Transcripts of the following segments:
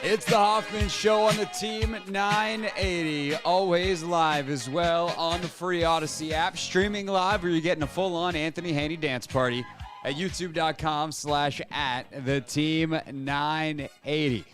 It's the Hoffman Show on the Team 980. Always live as well on the free Odyssey app. Streaming live where you're getting a full-on Anthony Haney dance party at youtube.com/@the-team980.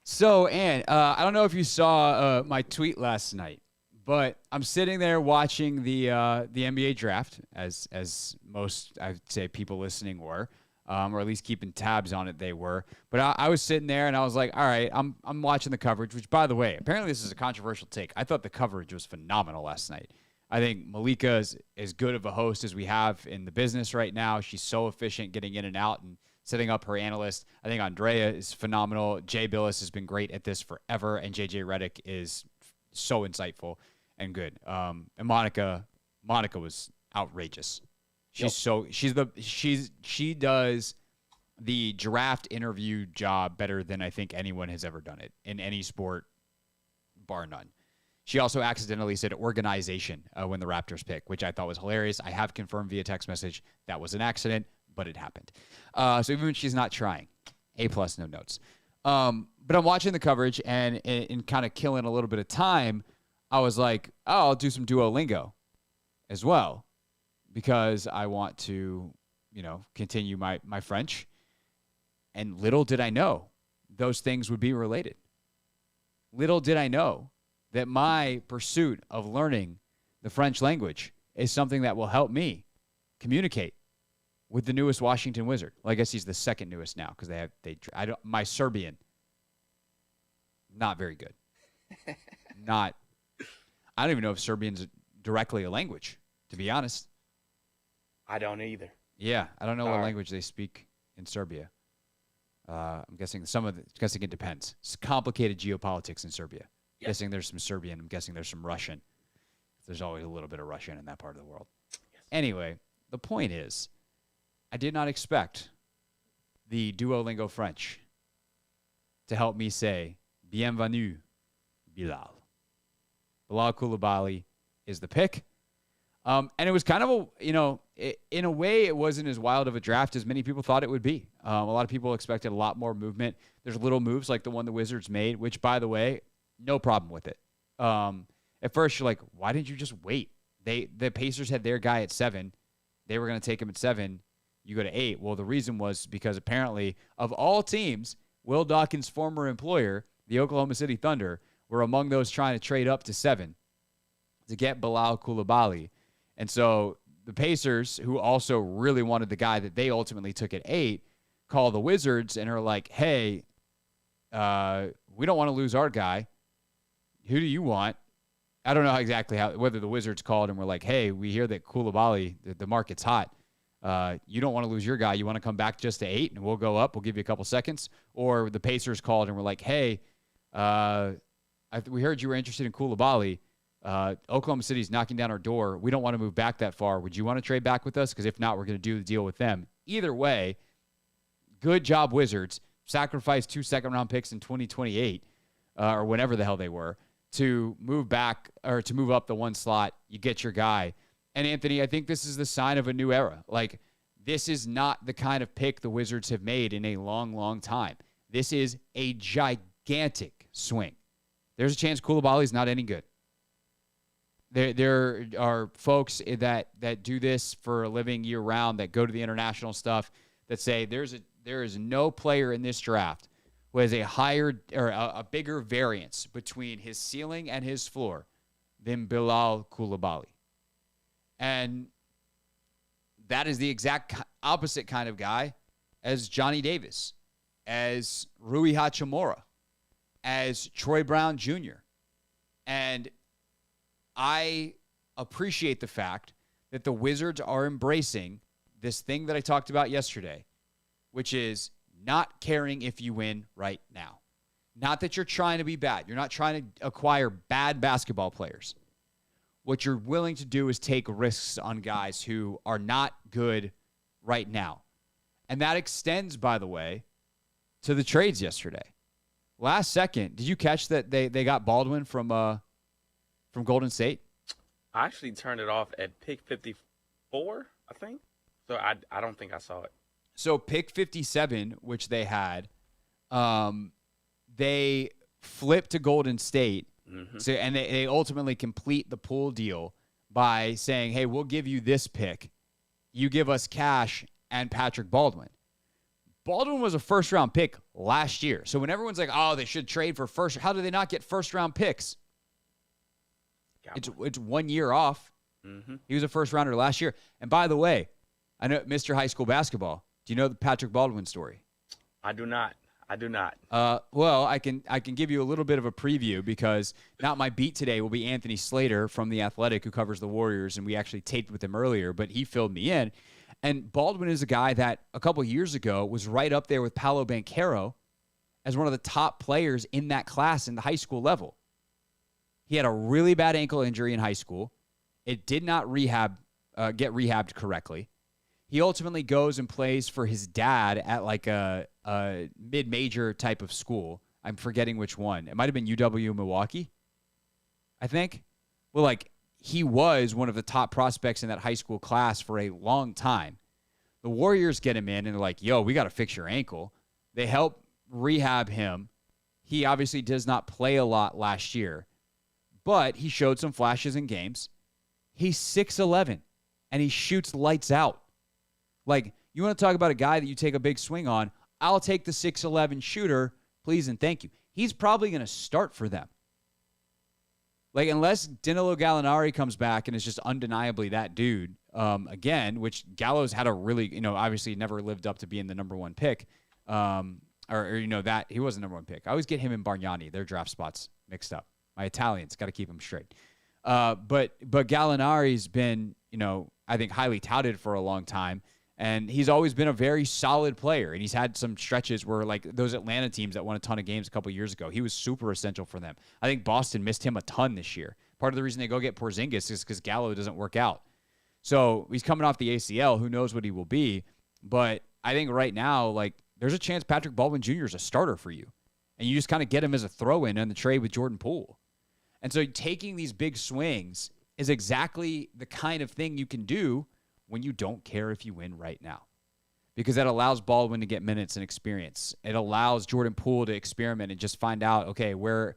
So, Ann, I don't know if you saw my tweet last night, but I'm sitting there watching the NBA draft, as most, I'd say, people listening were. Or at least keeping tabs on it, they were. But I was sitting there, and I was like, all right, I'm watching the coverage, which, by the way, apparently this is a controversial take. I thought the coverage was phenomenal last night. I think Malika is as good of a host as we have in the business right now. She's so efficient getting in and out and setting up her analyst. I think Andrea is phenomenal. Jay Billis has been great at this forever, and JJ Redick is so insightful and good. And Monica was outrageous. She does the draft interview job better than I think anyone has ever done it in any sport, bar none. She also accidentally said organization when the Raptors pick, which I thought was hilarious. I have confirmed via text message that was an accident, but it happened. So even when she's not trying, A+, no notes. But I'm watching the coverage, and in kind of killing a little bit of time, I was like, oh, I'll do some Duolingo as well, because I want to, continue my French. And little did I know those things would be related. Little did I know that my pursuit of learning the French language is something that will help me communicate with the newest Washington Wizard. Well, I guess he's the second newest now, because my Serbian, not very good. I don't even know if Serbian's directly a language, to be honest. I don't either. Yeah, I don't know what language they speak in Serbia. I'm guessing it depends. It's complicated geopolitics in Serbia. Yep. Guessing there's some Serbian. I'm guessing there's some Russian. There's always a little bit of Russian in that part of the world. Yes. Anyway, the point is, I did not expect the Duolingo French to help me say bienvenue, Bilal. Bilal Coulibaly is the pick. And it was kind of in a way, it wasn't as wild of a draft as many people thought it would be. A lot of people expected a lot more movement. There's little moves like the one the Wizards made, which, by the way, no problem with it. At first, you're like, why didn't you just wait? The Pacers had their guy at 7. They were going to take him at 7. You go to 8. Well, the reason was because apparently, of all teams, Will Dawkins' former employer, the Oklahoma City Thunder, were among those trying to trade up to 7 to get Bilal Coulibaly. And so the Pacers, who also really wanted the guy that they ultimately took at 8, call the Wizards and are like, hey, we don't want to lose our guy. Who do you want? I don't know exactly whether the Wizards called and were like, hey, we hear that Coulibaly, the market's hot. You don't want to lose your guy. You want to come back just to 8 and we'll go up. We'll give you a couple seconds. Or the Pacers called and were like, hey, we heard you were interested in Coulibaly. Oklahoma City's knocking down our door. We don't want to move back that far. Would you want to trade back with us? Because if not, we're going to do the deal with them. Either way, good job, Wizards. Sacrifice 2 second-round picks in 2028 or whenever the hell they were to move back or to move up the one slot. You get your guy. And, Anthony, I think this is the sign of a new era. Like, this is not the kind of pick the Wizards have made in a long, long time. This is a gigantic swing. There's a chance Coulibaly's not any good. There are folks that do this for a living year-round, that go to the international stuff, that say there is no player in this draft who has a higher or a bigger variance between his ceiling and his floor than Bilal Coulibaly. And that is the exact opposite kind of guy as Johnny Davis, as Rui Hachimura, as Troy Brown Jr. And I appreciate the fact that the Wizards are embracing this thing that I talked about yesterday, which is not caring if you win right now. Not that you're trying to be bad. You're not trying to acquire bad basketball players. What you're willing to do is take risks on guys who are not good right now. And that extends, by the way, to the trades yesterday. Last second, did you catch that they got Baldwin from Golden State? I actually turned it off at pick 54, I think. So I don't think I saw it. So pick 57, which they had, they flip to Golden State. Mm-hmm. So, and they ultimately complete the Poole deal by saying, hey, we'll give you this pick. You give us cash and Patrick Baldwin. Baldwin was a first-round pick last year. So when everyone's like, oh, they should trade for first, how do they not get first-round picks? It's 1 year off. Mm-hmm. He was a first-rounder last year. And by the way, I know Mr. High School Basketball. Do you know the Patrick Baldwin story? I do not. Well, I can give you a little bit of a preview because not my beat today will be Anthony Slater from The Athletic, who covers the Warriors, and we actually taped with him earlier, but he filled me in. And Baldwin is a guy that a couple years ago was right up there with Paolo Banchero as one of the top players in that class in the high school level. He had a really bad ankle injury in high school. It did not get rehabbed correctly. He ultimately goes and plays for his dad at like a mid-major type of school. I'm forgetting which one. It might have been UW Milwaukee, I think. Well, like, he was one of the top prospects in that high school class for a long time. The Warriors get him in, and they're like, yo, we got to fix your ankle. They help rehab him. He obviously does not play a lot last year, but he showed some flashes in games. He's 6'11", and he shoots lights out. Like, you want to talk about a guy that you take a big swing on, I'll take the 6'11" shooter, please and thank you. He's probably going to start for them. Like, unless Danilo Gallinari comes back and is just undeniably that dude again, which Gallo's had a really, obviously never lived up to being the number one pick. That he was the number one pick. I always get him and Bargnani, their draft spots mixed up. My Italians, got to keep them straight. But Gallinari's been, I think highly touted for a long time. And he's always been a very solid player. And he's had some stretches where, like, those Atlanta teams that won a ton of games a couple years ago, he was super essential for them. I think Boston missed him a ton this year. Part of the reason they go get Porzingis is because Gallo doesn't work out. So he's coming off the ACL. Who knows what he will be. But I think right now, like, there's a chance Patrick Baldwin Jr. is a starter for you. And you just kind of get him as a throw-in on the trade with Jordan Poole. And so taking these big swings is exactly the kind of thing you can do when you don't care if you win right now. Because that allows Baldwin to get minutes and experience. It allows Jordan Poole to experiment and just find out, okay, where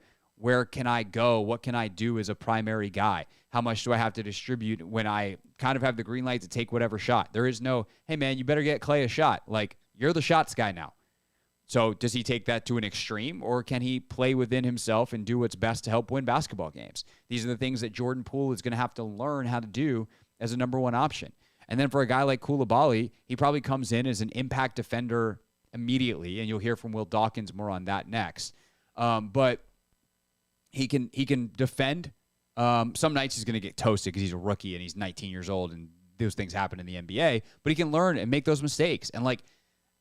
can I go? What can I do as a primary guy? How much do I have to distribute when I kind of have the green light to take whatever shot? There is no, hey, man, you better get Clay a shot. Like, you're the shots guy now. So does he take that to an extreme, or can he play within himself and do what's best to help win basketball games? These are the things that Jordan Poole is going to have to learn how to do as a number one option. And then for a guy like Coulibaly, he probably comes in as an impact defender immediately, and you'll hear from Will Dawkins more on that next. But he can defend. Some nights he's going to get toasted because he's a rookie and he's 19 years old, and those things happen in the NBA. But he can learn and make those mistakes. And, like,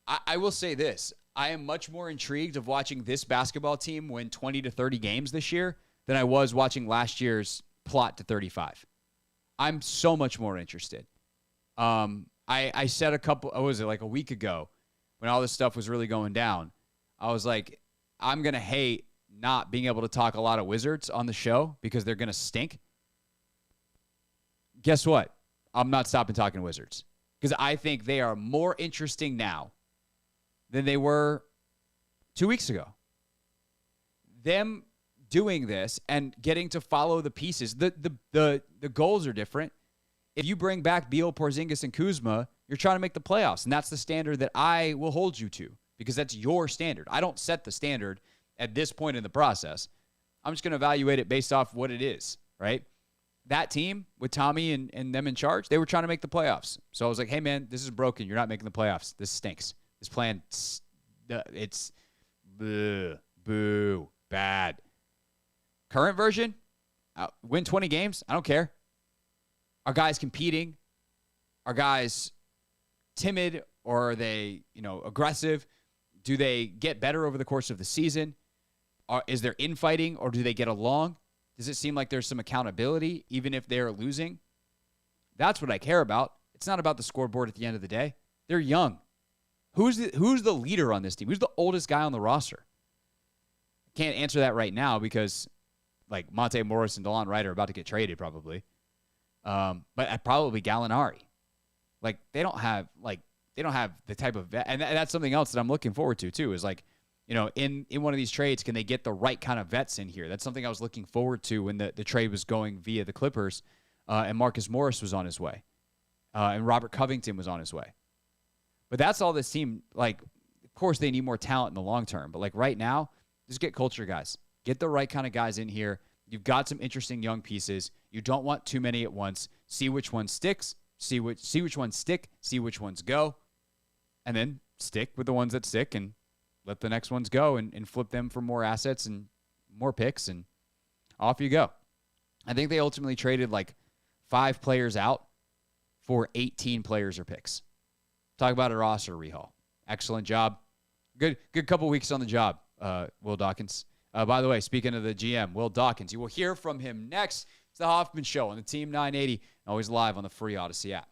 I will say this. I am much more intrigued of watching this basketball team win 20 to 30 games this year than I was watching last year's plot to 35. I'm so much more interested. I said a week ago when all this stuff was really going down, I was like, I'm going to hate not being able to talk a lot of Wizards on the show because they're going to stink. Guess what? I'm not stopping talking Wizards because I think they are more interesting now than they were 2 weeks ago. Them doing this and getting to follow the pieces, the goals are different. If you bring back Beal, Porzingis, and Kuzma, you're trying to make the playoffs, and that's the standard that I will hold you to because that's your standard. I don't set the standard at this point in the process. I'm just going to evaluate it based off what it is, right? That team with Tommy and them in charge, they were trying to make the playoffs. So I was like, hey, man, this is broken. You're not making the playoffs. This stinks. This plan, it's boo, bad. Current version, win 20 games. I don't care. Are guys competing? Are guys timid, or are they, aggressive? Do they get better over the course of the season? Is there infighting, or do they get along? Does it seem like there's some accountability, even if they're losing? That's what I care about. It's not about the scoreboard at the end of the day. They're young. Who's the leader on this team? Who's the oldest guy on the roster? I can't answer that right now because, like, Monte Morris and DeLon Wright are about to get traded probably. But probably Gallinari. Like, they don't have the type of vet. And that's something else that I'm looking forward to, too, is, like, in one of these trades, can they get the right kind of vets in here? That's something I was looking forward to when the trade was going via the Clippers, and Marcus Morris was on his way, and Robert Covington was on his way. But that's all this team, like, of course they need more talent in the long term, but like right now, just get culture guys. Get the right kind of guys in here. You've got some interesting young pieces. You don't want too many at once. See which one sticks, see which ones stick, see which ones go, and then stick with the ones that stick and let the next ones go and flip them for more assets and more picks, and off you go. I think they ultimately traded like 5 players out for 18 players or picks. Talk about a roster rehaul. Excellent job. Good couple weeks on the job, Will Dawkins. By the way, speaking of the GM, Will Dawkins, you will hear from him next. It's the Hoffman Show on the Team 980, always live on the free Odyssey app.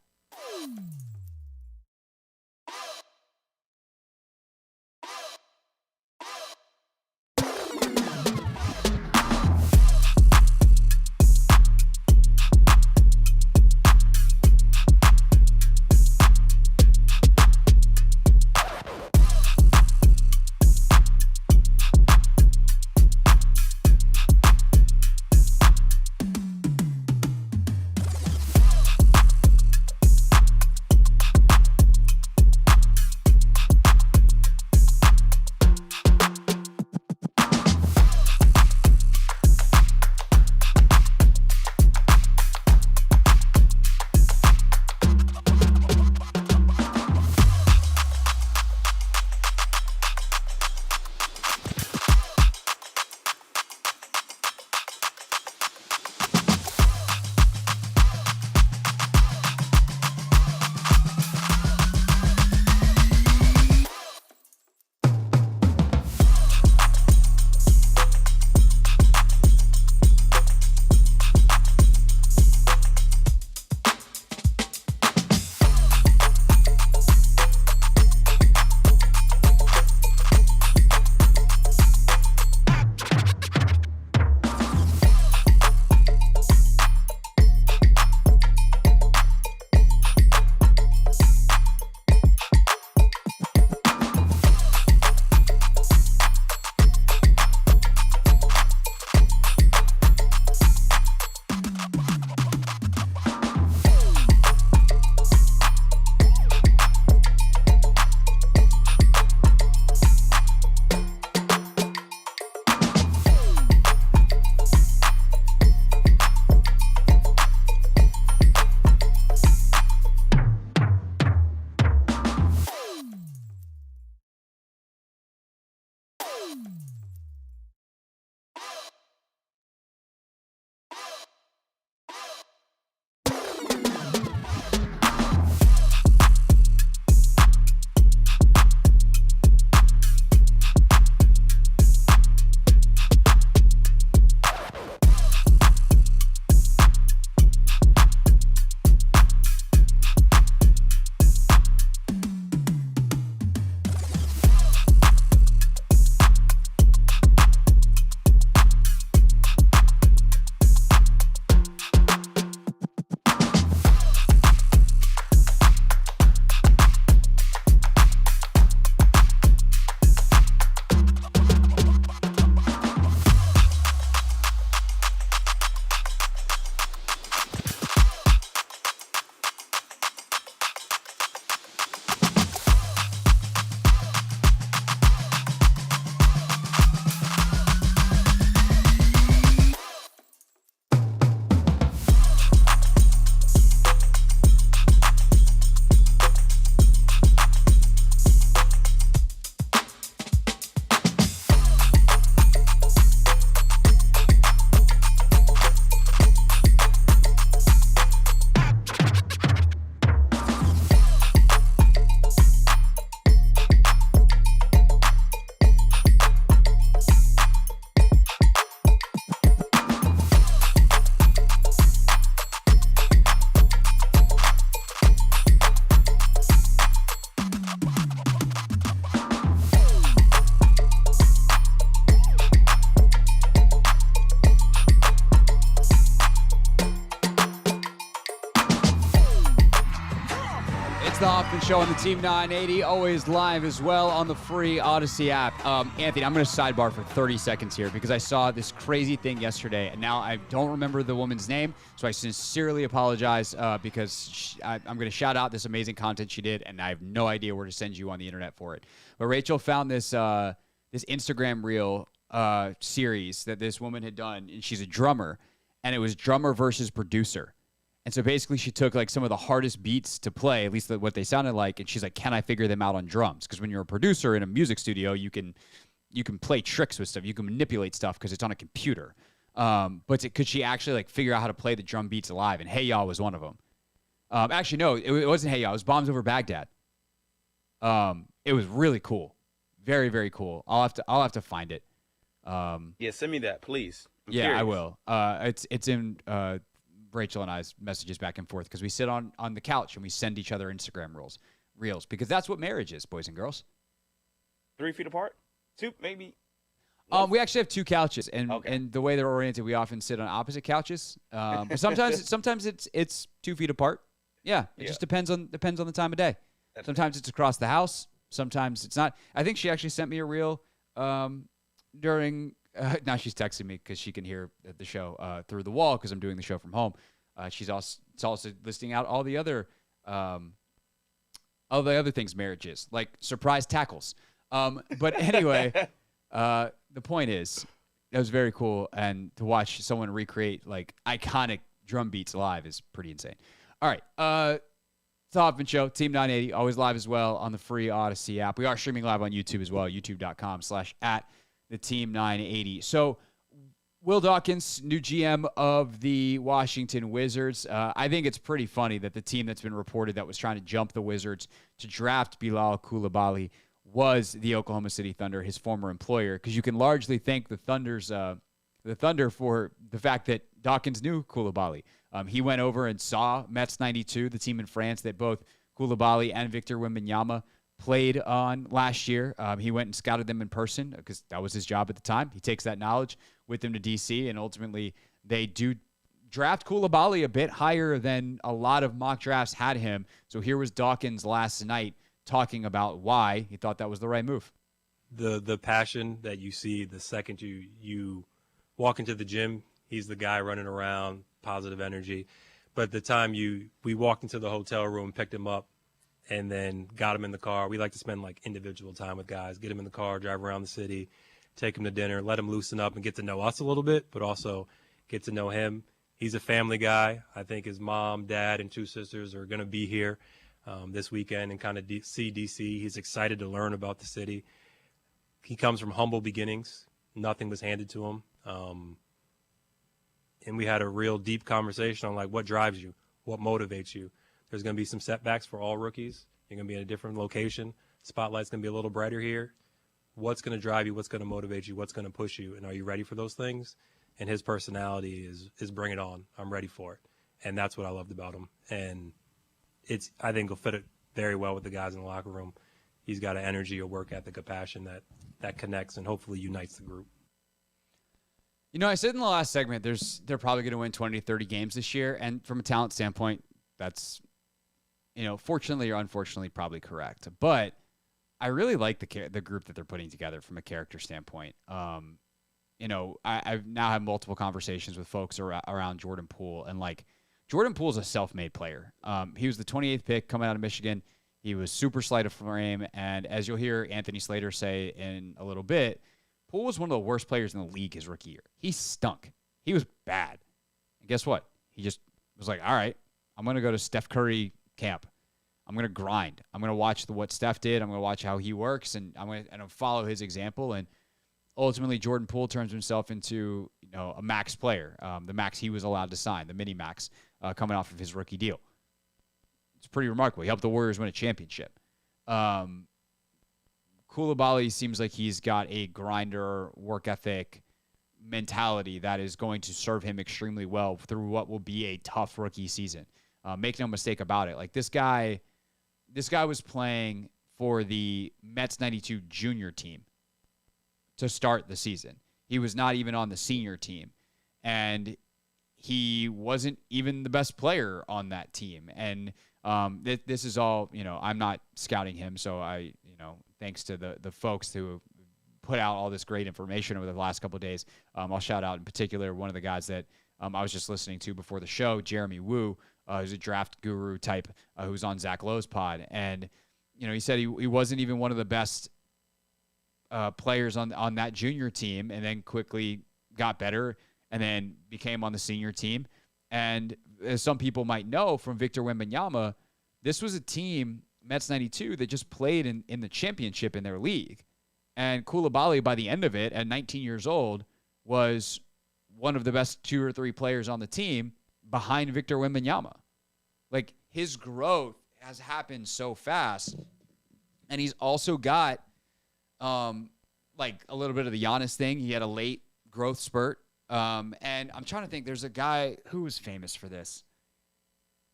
Show on the Team 980, always live as well on the free Odyssey app. Anthony, I'm going to sidebar for 30 seconds here because I saw this crazy thing yesterday, and now I don't remember the woman's name, so I sincerely apologize because I'm going to shout out this amazing content she did, and I have no idea where to send you on the internet for it. But Rachel found this this Instagram reel series that this woman had done, and she's a drummer, and it was drummer versus producer. And so basically she took like some of the hardest beats to play, at least what they sounded like, and she's like, can I figure them out on drums? Because when you're a producer in a music studio, you can play tricks with stuff. You can manipulate stuff because it's on a computer. But could she actually like figure out how to play the drum beats live? And Hey Ya was one of them. Actually, no, it wasn't Hey Ya. It was Bombs Over Baghdad. It was really cool. Very, very cool. I'll have to find it. Yeah, send me that, please. I'm yeah, curious. I will. It's in Rachel and I's messages back and forth because we sit on the couch and we send each other Instagram reels because that's what marriage is, boys and girls. 3 feet apart? 2, maybe? We actually have 2 couches, and Okay. and the way they're oriented, we often sit on opposite couches. But sometimes it's 2 feet apart. Yeah, it just depends on the time of day. Sometimes it's across the house. Sometimes it's not. I think she actually sent me a reel during. Now she's texting me because she can hear the show through the wall because I'm doing the show from home. It's also listing out all the other things marriage is, like surprise tackles. But anyway, the point is, it was very cool, and to watch someone recreate like iconic drum beats live is pretty insane. All right, it's the Hoffman Show, Team 980, always live as well on the free Odyssey app. We are streaming live on YouTube as well, youtube.com/@ the Team 980. So Will Dawkins, new GM of the Washington Wizards. I think it's pretty funny that the team that's been reported that was trying to jump the Wizards to draft Bilal Coulibaly was the Oklahoma City Thunder, his former employer, because you can largely thank the Thunder for the fact that Dawkins knew Coulibaly. He went over and saw Metz 92, the team in France that both Coulibaly and Victor Wembanyama played on last year. He went and scouted them in person because that was his job at the time. He takes that knowledge with him to D.C., and ultimately they do draft Coulibaly a bit higher than a lot of mock drafts had him. So here was Dawkins last night talking about why he thought that was the right move. The passion that you see the second you walk into the gym, he's the guy running around, positive energy. But the time we walked into the hotel room, picked him up, and then got him in the car. We like to spend like individual time with guys, get him in the car, drive around the city, take him to dinner, let him loosen up and get to know us a little bit, but also get to know him. He's a family guy. I think his mom, dad, and 2 sisters are going to be here this weekend and kind of see DC. He's excited to learn about the city. He comes from humble beginnings. Nothing was handed to him. And we had a real deep conversation on like what drives you, what motivates you. There's going to be some setbacks for all rookies. You're going to be in a different location. Spotlight's going to be a little brighter here. What's going to drive you? What's going to motivate you? What's going to push you? And are you ready for those things? And his personality is bring it on. I'm ready for it. And that's what I loved about him. And I think he'll fit it very well with the guys in the locker room. He's got an energy, a work ethic, a passion that connects and hopefully unites the group. You know, I said in the last segment, they're probably going to win 20 to 30 games this year. And from a talent standpoint, that's, fortunately or unfortunately, probably correct. But I really like the group that they're putting together from a character standpoint. I've now had multiple conversations with folks around Jordan Poole, and like Jordan Poole's a self-made player. He was the 28th pick coming out of Michigan. He was super slight of frame, and as you'll hear Anthony Slater say in a little bit, Poole was one of the worst players in the league his rookie year. He stunk. He was bad. And guess what? He just was like, all right, I'm going to go to Steph Curry camp. I'm going to grind. I'm going to watch what Steph did. I'm going to watch how he works, and I'm going to follow his example. And ultimately, Jordan Poole turns himself into a max player, the max he was allowed to sign, the mini max coming off of his rookie deal. It's pretty remarkable. He helped the Warriors win a championship. Coulibaly seems like he's got a grinder, work ethic mentality that is going to serve him extremely well through what will be a tough rookie season. Make no mistake about it. Like this guy was playing for the Metz 92 junior team to start the season. He was not even on the senior team, and he wasn't even the best player on that team. And This is all, I'm not scouting him, so thanks to the folks who put out all this great information over the last couple of days. I'll shout out in particular one of the guys that I was just listening to before the show, Jeremy Wu, who's a draft guru type, who's on Zach Lowe's pod. And, he said he wasn't even one of the best players on that junior team, and then quickly got better and then became on the senior team. And as some people might know from Victor Wembanyama, this was a team, Mets 92, that just played in the championship in their league. And Coulibaly, by the end of it, at 19 years old, was one of the best 2 or 3 players on the team behind Victor Wembanyama. Like, his growth has happened so fast. And he's also got, like, a little bit of the Giannis thing. He had a late growth spurt. And I'm trying to think, there's a guy who was famous for this.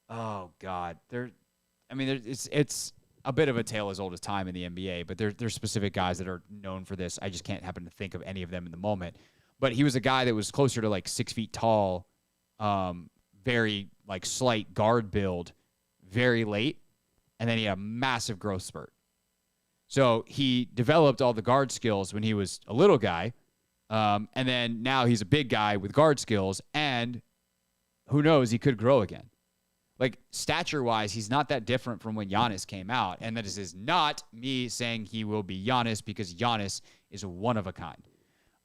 Oh, God. It's a bit of a tale as old as time in the NBA, but there's specific guys that are known for this. I just can't happen to think of any of them in the moment. But he was a guy that was closer to like 6 feet tall, very like slight guard build, very late, and then he had a massive growth spurt. So he developed all the guard skills when he was a little guy, and then now he's a big guy with guard skills, and who knows, he could grow again. Like, stature-wise, he's not that different from when Giannis came out. And that is not me saying he will be Giannis, because Giannis is one of a kind.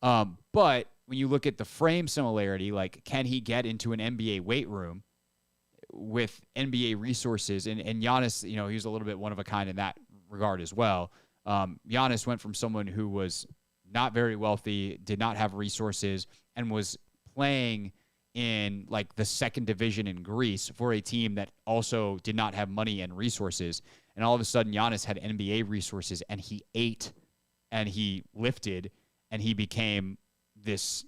But when you look at the frame similarity, like, can he get into an NBA weight room with NBA resources? And Giannis, he was a little bit one of a kind in that regard as well. Giannis went from someone who was not very wealthy, did not have resources, and was playing in like the second division in Greece for a team that also did not have money and resources. And all of a sudden Giannis had NBA resources, and he ate and he lifted and he became this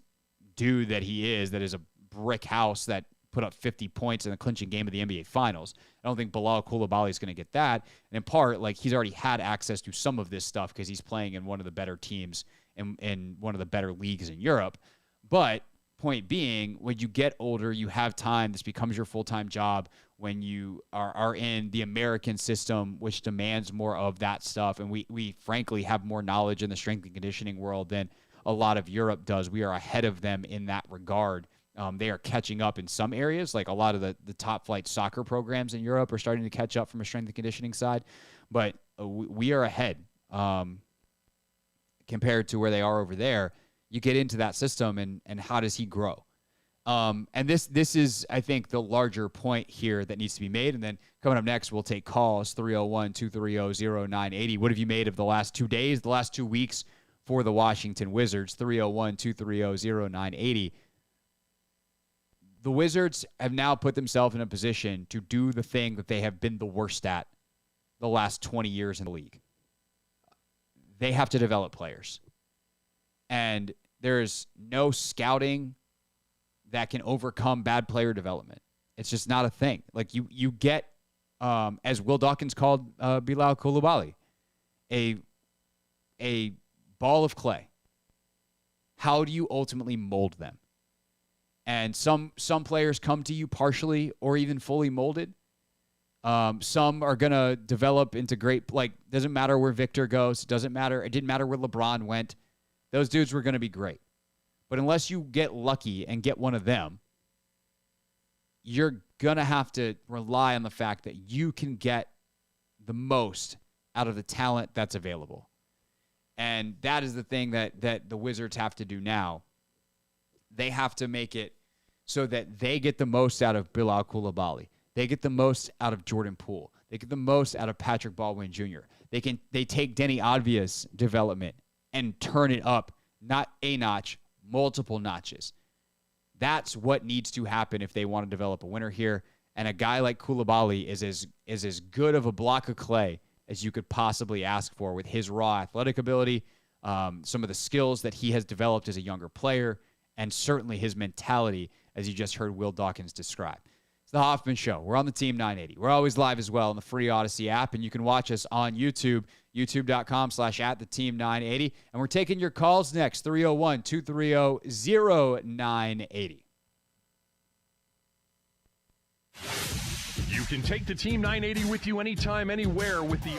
dude that he is, that is a brick house that put up 50 points in the clinching game of the NBA Finals. I don't think Bilal Coulibaly is going to get that. And in part, like, he's already had access to some of this stuff because he's playing in one of the better teams in one of the better leagues in Europe. But point being, when you get older, you have time. This becomes your full-time job when you are in the American system, which demands more of that stuff. And we frankly have more knowledge in the strength and conditioning world than a lot of Europe does. We are ahead of them in that regard. They are catching up in some areas. Like, a lot of the top flight soccer programs in Europe are starting to catch up from a strength and conditioning side. But we are ahead compared to where they are over there. You get into that system, and how does he grow? And this is, I think, the larger point here that needs to be made. And then coming up next, we'll take calls, 301-230-0980. What have you made of the last 2 days, the last 2 weeks for the Washington Wizards? 301-230-0980. The Wizards have now put themselves in a position to do the thing that they have been the worst at the last 20 years in the league. They have to develop players. And there's no scouting that can overcome bad player development. It's just not a thing. Like, you get, as Will Dawkins called Bilal Coulibaly, a ball of clay. How do you ultimately mold them? And some players come to you partially or even fully molded. Some are going to develop into great, like, doesn't matter where Victor goes. It didn't matter where LeBron went. Those dudes were going to be great. But unless you get lucky and get one of them, you're going to have to rely on the fact that you can get the most out of the talent that's available. And that is the thing that the Wizards have to do now. They have to make it so that they get the most out of Bilal Coulibaly. They get the most out of Jordan Poole. They get the most out of Patrick Baldwin Jr. They take Denny Advia's development and turn it up, not a notch, multiple notches. That's what needs to happen if they want to develop a winner here. And a guy like Coulibaly is as good of a block of clay as you could possibly ask for, with his raw athletic ability, some of the skills that he has developed as a younger player, and certainly his mentality, as you just heard Will Dawkins describe. It's the Hoffman Show. We're on the Team 980. We're always live as well on the free Odyssey app, and you can watch us on YouTube, youtube.com/@theteam980. And we're taking your calls next, 301-230-0980. You can take the Team 980 with you anytime, anywhere with the...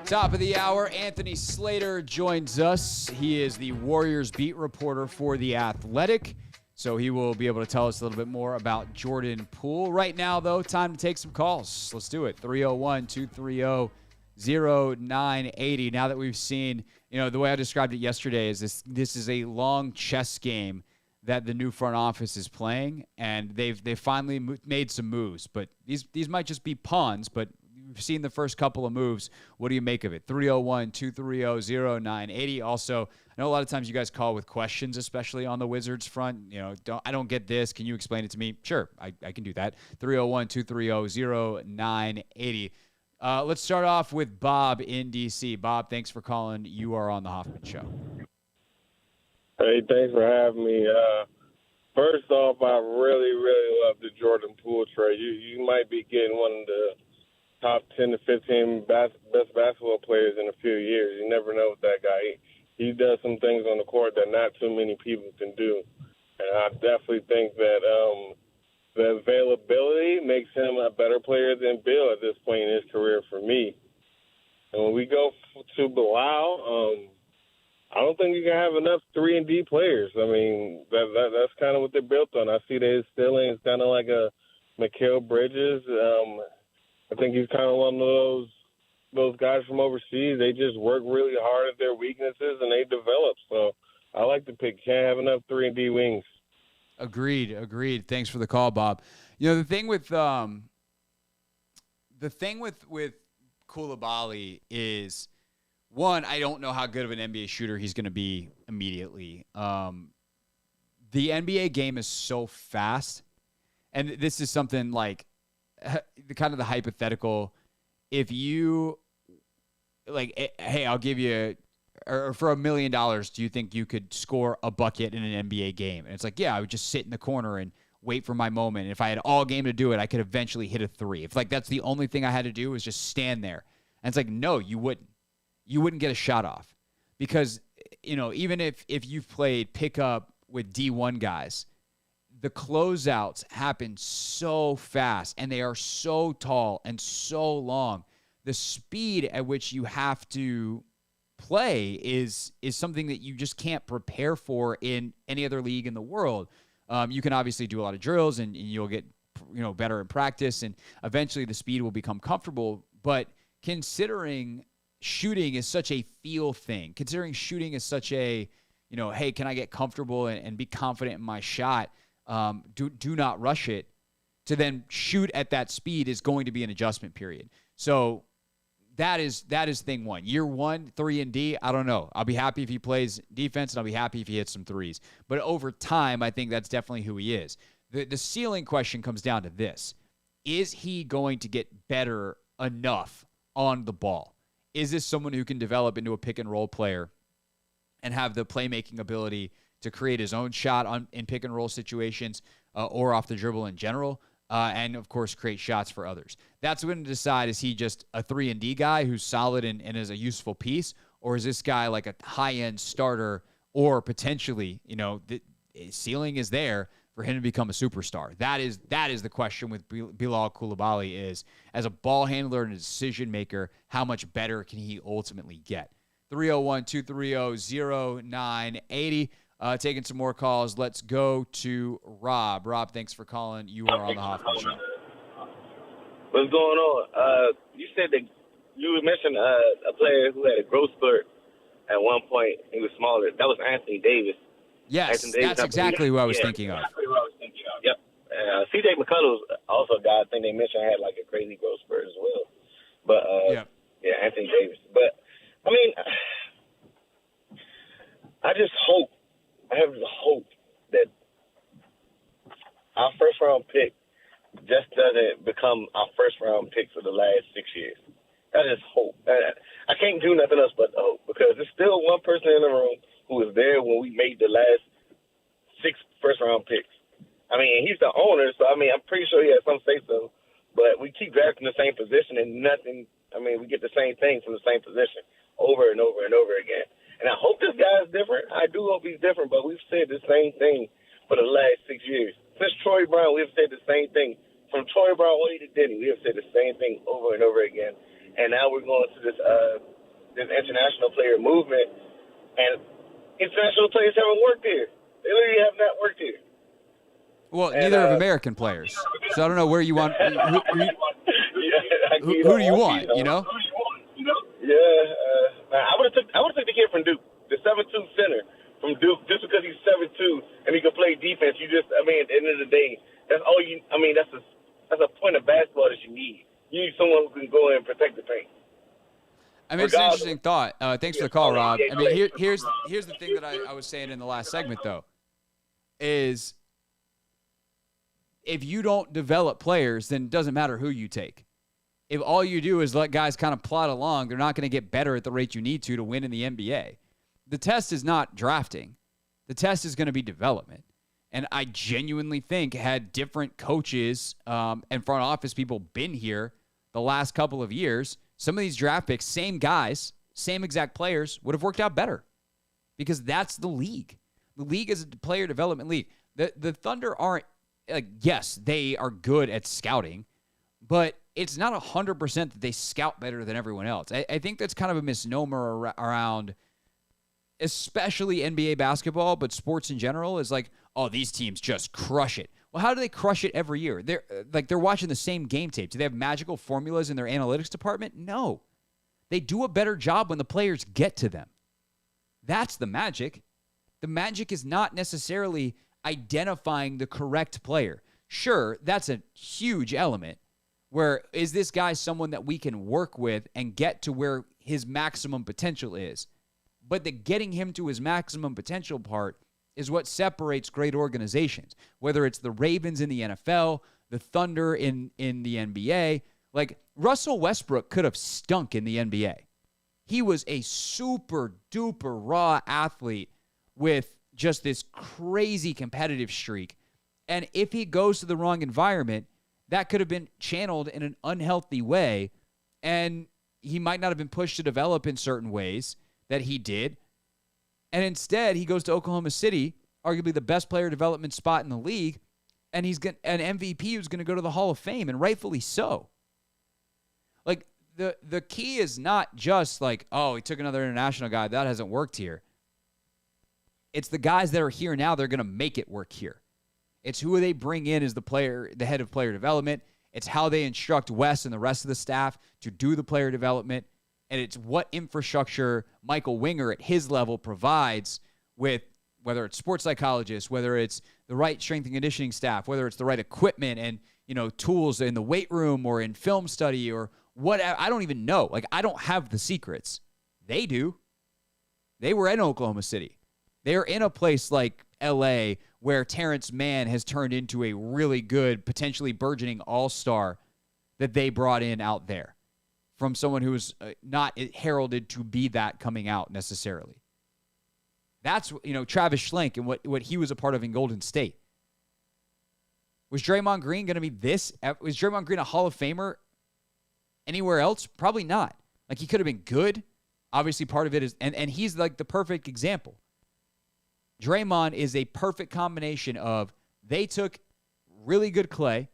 Top of the hour, Anthony Slater joins us. He is the Warriors beat reporter for The Athletic, so he will be able to tell us a little bit more about Jordan Poole. Right now, though, time to take some calls. Let's do it. 301-230-0980. Now that we've seen, the way I described it yesterday is this is a long chess game that the new front office is playing, and they've finally made some moves. But these might just be pawns, but we've seen the first couple of moves. What do you make of it? 301-230-0980. Also, I know a lot of times you guys call with questions, especially on the Wizards front. I don't get this. Can you explain it to me? Sure, I can do that. 301-230-0980. Let's start off with Bob in D.C. Bob, thanks for calling. You are on the Hoffman Show. Hey, thanks for having me. First off, I really, really love the Jordan Poole trade. You might be getting one of the top 10 to 15 best basketball players in a few years. You never know with that guy. He does some things on the court that not too many people can do. And I definitely think that the availability makes him a better player than Bill at this point in his career for me. And when we go to Bilal, I don't think you can have enough 3-and-D players. I mean, that's kind of what they're built on. I see that his ceiling is kind of like a Mikal Bridges. I think he's kind of one of those guys from overseas. They just work really hard at their weaknesses, and they develop. So I like the pick. Can't have enough 3-and-D wings. Agreed. Thanks for the call, Bob. You know, the thing with Coulibaly is, one, I don't know how good of an NBA shooter he's going to be immediately. The NBA game is so fast, and this is something like kind of the hypothetical. If you hey, I'll give you, or for $1 million, do you think you could score a bucket in an NBA game? And it's like, yeah, I would just sit in the corner and wait for my moment. And if I had all game to do it, I could eventually hit a three. If like that's the only thing I had to do was just stand there. And it's like, no, you wouldn't. You wouldn't get a shot off, because, you know, even if you've played pickup with D1 guys, the closeouts happen so fast and they are so tall and so long. The speed at which you have to play is something that you just can't prepare for in any other league in the world. You can obviously do a lot of drills and you'll get, you know, better in practice, and eventually the speed will become comfortable. But considering shooting is such a feel thing, considering shooting is such a, you know, hey, can I get comfortable and be confident in my shot? Do not rush it. To then shoot at that speed is going to be an adjustment period. So that is thing one. Year one, 3-and-D, I don't know. I'll be happy if he plays defense, and I'll be happy if he hits some threes. But over time, I think that's definitely who he is. The ceiling question comes down to this. Is he going to get better enough on the ball? Is this someone who can develop into a pick-and-roll player and have the playmaking ability to create his own shot in pick-and-roll situations or off the dribble in general? And, of course, create shots for others. That's going to decide, is he just a 3-and-D guy who's solid and is a useful piece, or is this guy like a high-end starter, or potentially, you know, the ceiling is there for him to become a superstar? That is the question with Bilal Coulibaly, is, as a ball handler and a decision maker, how much better can he ultimately get? 301-230-0980. Taking some more calls. Let's go to Rob. Rob, thanks for calling. You are on the Hoffman Show. What's going on? You said that you mentioned a player who had a growth spurt at one point. He was smaller. That was Anthony Davis. Yes, that's exactly who I was thinking of. Yep. C.J. McCullough's also a guy I think they mentioned had like a crazy growth spurt as well. But, yeah, Anthony Davis. But, I mean, I have the hope that our first-round pick just doesn't become our first-round pick for the last 6 years. I just hope. I can't do nothing else but hope, because there's still one person in the room who was there when we made the last 6 first-round picks. I mean, he's the owner, so, I mean, I'm pretty sure he has some say-so, but we keep drafting the same position and nothing. I mean, we get the same thing from the same position over and over and over again. And I hope this guy is different. I do hope he's different, but we've said the same thing for the last 6 years. Since Troy Brown, we've said the same thing. From Troy Brown all the way to Denny, we have said the same thing over and over again. And now we're going to this international player movement, and international players haven't worked here. They literally have not worked here. Well, neither have American players. So I don't know where you want. Who do you want? You know? Yeah, I would have took the kid from Duke, the 7'2" center from Duke, just because he's 7'2" and he can play defense. At the end of the day, that's all you. I mean, that's a point of basketball that you need. You need someone who can go in and protect the paint. I mean, it's an interesting thought. Thanks for the call, Rob. I mean, here's the thing that I was saying in the last segment, though, is if you don't develop players, then it doesn't matter who you take. If all you do is let guys kind of plod along, they're not going to get better at the rate you need to win in the NBA. The test is not drafting. The test is going to be development. And I genuinely think, had different coaches and front office people been here the last couple of years, some of these draft picks, same guys, same exact players, would have worked out better because that's the league. The league is a player development league. The Thunder aren't, yes, they are good at scouting, but it's not 100% that they scout better than everyone else. I think that's kind of a misnomer around especially NBA basketball, but sports in general is like, oh, these teams just crush it. Well, how do they crush it every year? They're watching the same game tape. Do they have magical formulas in their analytics department? No. They do a better job when the players get to them. That's the magic. The magic is not necessarily identifying the correct player. Sure, that's a huge element. Where is this guy someone that we can work with and get to where his maximum potential is? But the getting him to his maximum potential part is what separates great organizations, whether it's the Ravens in the NFL, the Thunder in the NBA. Like, Russell Westbrook could have stunk in the NBA. He was a super duper raw athlete with just this crazy competitive streak. And if he goes to the wrong environment, that could have been channeled in an unhealthy way, and he might not have been pushed to develop in certain ways that he did. And instead, he goes to Oklahoma City, arguably the best player development spot in the league, and he's an MVP who's going to go to the Hall of Fame, and rightfully so. Like, the key is not just like, oh, he took another international guy. That hasn't worked here. It's the guys that are here now that are going to make it work here. It's who they bring in as the head of player development. It's how they instruct Wes and the rest of the staff to do the player development. And it's what infrastructure Michael Winger at his level provides with whether it's sports psychologists, whether it's the right strength and conditioning staff, whether it's the right equipment and, tools in the weight room or in film study or whatever. I don't even know. Like, I don't have the secrets. They do. They were in Oklahoma City. They're in a place like LA where Terrence Mann has turned into a really good, potentially burgeoning all-star that they brought in out there from someone who was not heralded to be that coming out necessarily. That's, Travis Schlenk and what he was a part of in Golden State. Was Draymond Green going to be this? Was Draymond Green a Hall of Famer anywhere else? Probably not. Like, he could have been good. Obviously, part of it is, and he's like the perfect example. Draymond is a perfect combination of they took really good clay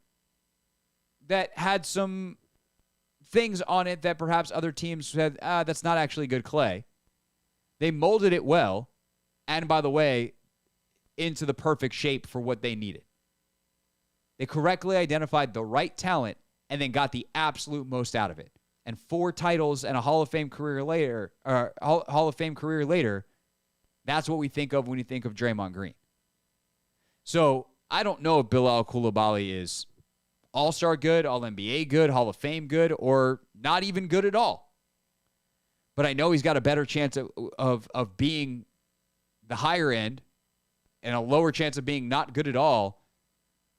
that had some things on it that perhaps other teams said, that's not actually good clay. They molded it well, and by the way, into the perfect shape for what they needed. They correctly identified the right talent and then got the absolute most out of it. And 4 titles and a Hall of Fame career later, that's what we think of when you think of Draymond Green. So I don't know if Bilal Coulibaly is all-star good, all-NBA good, Hall of Fame good, or not even good at all. But I know he's got a better chance of being the higher end and a lower chance of being not good at all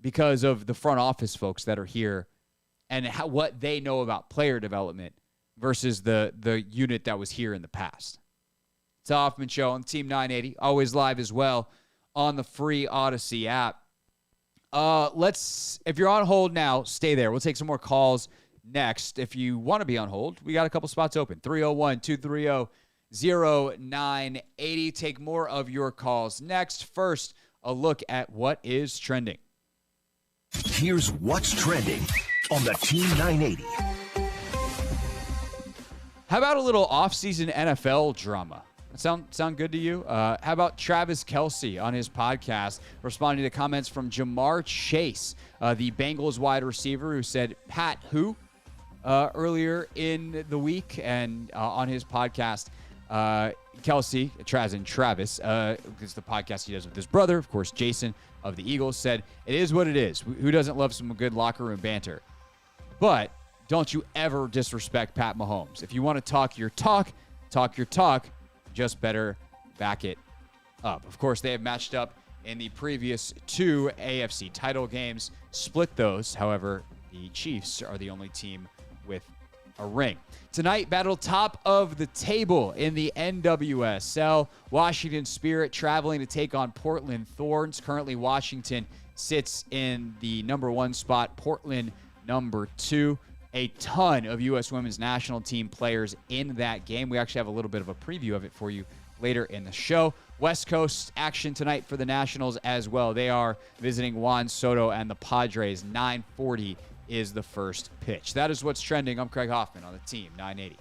because of the front office folks that are here and what they know about player development versus the unit that was here in the past. It's the Hoffman Show on Team 980, always live as well on the free Odyssey app. If you're on hold now, stay there. We'll take some more calls next. If you want to be on hold, we got a couple spots open. 301-230-0980. Take more of your calls next. First, a look at what is trending. Here's what's trending on the Team 980. How about a little off-season NFL drama? Sound good to you? How about Travis Kelce on his podcast responding to comments from Jamar Chase, the Bengals wide receiver who said Pat who earlier in the week, and on his podcast, Kelce, Travis, because the podcast he does with his brother, of course, Jason of the Eagles, said, it is what it is. Who doesn't love some good locker room banter? But don't you ever disrespect Pat Mahomes. If you want to talk your talk, just better back it up. Of course, they have matched up in the previous 2 AFC title games, split those. However, the Chiefs are the only team with a ring. Tonight, battle top of the table in the NWSL. Washington Spirit traveling to take on Portland Thorns. Currently, Washington sits in the number 1 spot, Portland number 2. a ton of U.S. women's national team players in that game. We actually have a little bit of a preview of it for you later in the show. West Coast action tonight for the Nationals as well. They are visiting Juan Soto and the Padres. 9:40 is the first pitch. That is what's trending. I'm Craig Hoffman on the Team 980.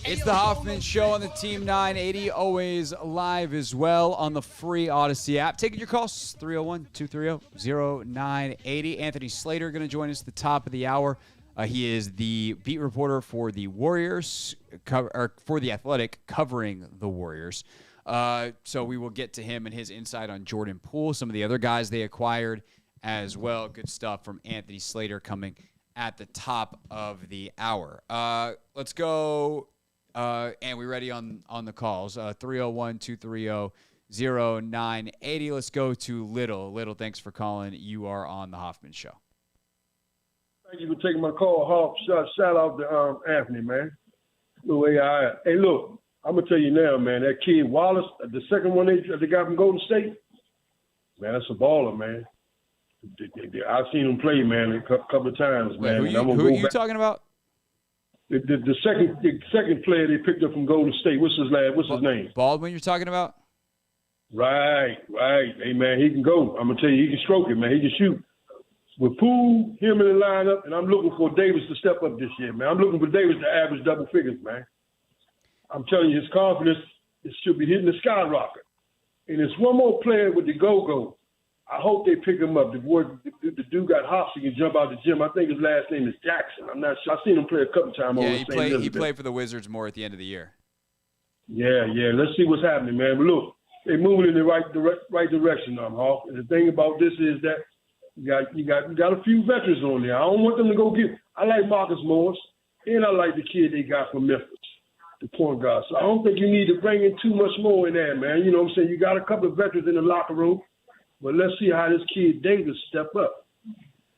It's the Hoffman Show on the Team 980, always live as well on the free Odyssey app. Taking your calls, 301-230-0980. Anthony Slater going to join us at the top of the hour. He is the beat reporter for the Warriors, for The Athletic, covering the Warriors. So we will get to him and his insight on Jordan Poole, some of the other guys they acquired as well. Good stuff from Anthony Slater coming at the top of the hour. Let's go. And we're ready on the calls. 301-230-0980. Let's go to Little. Little, thanks for calling. You are on the Hoffman Show. Thank you for taking my call, Hoff. Shout out to Anthony, man. Hey, look, I'm going to tell you now, man, that kid Wallace, the second one they got from Golden State, man, that's a baller, man. I've seen him play, man, a couple of times, man. Wait, who are you talking about? The second player they picked up from Golden State, what's his name? Baldwin you're talking about? Right. Hey, man, he can go. I'm going to tell you, he can stroke it, man. He can shoot. with Poole, him in the lineup, and I'm looking for Davis to step up this year, man. I'm looking for Davis to average double figures, man. I'm telling you, his confidence should be hitting the skyrocket. And there's one more player with the go-go. I hope they pick him up. The dude got hops. He can jump out the gym. I think his last name is Jackson. I'm not sure. I've seen him play a couple times. Yeah, over St. Elizabeth. he played for the Wizards more at the end of the year. Yeah. Let's see what's happening, man. But look, they're moving in the right direction, Hawk. And the thing about this is that you got a few veterans on there. I don't want them to go get. I like Marcus Morris, and I like the kid they got from Memphis, the point guard. So I don't think you need to bring in too much more in there, man. You know what I'm saying? You got a couple of veterans in the locker room. But let's see how this kid Davis step up.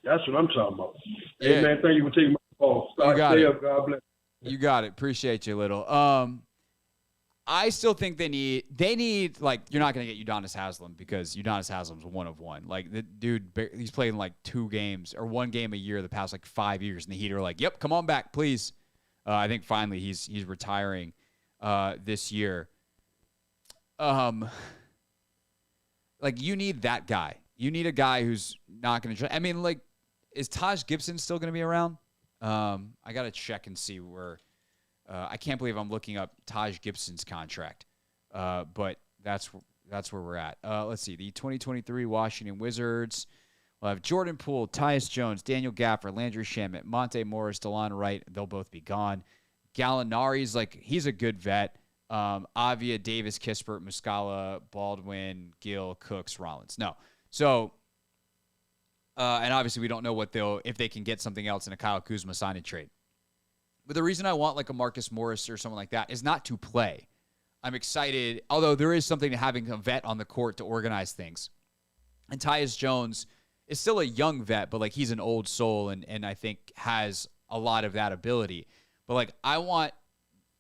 That's what I'm talking about. Yeah. Hey, man, thank you for taking my call. You got it. God bless. You got it. Appreciate you, Little. I still think they need like, you're not going to get Udonis Haslem because Udonis Haslem's one of one. Like, the dude, he's played in like 2 games or 1 game a year the past like 5 years, and the Heat are like, yep, come on back, please. I think finally he's retiring this year. Like, you need that guy. You need a guy who's not going to – I mean, like, is Taj Gibson still going to be around? I got to check and see where I can't believe I'm looking up Taj Gibson's contract. But that's where we're at. Let's see. The 2023 Washington Wizards will have Jordan Poole, Tyus Jones, Daniel Gafford, Landry Shamet, Monte Morris, DeLon Wright. They'll both be gone. Gallinari's like – he's a good vet. Avia, Davis, Kispert, Muscala, Baldwin, Gill, Cooks, Rollins. No. So, and obviously we don't know if they can get something else in a Kyle Kuzma sign and trade. But the reason I want like a Marcus Morris or someone like that is not to play. I'm excited, although there is something to having a vet on the court to organize things. And Tyus Jones is still a young vet, but like he's an old soul and I think has a lot of that ability. But like I want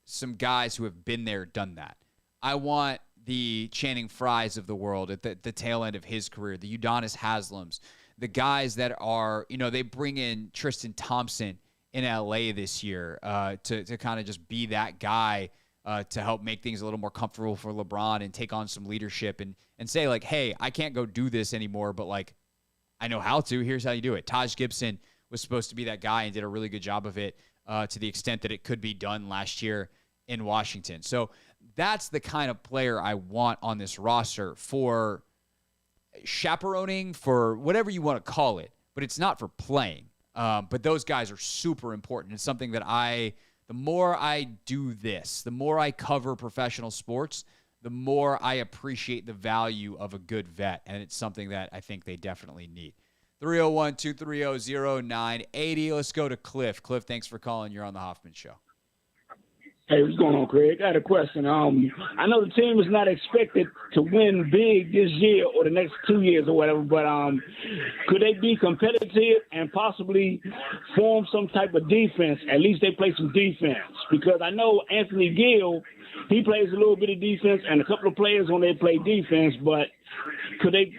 some guys who have been there, done that. I want the Channing Frys of the world at the tail end of his career, the Udonis Haslems, the guys that are, they bring in Tristan Thompson in LA this year to kind of just be that guy to help make things a little more comfortable for LeBron and take on some leadership and say like, hey, I can't go do this anymore, but like, I know how to. Here's how you do it. Taj Gibson was supposed to be that guy and did a really good job of it to the extent that it could be done last year in Washington. So that's the kind of player I want on this roster for chaperoning, for whatever you want to call it, but it's not for playing. But those guys are super important. It's something that the more I do this, the more I cover professional sports, the more I appreciate the value of a good vet. And it's something that I think they definitely need. 301-230-0980. Let's go to Cliff. Cliff, thanks for calling. You're on the Hoffman Show. Hey, what's going on, Craig? I got a question. I know the team is not expected to win big this year or the next 2 years or whatever, but could they be competitive and possibly form some type of defense? At least they play some defense, because I know Anthony Gill, he plays a little bit of defense, and a couple of players on there play defense, but could they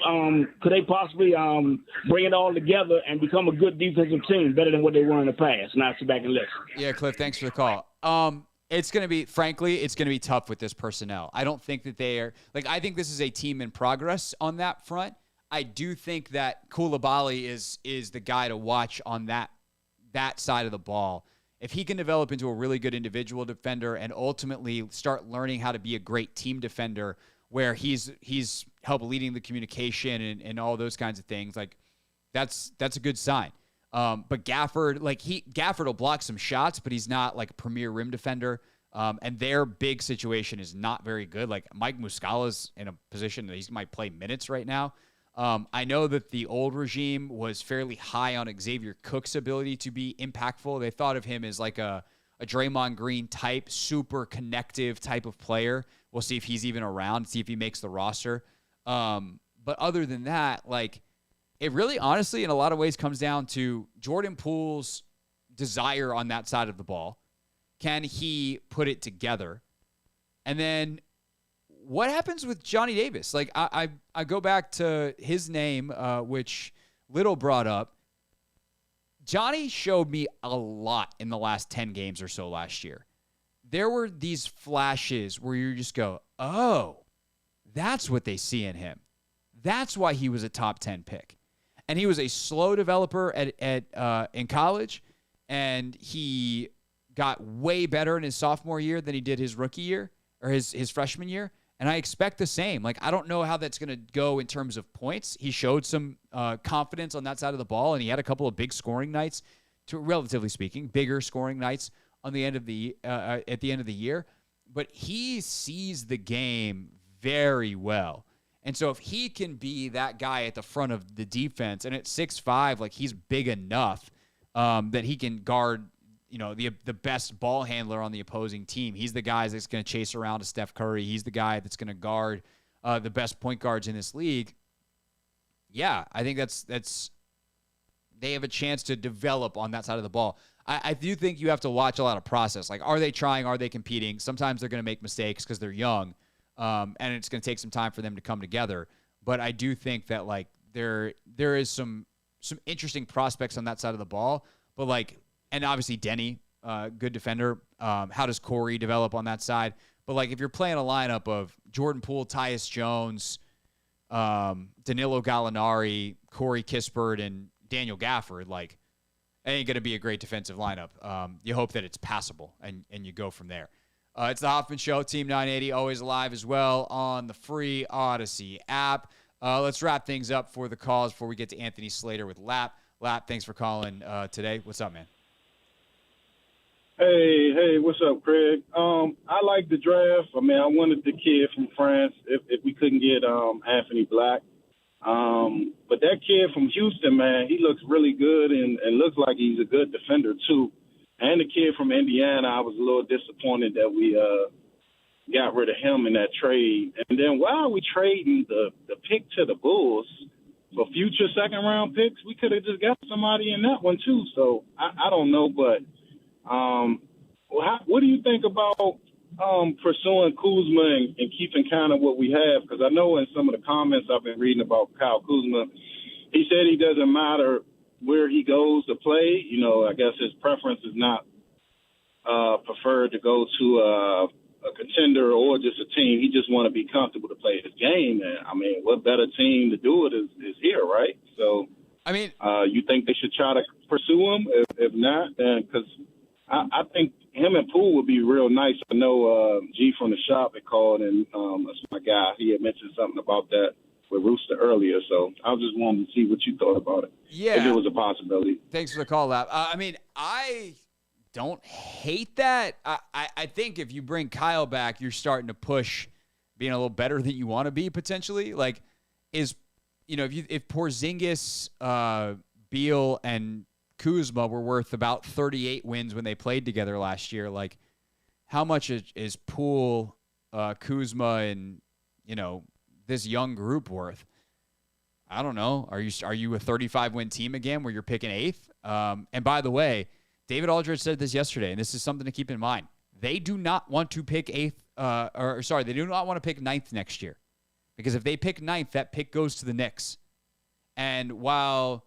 possibly bring it all together and become a good defensive team, better than what they were in the past? Now sit back and listen. Yeah, Cliff, thanks for the call. It's going to be tough with this personnel. I don't think that they are – I think this is a team in progress on that front. I do think that Coulibaly is the guy to watch on that side of the ball. If he can develop into a really good individual defender and ultimately start learning how to be a great team defender where he's helped leading the communication and all those kinds of things, that's a good sign. But Gafford will block some shots, but he's not like a premier rim defender. And their big situation is not very good. Like Mike Muscala's in a position that he might play minutes right now. I know that the old regime was fairly high on Xavier Cook's ability to be impactful. They thought of him as like a Draymond Green type, super connective type of player. We'll see if he's even around, see if he makes the roster. But other than that, it really, honestly, in a lot of ways comes down to Jordan Poole's desire on that side of the ball. Can he put it together? And then what happens with Johnny Davis? I go back to his name, which Little brought up. Johnny showed me a lot in the last 10 games or so last year. There were these flashes where you just go, oh, that's what they see in him. That's why he was a top 10 pick. And he was a slow developer in college, and he got way better in his sophomore year than he did his rookie year or his freshman year. And I expect the same. Like, I don't know how that's going to go in terms of points. He showed some confidence on that side of the ball, and he had a couple of big scoring nights, relatively speaking, bigger scoring nights on the end of at the end of the year. But he sees the game very well. And so if he can be that guy at the front of the defense, and at 6'5", like, he's big enough that he can guard, the best ball handler on the opposing team. He's the guy that's going to chase around to Steph Curry. He's the guy that's going to guard the best point guards in this league. Yeah, I think that's they have a chance to develop on that side of the ball. I do think you have to watch a lot of process. Like, are they trying? Are they competing? Sometimes they're going to make mistakes because they're young, and it's going to take some time for them to come together. But I do think that, like, there is some interesting prospects on that side of the ball. But, like, and obviously Denny, good defender. How does Corey develop on that side? But, like, if you're playing a lineup of Jordan Poole, Tyus Jones, Danilo Gallinari, Corey Kispert, and Daniel Gafford, like, it ain't going to be a great defensive lineup. You hope that it's passable, and you go from there. It's the Hoffman Show, Team 980, always alive as well on the free Odyssey app. Let's wrap things up for the calls before we get to Anthony Slater with Lap. Lap, thanks for calling today. What's up, man? Hey, what's up, Craig? I like the draft. I mean, I wanted the kid from France if we couldn't get Anthony Black. But that kid from Houston, man, he looks really good and looks like he's a good defender, too. And the kid from Indiana, I was a little disappointed that we got rid of him in that trade. And then why are we trading the pick to the Bulls for future second-round picks? We could have just got somebody in that one, too. So I don't know, but what do you think about pursuing Kuzma and keeping kind of what we have? Because I know in some of the comments I've been reading about Kyle Kuzma, he said he doesn't matter where he goes to play. I guess his preference is not preferred to go to a contender or just a team. He just want to be comfortable to play his game. And, I mean, what better team to do it is here, right? So, I mean, you think they should try to pursue him? If not, then because I think him and Poole would be real nice. I know G from the shop had called, and that's my guy. He had mentioned something about that with Rooster earlier. So I just wanted to see what you thought about it. Yeah. If it was a possibility. Thanks for the call, Lap. I mean, I don't hate that. I think if you bring Kyle back, you're starting to push being a little better than you want to be potentially. Like, if Porzingis, Beal, and Kuzma were worth about 38 wins when they played together last year, like, how much is Poole, Kuzma, and this young group worth? I don't know. Are you a 35-win team again where you're picking 8th? And by the way, David Aldridge said this yesterday, and this is something to keep in mind. They do not want to pick 8th, they do not want to pick 9th next year. Because if they pick 9th, that pick goes to the Knicks. And while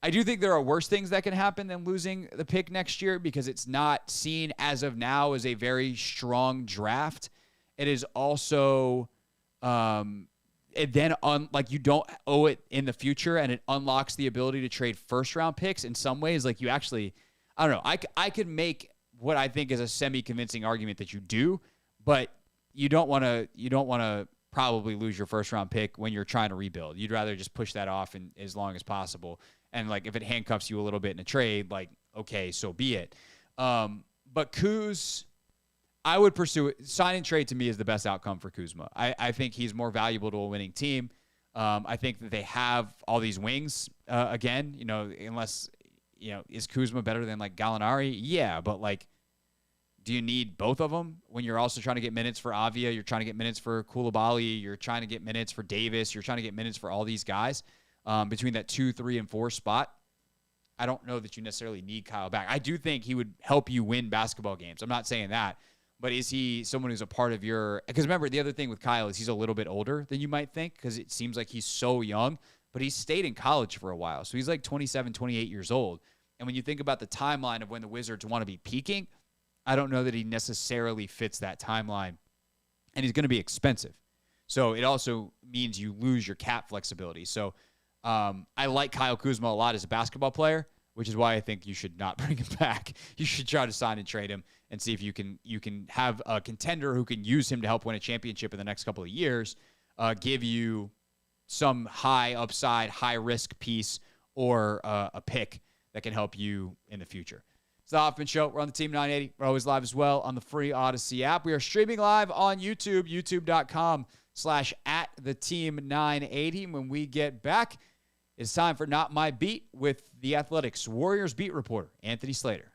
I do think there are worse things that can happen than losing the pick next year, because it's not seen as of now as a very strong draft, it is also you don't owe it in the future, and it unlocks the ability to trade first-round picks in some ways. Like, you actually, I don't know, I could make what I think is a semi-convincing argument that you do, but you don't want to probably lose your first-round pick when you're trying to rebuild. You'd rather just push that off as long as possible. And, like, if it handcuffs you a little bit in a trade, like, okay, so be it. But Kuz, I would pursue it. Sign and trade to me is the best outcome for Kuzma. I think he's more valuable to a winning team. I think that they have all these wings again, unless, is Kuzma better than, like, Gallinari? Yeah, but, like, do you need both of them when you're also trying to get minutes for Avia? You're trying to get minutes for Coulibaly. You're trying to get minutes for Davis. You're trying to get minutes for all these guys. Between that 2, 3, and 4 spot, I don't know that you necessarily need Kyle back. I do think he would help you win basketball games. I'm not saying that. But is he someone who's a part of your – because remember, the other thing with Kyle is he's a little bit older than you might think, because it seems like he's so young. But he stayed in college for a while. So he's like 27, 28 years old. And when you think about the timeline of when the Wizards want to be peaking, I don't know that he necessarily fits that timeline. And he's going to be expensive. So it also means you lose your cap flexibility. So I like Kyle Kuzma a lot as a basketball player, which is why I think you should not bring him back. You should try to sign and trade him and see if you can have a contender who can use him to help win a championship in the next couple of years, give you some high upside, high risk piece or a pick that can help you in the future. It's the Hoffman Show. We're on the Team 980. We're always live as well on the free Odyssey app. We are streaming live on YouTube, youtube.com/@theteam980. When we get back, it's time for Not My Beat with the Athletics Warriors beat reporter, Anthony Slater.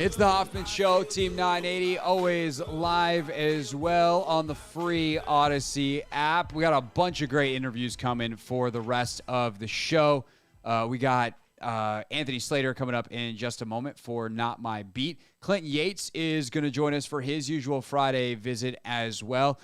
It's the Hoffman Show, Team 980, always live as well on the free Odyssey app. We got a bunch of great interviews coming for the rest of the show. We got Anthony Slater coming up in just a moment for Not My Beat. Clinton Yates is going to join us for his usual Friday visit as well.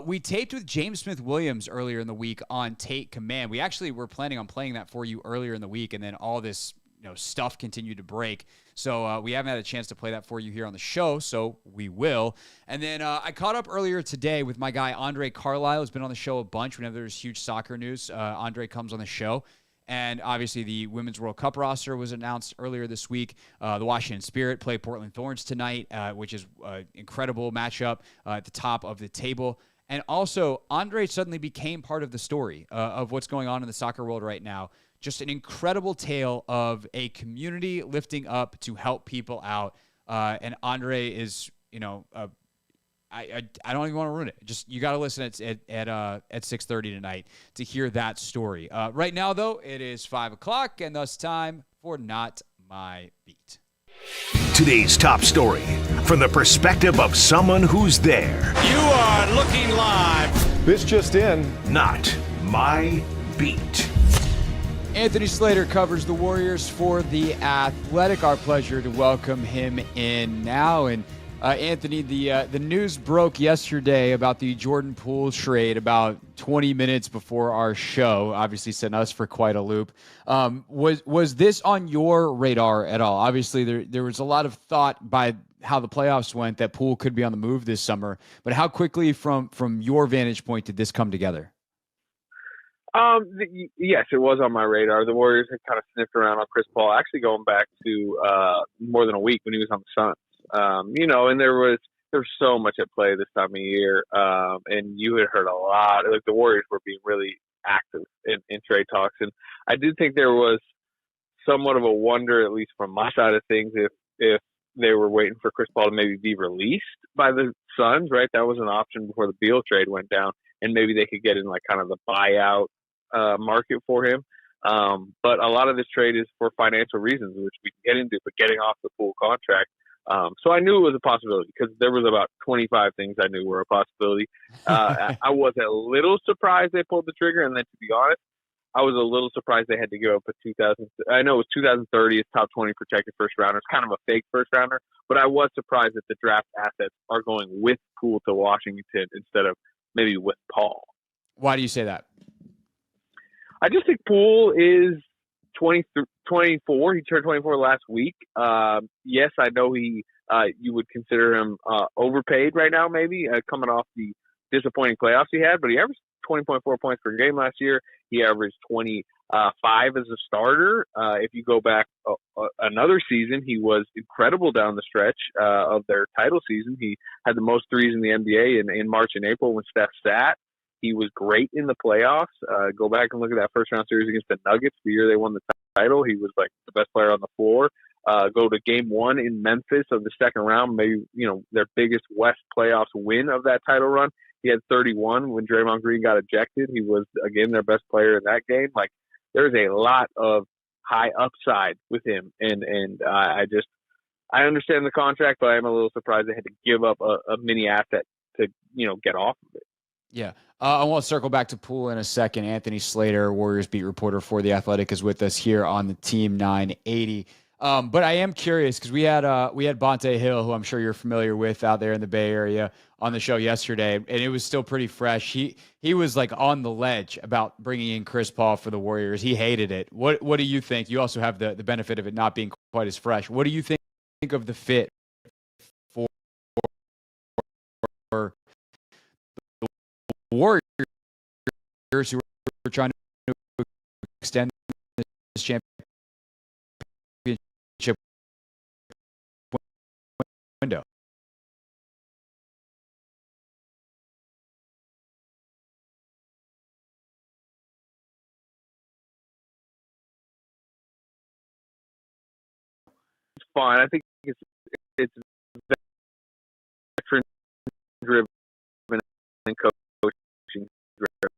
We taped with James Smith-Williams earlier in the week on Tate Command. We actually were planning on playing that for you earlier in the week, and then all this stuff continued to break. So we haven't had a chance to play that for you here on the show, so we will. And then I caught up earlier today with my guy Andre Carlisle, who's been on the show a bunch. Whenever there's huge soccer news, Andre comes on the show. And obviously the Women's World Cup roster was announced earlier this week. The Washington Spirit play Portland Thorns tonight, which is an incredible matchup at the top of the table. And also, Andre suddenly became part of the story of what's going on in the soccer world right now. Just an incredible tale of a community lifting up to help people out. And Andre is, I don't even want to ruin it. Just you got to listen at 6:30 tonight to hear that story. Right now, though, it is 5 o'clock, and thus time for Not My Beat. Today's top story from the perspective of someone who's there. You are looking live. This just in. Not My Beat. Anthony Slater covers the Warriors for The Athletic. Our pleasure to welcome him in now. And Anthony, the news broke yesterday about the Jordan Poole trade about 20 minutes before our show. Obviously sent us for quite a loop. Was this on your radar at all? Obviously, there was a lot of thought by how the playoffs went that Poole could be on the move this summer. But how quickly, from your vantage point, did this come together? Yes, it was on my radar. The Warriors had kind of sniffed around on Chris Paul, actually going back to more than a week when he was on the Suns. And there was so much at play this time of year, and you had heard a lot. Like the Warriors were being really active in trade talks, and I did think there was somewhat of a wonder, at least from my side of things, if they were waiting for Chris Paul to maybe be released by the Suns. Right, that was an option before the Beal trade went down, and maybe they could get in like kind of the buyout market for him. But a lot of this trade is for financial reasons, which we can get into, but getting off the Poole contract. So I knew it was a possibility because there was about 25 things I knew were a possibility. I was a little surprised they pulled the trigger. And then to be honest, I was a little surprised they had to go up I know it was 2030, it's top 20 protected first rounder. It's kind of a fake first rounder, but I was surprised that the draft assets are going with Poole to Washington instead of maybe with Paul. Why do you say that? I just think Poole is 24. He turned 24 last week. Yes, I know you would consider him overpaid right now, maybe coming off the disappointing playoffs he had, but he averaged 20.4 points per game last year. He averaged 25 as a starter. If you go back another season, he was incredible down the stretch of their title season. He had the most threes in the NBA in March and April when Steph sat. He was great in the playoffs. Go back and look at that first round series against the Nuggets the year they won the title. He was like the best player on the floor. Go to game 1 in Memphis of the second round, maybe, their biggest West playoffs win of that title run. He had 31 when Draymond Green got ejected. He was, again, their best player in that game. Like, there's a lot of high upside with him. And I understand the contract, but I'm a little surprised they had to give up a mini asset to, get off of it. Yeah. I want to circle back to Poole in a second. Anthony Slater, Warriors beat reporter for The Athletic, is with us here on the Team 980. But I am curious because we had Bonte Hill, who I'm sure you're familiar with out there in the Bay Area, on the show yesterday, and it was still pretty fresh. He was like on the ledge about bringing in Chris Paul for the Warriors. He hated it. What do you think? You also have the benefit of it not being quite as fresh. What do you think of the fit for the Warriors, who were trying to extend this championship window? It's fine. I think it's veteran driven and coaching driven.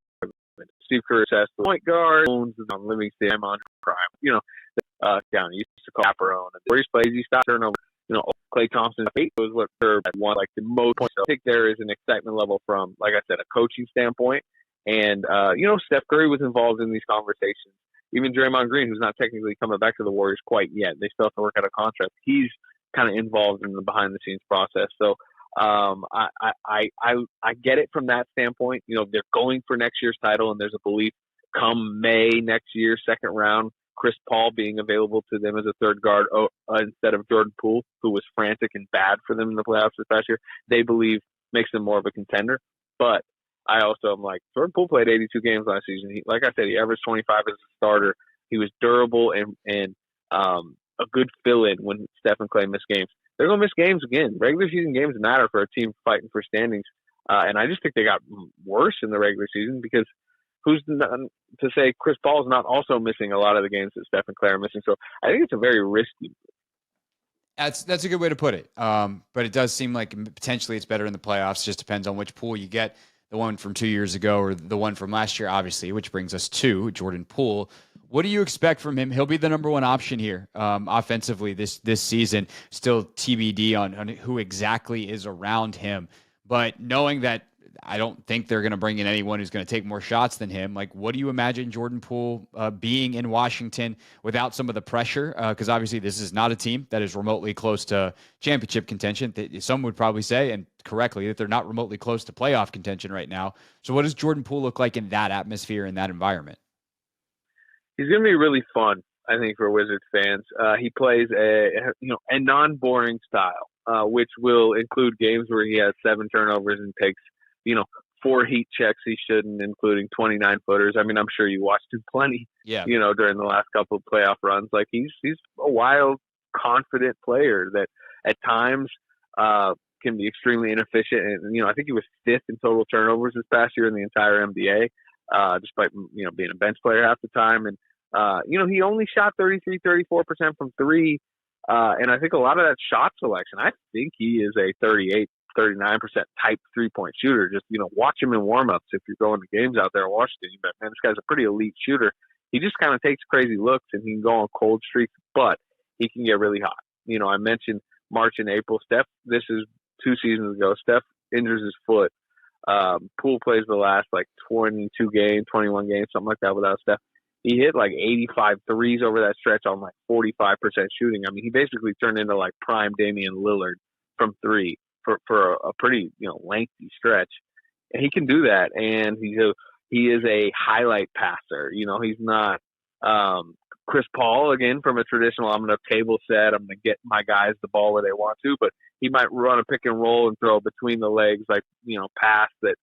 Steve Kerr has the point guard, owns on Livingston, I'm on prime. Down he used to call Chaperone. And where he plays, he stops turnover. Klay Thompson's fate was what won like the most points. So I think there is an excitement level from, like I said, a coaching standpoint. And, Steph Curry was involved in these conversations. Even Draymond Green, who's not technically coming back to the Warriors quite yet. They still have to work out a contract. He's kind of involved in the behind-the-scenes process. So I get it from that standpoint. They're going for next year's title, and there's a belief come May next year, second round, Chris Paul being available to them as a third guard instead of Jordan Poole, who was frantic and bad for them in the playoffs this past year, they believe makes them more of a contender. But I also am like, Jordan Poole played 82 games last season. Like I said, he averaged 25 as a starter. He was durable and a good fill-in when Steph and Klay miss games. They're going to miss games again. Regular season games matter for a team fighting for standings. And I just think they got worse in the regular season because who's to say Chris Paul is not also missing a lot of the games that Steph and Klay are missing. So I think it's a very risky. That's a good way to put it. But it does seem like potentially it's better in the playoffs. Just depends on which Poole you get. The one from 2 years ago or the one from last year, obviously, which brings us to Jordan Poole. What do you expect from him? He'll be the number one option here offensively this season. Still TBD on who exactly is around him. But knowing that I don't think they're going to bring in anyone who's going to take more shots than him, like what do you imagine Jordan Poole being in Washington without some of the pressure? Because obviously this is not a team that is remotely close to championship contention. Some would probably say, and correctly, that they're not remotely close to playoff contention right now. So what does Jordan Poole look like in that atmosphere, in that environment? He's going to be really fun, I think, for Wizards fans. He plays a non-boring style, which will include games where he has 7 turnovers and takes, 4 heat checks he shouldn't, including 29-footers. I mean, I'm sure you watched him plenty, during the last couple of playoff runs. Like he's a wild, confident player that at times can be extremely inefficient. And, I think he was 5th in total turnovers this past year in the entire NBA. Despite, being a bench player half the time. And, he only shot 34% from 3. And I think a lot of that shot selection, I think he is a 38, 39% type 3-point shooter. Just, watch him in warmups. If you're going to games out there in Washington, you bet, man, this guy's a pretty elite shooter. He just kind of takes crazy looks and he can go on cold streaks, but he can get really hot. I mentioned March and April. Steph, this is 2 seasons ago. Steph injures his foot. Poole plays the last 22 games, 21 games, something like that without Steph. He hit 85 threes over that stretch on 45% shooting. I mean, he basically turned into prime Damian Lillard from 3 for a pretty, lengthy stretch. And he can do that. And he is a highlight passer. He's not, Chris Paul, again, from a traditional, I'm going to table set, I'm going to get my guys the ball where they want to, but he might run a pick and roll and throw between the legs, pass that,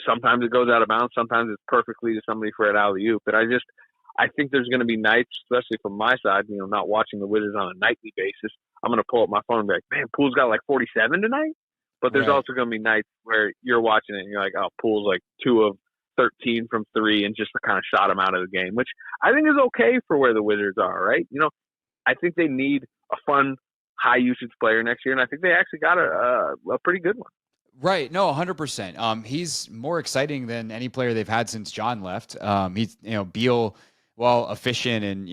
sometimes it goes out of bounds, sometimes it's perfectly to somebody for an alley-oop. But I think there's going to be nights, especially from my side, not watching the Wizards on a nightly basis. I'm going to pull up my phone and be like, man, Poole's got 47 tonight? But there's also going to be nights where you're watching it and you're like, oh, Poole's 2 of 13 from 3 and just kind of shot him out of the game, which I think is okay for where the Wizards are, right? I think they need a fun, high-usage player next year, and I think they actually got a pretty good one. Right. No, 100%. He's more exciting than any player they've had since John left. He's, Beal, while efficient and,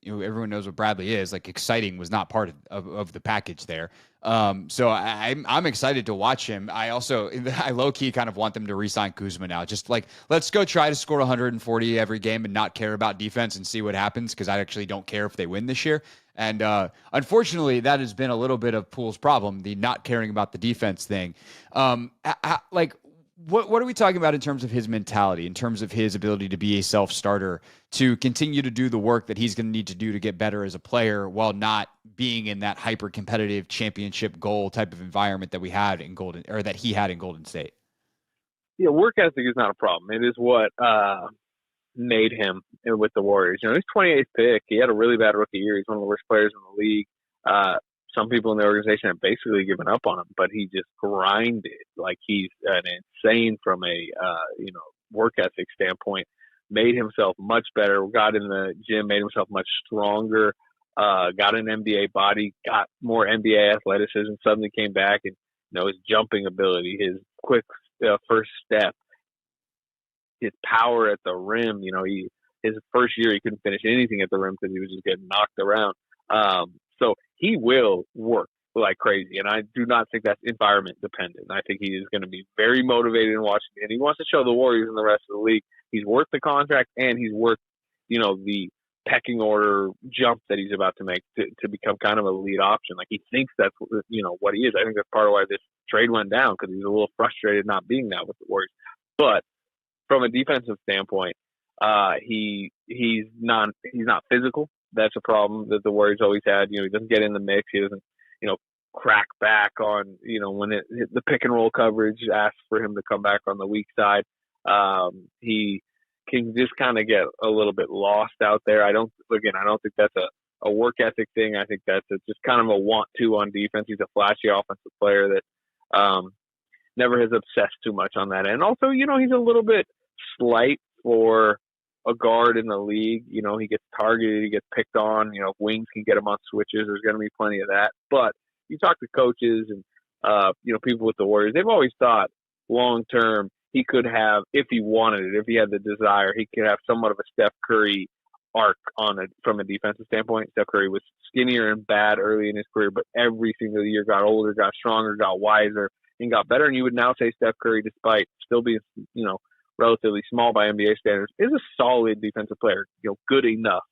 everyone knows what Bradley is, exciting was not part of the package there. So I'm excited to watch him. I low key kind of want them to re-sign Kuzma now. Just let's go try to score 140 every game and not care about defense and see what happens. Cause I actually don't care if they win this year. And unfortunately, that has been a little bit of Poole's problem, the not caring about the defense thing. What are we talking about in terms of his mentality, in terms of his ability to be a self-starter, to continue to do the work that he's going to need to do to get better as a player while not being in that hyper-competitive championship goal type of environment that we had in that he had in Golden State? Yeah, work ethic is not a problem. It is what made him with the Warriors. He's 28th pick. He had a really bad rookie year. He's one of the worst players in the league. Some people in the organization have basically given up on him, but he just grinded like he's an insane from a work ethic standpoint. Made himself much better. Got in the gym, made himself much stronger. Got an NBA body, got more NBA athleticism. Suddenly came back, and his jumping ability, his quick first step, his power at the rim. His first year he couldn't finish anything at the rim because he was just getting knocked around. So he will work like crazy, and I do not think that's environment dependent. I think he is going to be very motivated in Washington. He wants to show the Warriors and the rest of the league he's worth the contract, and he's worth, the pecking order jump that he's about to make to become kind of a lead option. Like, he thinks that's what he is. I think that's part of why this trade went down, because he's a little frustrated not being that with the Warriors. But from a defensive standpoint, he's not physical. That's a problem that the Warriors always had. He doesn't get in the mix. He doesn't crack back on, when the pick and roll coverage asks for him to come back on the weak side. He can just kind of get a little bit lost out there. I don't think that's a work ethic thing. I think that's just kind of a want to on defense. He's a flashy offensive player that never has obsessed too much on that end. Also, he's a little bit slight for a guard in the league. He gets targeted, he gets picked on. Wings can get him on switches. There's going to be plenty of that. But you talk to coaches and people with the Warriors, they've always thought long term he could have, if he wanted it, if he had the desire, he could have somewhat of a Steph Curry arc from a defensive standpoint. Steph Curry was skinnier and bad early in his career, but every single year got older, got stronger, got wiser, and got better. And you would now say Steph Curry, despite still being relatively small by NBA standards, is a solid defensive player. Good enough.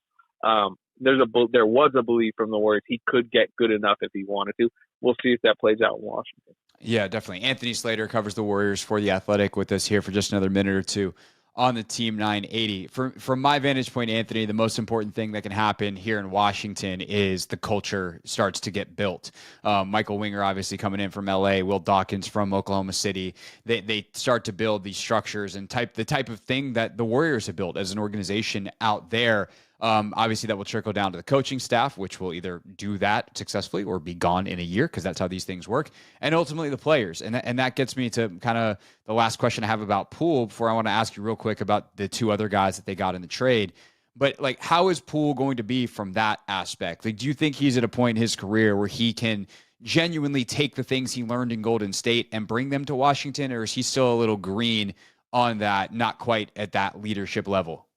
There was a belief from the Warriors he could get good enough if he wanted to. We'll see if that plays out in Washington. Yeah, definitely. Anthony Slater covers the Warriors for The Athletic with us here for just another minute or two on the Team 980. From my vantage point, Anthony, the most important thing that can happen here in Washington is the culture starts to get built. Michael Winger obviously coming in from LA, Will Dawkins from Oklahoma City. They start to build these structures and the type of thing that the Warriors have built as an organization out there. Obviously, that will trickle down to the coaching staff, which will either do that successfully or be gone in a year, because that's how these things work, and ultimately the players. And that gets me to kind of the last question I have about Poole before I want to ask you real quick about the two other guys that they got in the trade. But, how is Poole going to be from that aspect? Do you think he's at a point in his career where he can genuinely take the things he learned in Golden State and bring them to Washington, or is he still a little green on that, not quite at that leadership level?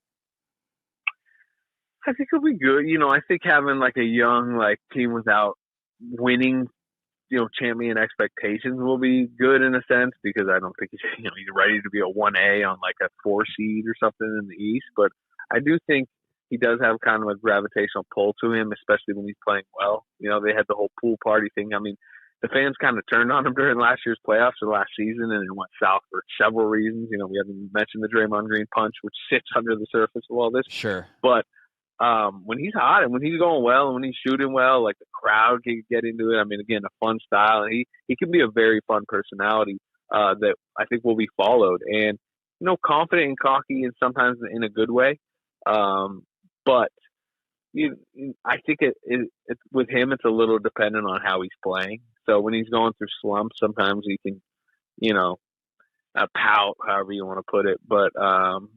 I think it'll be good. I think having a young team without winning, champion expectations will be good in a sense, because I don't think he's ready to be a 1A on a 4 seed or something in the East. But I do think he does have kind of a gravitational pull to him, especially when he's playing well. They had the whole pool party thing. I mean, the fans kind of turned on him during last year's playoffs or last season, and it went south for several reasons. We haven't mentioned the Draymond Green punch, which sits under the surface of all this. Sure. But when he's hot and when he's going well and when he's shooting well, the crowd can get into it. I mean, again, a fun style, and he can be a very fun personality that I think will be followed, and confident and cocky, and sometimes in a good way. But I think it with him, it's a little dependent on how he's playing. So when he's going through slumps, sometimes he can, pout, however you want to put it, but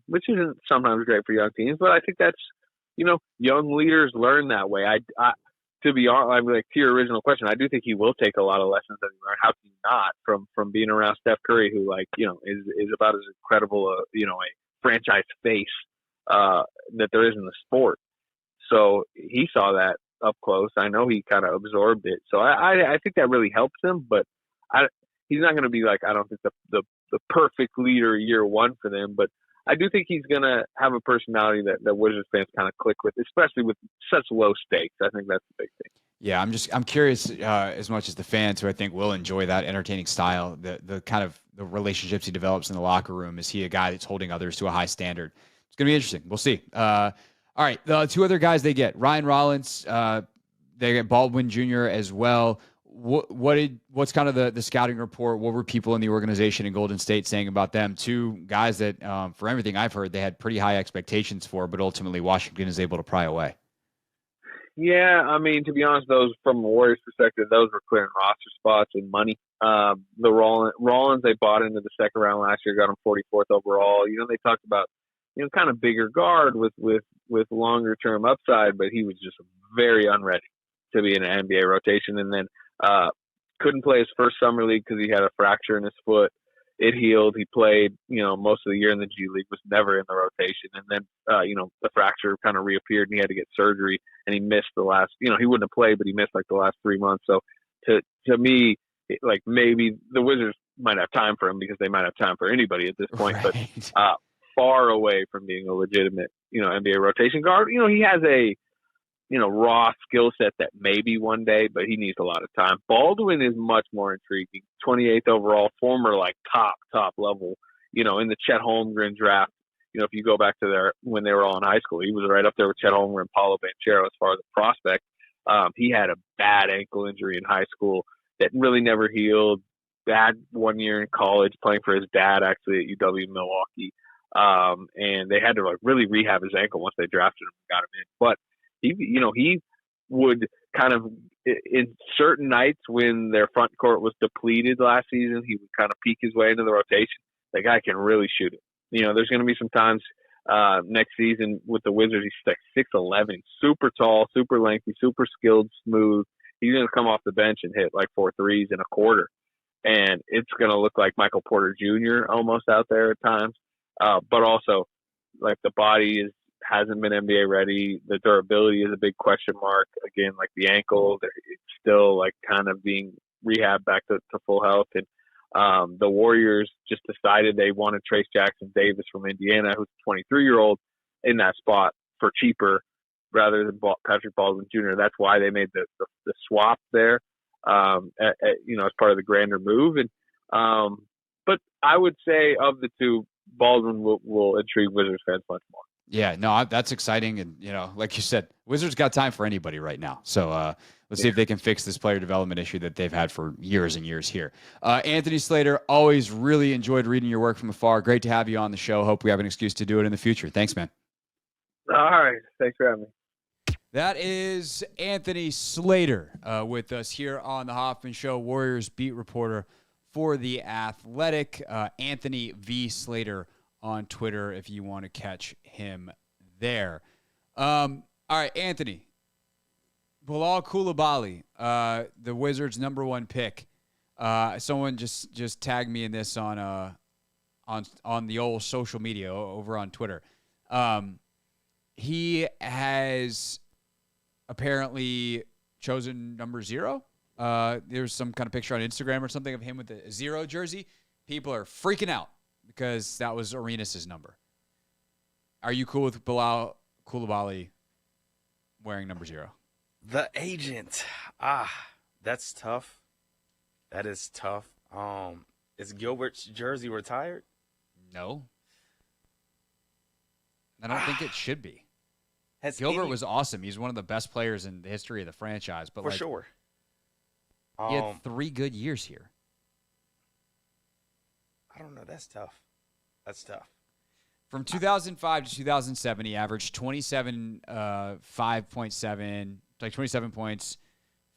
which isn't sometimes great for young teams. But I think that's, young leaders learn that way. To be honest, to your original question, I do think he will take a lot of lessons that he learned. How can you not from being around Steph Curry, who is about as incredible a franchise face that there is in the sport. So he saw that up close. I know he kind of absorbed it. So I think that really helps him. But he's not going to be I don't think the perfect leader year one for them. But I do think he's going to have a personality that Wizards fans kind of click with, especially with such low stakes. I think that's the big thing. Yeah, I'm curious as much as the fans, who I think will enjoy that entertaining style, the kind of the relationships he develops in the locker room. Is he a guy that's holding others to a high standard? It's going to be interesting. We'll see. All right, the two other guys they get, Ryan Rollins, they get Baldwin Jr. as well. What's kind of the scouting report? What were people in the organization in Golden State saying about them? Two guys that, for everything I've heard, they had pretty high expectations for, but ultimately Washington is able to pry away. Yeah, I mean, to be honest, those from a Warriors perspective, those were clearing roster spots and money. The Rollins they bought into the second round last year, got him 44th overall. They talked about kind of bigger guard with longer term upside, but he was just very unready to be in an NBA rotation, and then couldn't play his first summer league because he had a fracture in his foot. it healed. He played, most of the year in the G League, was never in the rotation. And then, the fracture kind of reappeared and he had to get surgery and he missed the last, he wouldn't have played, but he missed like the last 3 months. So to me, like maybe the Wizards might have time for him because they might have time for anybody at this point, Right. but far away from being a legitimate, NBA rotation guard. He has a, raw skill set that maybe one day, but he needs a lot of time. Baldwin is much more intriguing. 28th overall, former like top level, in the Chet Holmgren draft. If you go back to when they were all in high school, he was right up there with Chet Holmgren and Paulo Banchero as far as a prospect. He had a bad ankle injury in high school that really never healed. Bad 1 year in college playing for his dad actually at UW Milwaukee. And they had to like really rehab his ankle once they drafted him and got him in. But he would kind of, in certain nights when their front court was depleted last season, he would kind of peek his way into the rotation. The guy can really shoot it. There's going to be some times next season with the Wizards, he's like 6'11", super tall, super lengthy, super skilled, smooth. He's going to come off the bench and hit like 4 threes in a quarter. And it's going to look like Michael Porter Jr. almost out there at times. But also, like, the body hasn't been NBA ready. The durability is a big question mark. Again, like the ankle, it's still like kind of being rehabbed back to full health. And the Warriors just decided they wanted Trace Jackson Davis from Indiana, who's a 23-year-old, in that spot for cheaper rather than Patrick Baldwin Jr. That's why they made the swap there, as part of the grander move. And but I would say of the two, Baldwin will intrigue Wizards fans much more. Yeah, no, that's exciting. And, like you said, Wizards got time for anybody right now. So let's see if they can fix this player development issue that they've had for years and years here. Anthony Slater, always really enjoyed reading your work from afar. Great to have you on the show. Hope we have an excuse to do it in the future. Thanks, man. All right. Thanks for having me. That is Anthony Slater with us here on the Hoffman Show, Warriors beat reporter for The Athletic. Anthony V. Slater on Twitter if you want to catch him there. All right, Anthony. Bilal Coulibaly, the Wizards' #1 pick. Someone just tagged me in this on the old social media over on Twitter. He has apparently chosen number 0. There's some kind of picture on Instagram or something of him with a 0 jersey. People are freaking out because that was Arenas' number. Are you cool with Bilal Coulibaly wearing number 0? The agent. That's tough. That is tough. Is Gilbert's jersey retired? No. I don't think it should be. Gilbert was awesome. He's one of the best players in the history of the franchise. But for sure. He had 3 good years here. I don't know. That's tough. From 2005 to 2007, he averaged 27 points,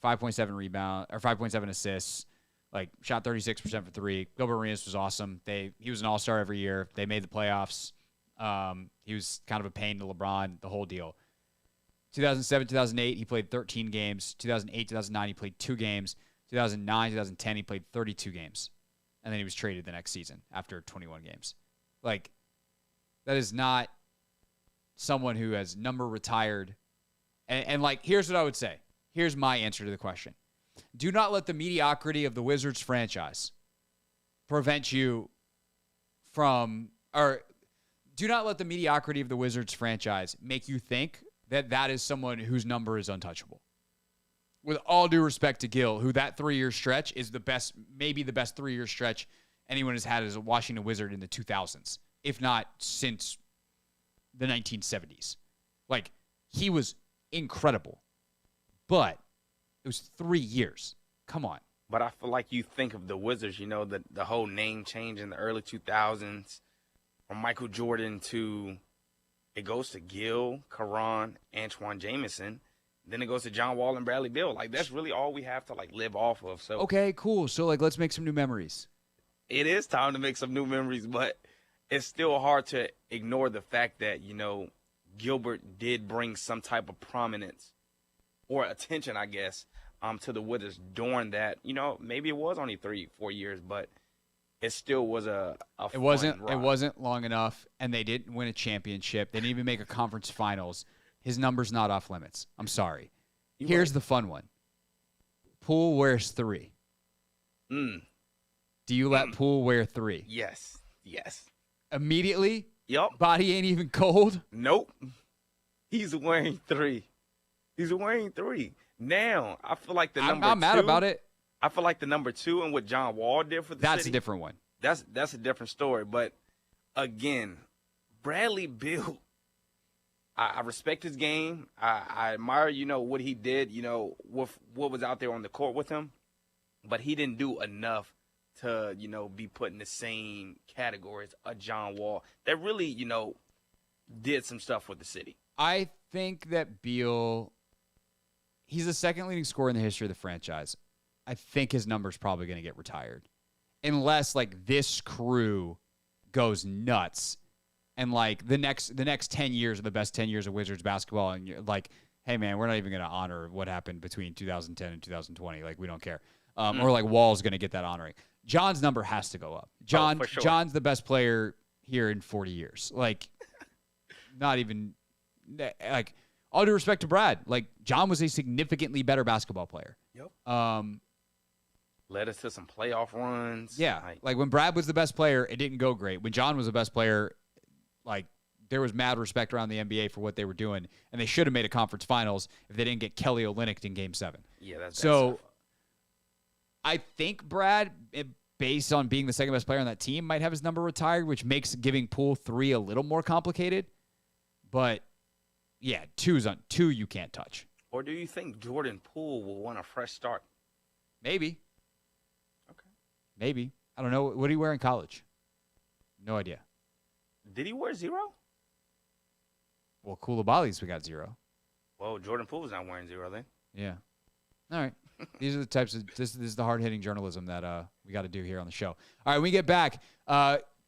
5.7 rebound or 5.7 assists, like shot 36% for 3. Gilbert Arenas was awesome. He was an all-star every year. They made the playoffs. He was kind of a pain to LeBron, the whole deal. 2007, 2008, he played 13 games. 2008, 2009, he played 2 games. 2009, 2010, he played 32 games. And then he was traded the next season after 21 games. Like, that is not someone who has number retired. And like, here's what I would say. Here's my answer to the question. Do not let the mediocrity of the Wizards franchise prevent you from, or do not let the mediocrity of the Wizards franchise make you think that that is someone whose number is untouchable. With all due respect to Gil, who that 3-year stretch is the best, maybe the best 3-year stretch anyone has had as a Washington Wizard in the 2000s, if not since the 1970s. Like, he was incredible, but it was 3 years. Come on. But I feel like you think of the Wizards, the whole name change in the early 2000s from Michael Jordan to it goes to Gil, Caron, Antoine Jameson. Then it goes to John Wall and Bradley Beal. Like, that's really all we have to, live off of. So okay, cool. So, let's make some new memories. It is time to make some new memories, but it's still hard to ignore the fact that, Gilbert did bring some type of prominence or attention, I guess, to the Wizards during that. Maybe it was only 3-4 years, but it still was a It wasn't. fun ride. It wasn't long enough, and they didn't win a championship. They didn't even make a conference finals. His number's not off limits. I'm sorry. Here's the fun one. Poole wears 3. Mm. Do you let Poole wear 3? Yes. Immediately? Yup. Body ain't even cold? Nope. He's wearing 3. Now, I feel like the number I'm not mad 2 about it. I feel like the number 2 and what John Wall did for the That's city. a different one. That's a different story. But again, Bradley Beal, I respect his game. I admire, what he did, with what was out there on the court with him. But he didn't do enough to, be put in the same category as a John Wall that really, did some stuff with the city. I think that Beal, he's the second leading scorer in the history of the franchise. I think his number's probably going to get retired. Unless, this crew goes nuts and, the next 10 years are the best 10 years of Wizards basketball, and you're like, hey, man, we're not even going to honor what happened between 2010 and 2020. We don't care. Or, Wall's going to get that honoring. John's number has to go up. For sure. John's the best player here in 40 years. Not even, all due respect to Brad. John was a significantly better basketball player. Yep. Led us to some playoff runs. Yeah. When Brad was the best player, it didn't go great. When John was the best player, there was mad respect around the NBA for what they were doing, and they should have made a conference finals if they didn't get Kelly Olynyk in Game 7. Yeah, that's so. I think Brad, based on being the second best player on that team, might have his number retired, which makes giving Poole 3 a little more complicated. But yeah, 2 you can't touch. Or do you think Jordan Poole will want a fresh start? Maybe. Okay. Maybe. I don't know. What did he wear in college? No idea. Did he wear 0? Well, Coulibaly's we got 0. Well, Jordan Poole's not wearing 0 then. Yeah. All right. These are the types of this is the hard-hitting journalism that we got to do here on the show. All right, when we get back,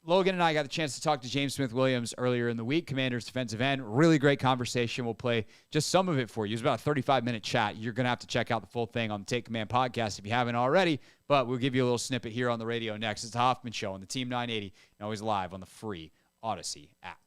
Logan and I got the chance to talk to James Smith-Williams earlier in the week, Commanders defensive end. Really great conversation. We'll play just some of it for you. It was about a 35-minute chat. You're going to have to check out the full thing on the Take Command podcast if you haven't already, but we'll give you a little snippet here on the radio next. It's the Hoffman Show on the Team 980 and always live on the free Odyssey app.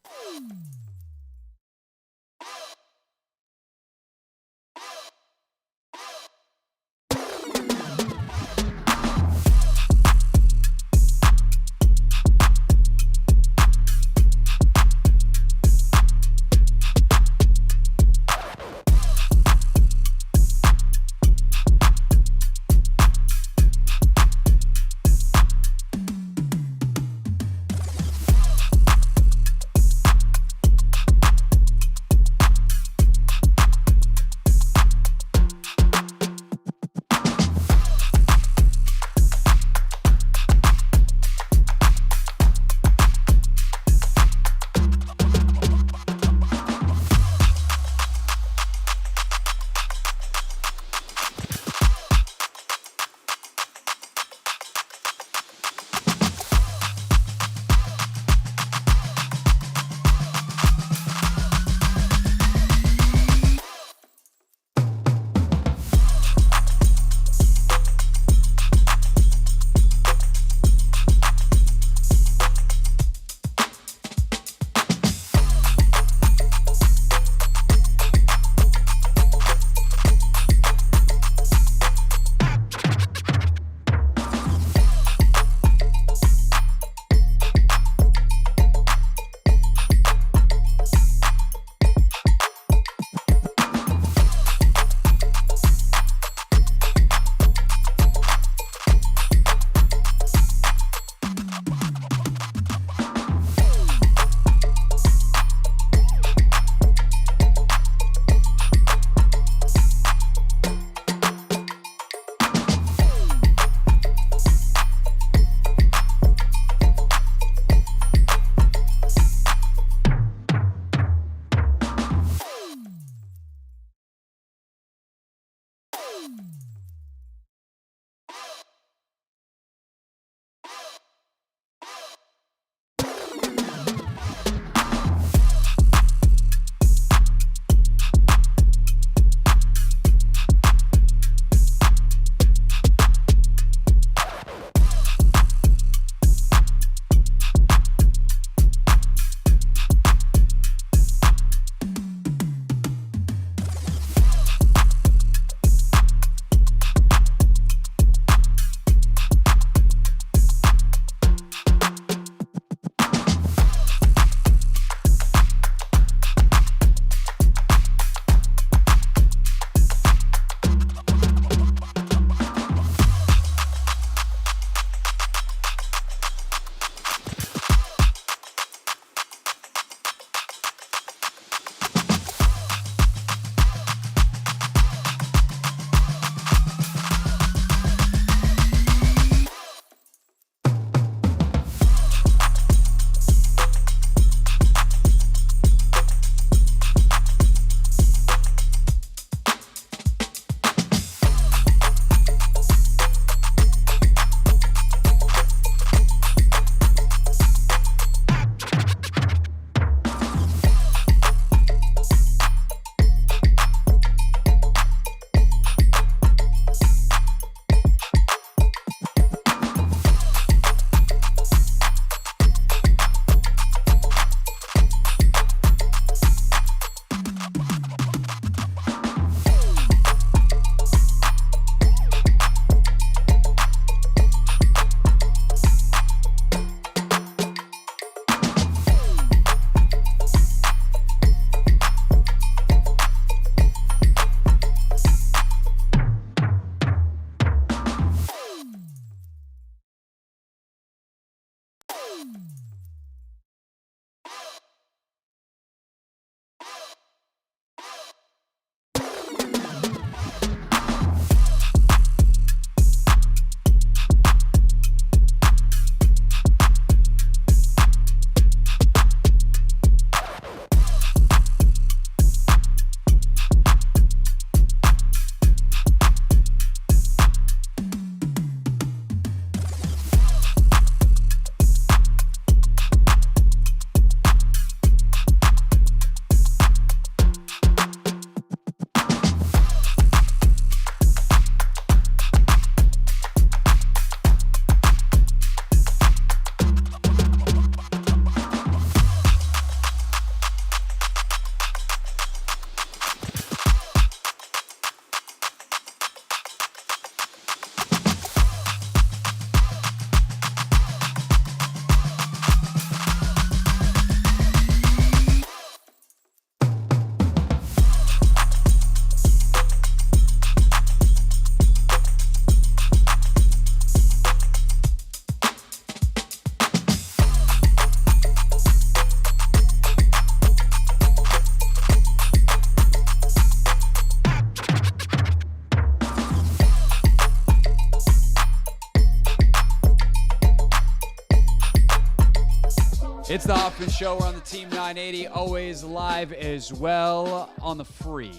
It's the Hoffman Show. We're on the Team 980, always live as well on the free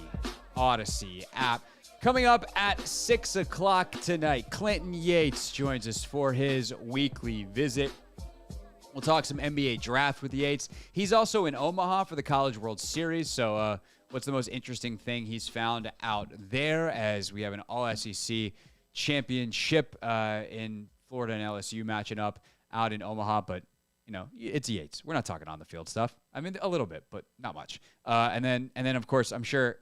Odyssey app. Coming up at 6 o'clock tonight, Clinton Yates joins us for his weekly visit. We'll talk some NBA draft with Yates. He's also in Omaha for the College World Series, so what's the most interesting thing he's found out there, as we have an All-SEC championship in Florida and LSU matching up out in Omaha, but you know, it's Yates. We're not talking on the field stuff. I mean, a little bit, but not much. And then of course, I'm sure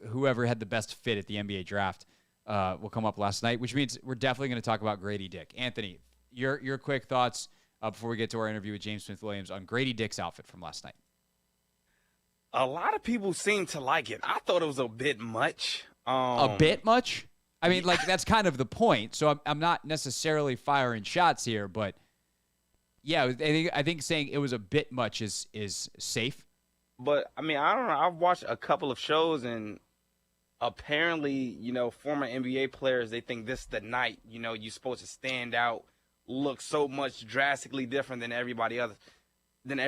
whoever had the best fit at the NBA draft will come up last night, which means we're definitely going to talk about Grady Dick. Anthony, your quick thoughts before we get to our interview with James Smith-Williams on Grady Dick's outfit from last night. A lot of people seem to like it. I thought it was a bit much. A bit much? I mean, like, that's kind of the point. So I'm not necessarily firing shots here, but yeah, I think saying it was a bit much is safe. But, I mean, I don't know. I've watched a couple of shows, and apparently, you know, former NBA players, they think this is the night, you know, you're supposed to stand out, look so much drastically different than everybody else. And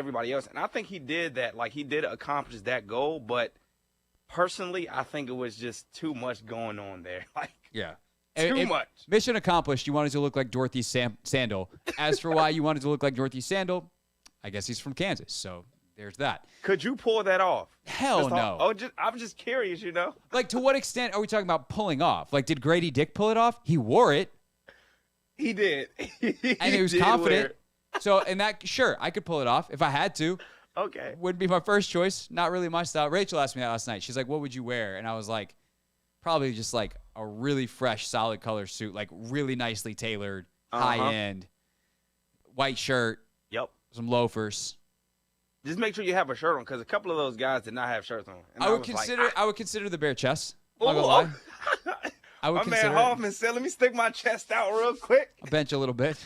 I think he did that. Like, he did accomplish that goal, but personally, I think it was just too much going on there. Like, yeah. Too much. Mission accomplished. You wanted to look like Dorothy Sandal. As for why you wanted to look like Dorothy Sandal, I guess he's from Kansas, so there's that. Could you pull that off? Hell no. I'm just curious, you know? Like, to what extent are we talking about pulling off? Like, did Grady Dick pull it off? He wore it. He did. And he was confident. So, and that, sure, I could pull it off if I had to. Okay. Wouldn't be my first choice. Not really my style. Rachel asked me that last night. She's like, what would you wear? And I was like, probably just like a really fresh, solid color suit, like really nicely tailored, high-end, white shirt. Yep. Some loafers. Just make sure you have a shirt on, because a couple of those guys did not have shirts on. And I would consider the bare chest. Oh, I'm not gonna lie. I would my consider man Hoffman said, let me stick my chest out real quick. I'll bench a little bit.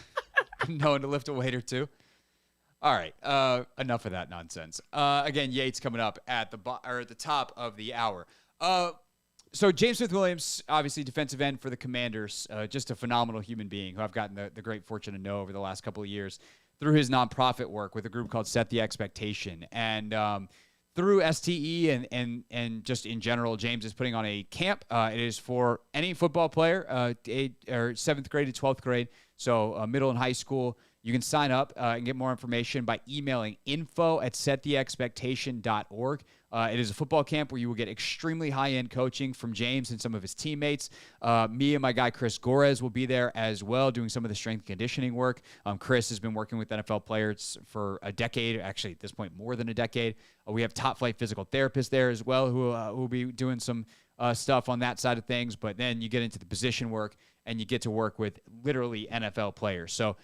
Knowing to lift a weight or two. All right. Enough of that nonsense. Again, Yates coming up at the top of the hour. So James Smith-Williams, obviously defensive end for the Commanders, just a phenomenal human being who I've gotten the great fortune to know over the last couple of years through his nonprofit work with a group called Set the Expectation. And through STE and just in general, James is putting on a camp. It is for any football player, 7th grade to 12th grade, so middle and high school. You can sign up and get more information by emailing info@settheexpectation.org. It is a football camp where you will get extremely high-end coaching from James and some of his teammates. Me and my guy Chris Gorez will be there as well, doing some of the strength and conditioning work. Chris has been working with NFL players for a decade, actually at this point more than a decade. We have top-flight physical therapists there as well who will be doing some stuff on that side of things. But then you get into the position work, and you get to work with literally NFL players. So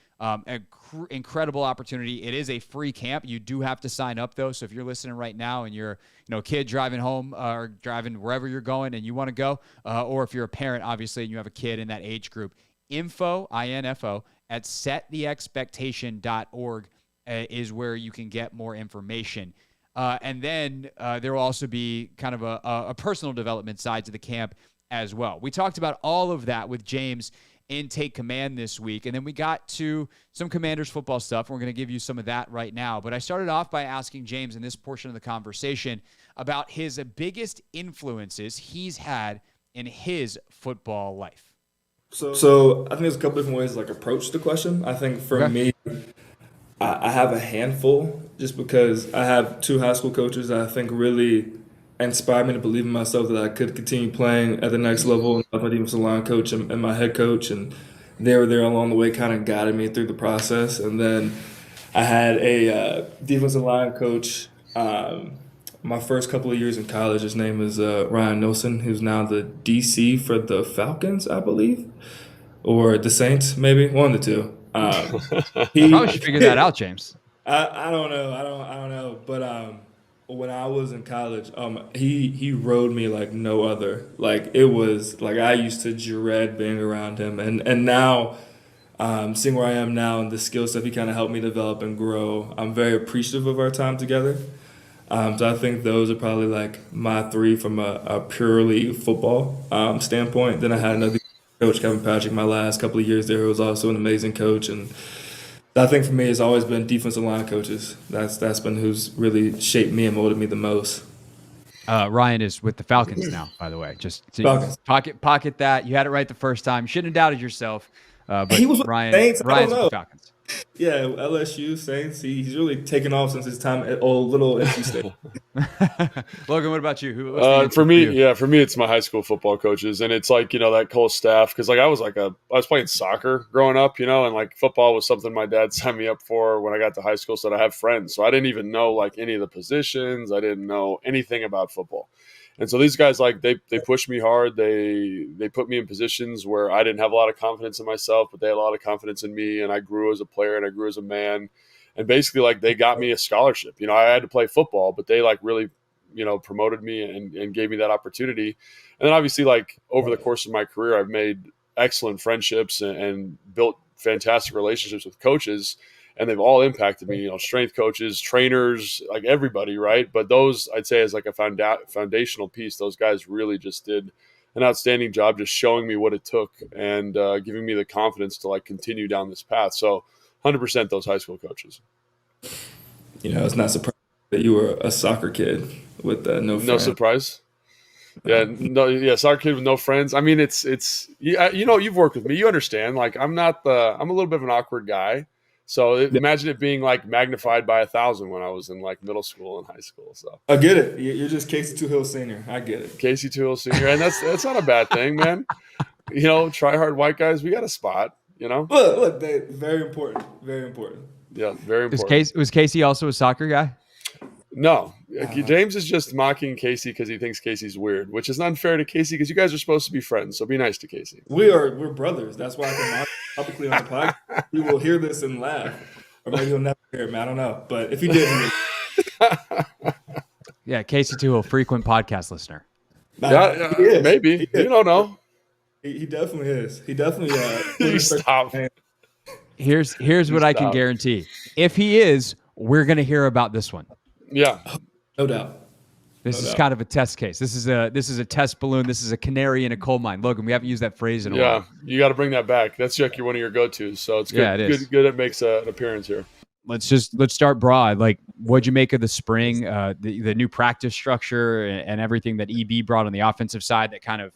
incredible opportunity. It is a free camp. You do have to sign up, though. So if you're listening right now and you're a kid driving home or driving wherever you're going and you want to go, or if you're a parent, obviously, and you have a kid in that age group, info, I-N-F-O, at settheexpectation.org is where you can get more information. And then there will also be kind of a personal development side to the camp as well. We talked about all of that with James in Take Command this week, and then we got to some Commanders football stuff. We're going to give you some of that right now. But I started off by asking James in this portion of the conversation about his biggest influences he's had in his football life. So I think there's a couple different ways to approach the question. I think for me, I have a handful just because I have two high school coaches that I think really inspired me to believe in myself that I could continue playing at the next level. And my defensive line coach and my head coach, and they were there along the way, kind of guided me through the process. And then I had a defensive line coach my first couple of years in college. His name is Ryan Nilsson, who's now the DC for the Falcons, I believe, or the Saints, maybe one of the two. Probably should figure that out, James. I don't know. I don't know. But when I was in college, he rode me like no other. Like it was like I used to dread being around him, and now seeing where I am now and the skill set he kind of helped me develop and grow, I'm very appreciative of our time together. So I think those are probably like my three from a purely football standpoint. Then I had another coach, Kevin Patrick, my last couple of years there, who was also an amazing coach, and I think for me, it's always been defensive line coaches. That's been who's really shaped me and molded me the most. Ryan is with the Falcons now, by the way. Just Falcons. pocket that. You had it right the first time. Shouldn't have doubted yourself. But He was with the Saints. I don't Ryan's with know. the Falcons. Yeah, LSU, Saints. He's really taken off since his time at old little NC State. Logan, what about you? For me, it's my high school football coaches, and it's like that whole staff because I was playing soccer growing up, and like football was something my dad signed me up for when I got to high school, so that I have friends. So I didn't even know like any of the positions. I didn't know anything about football. And so these guys, like they pushed me hard. They put me in positions where I didn't have a lot of confidence in myself, but they had a lot of confidence in me. And I grew as a player and I grew as a man. And basically, like they got me a scholarship. I had to play football, but they like really, promoted me and gave me that opportunity. And then obviously, like over the course of my career, I've made excellent friendships and built fantastic relationships with coaches. And they've all impacted me, strength coaches, trainers, like everybody, right? But those, I'd say, as like a foundational piece, those guys really just did an outstanding job just showing me what it took and giving me the confidence to like continue down this path. So 100% those high school coaches. It's not surprising that you were a soccer kid with no friends. No surprise. Yeah, soccer kid with no friends. I mean, it's you've worked with me. You understand. Like I'm a little bit of an awkward guy. So imagine it being like magnified by 1,000 when I was in like middle school and high school. So I get it. You're just Casey Two-Hill Senior. I get it. Casey Two-Hill Senior, and that's not a bad thing, man. Try hard white guys. We got a spot. Look, very important. Very important. Yeah, very important. Was Casey also a soccer guy? No, James is just mocking Casey because he thinks Casey's weird, which is unfair to Casey because you guys are supposed to be friends. So be nice to Casey. We're brothers. That's why I can mock publicly on the podcast. He will hear this and laugh, or maybe he'll never hear it. Man, I don't know, but if he did, yeah, Casey too, a frequent podcast listener. Maybe you don't know. He definitely is. He definitely. Stop. Here's what I can guarantee: if he is, we're going to hear about this one. Yeah, no doubt. This is kind of a test case. This is a test balloon. This is a canary in a coal mine. Logan, we haven't used that phrase in a while. Yeah, you got to bring that back. That's like one of your go-tos. So it's good. Yeah, it is. Good. It makes an appearance here. Let's start broad. Like, what'd you make of the spring, the new practice structure and everything that EB brought on the offensive side that kind of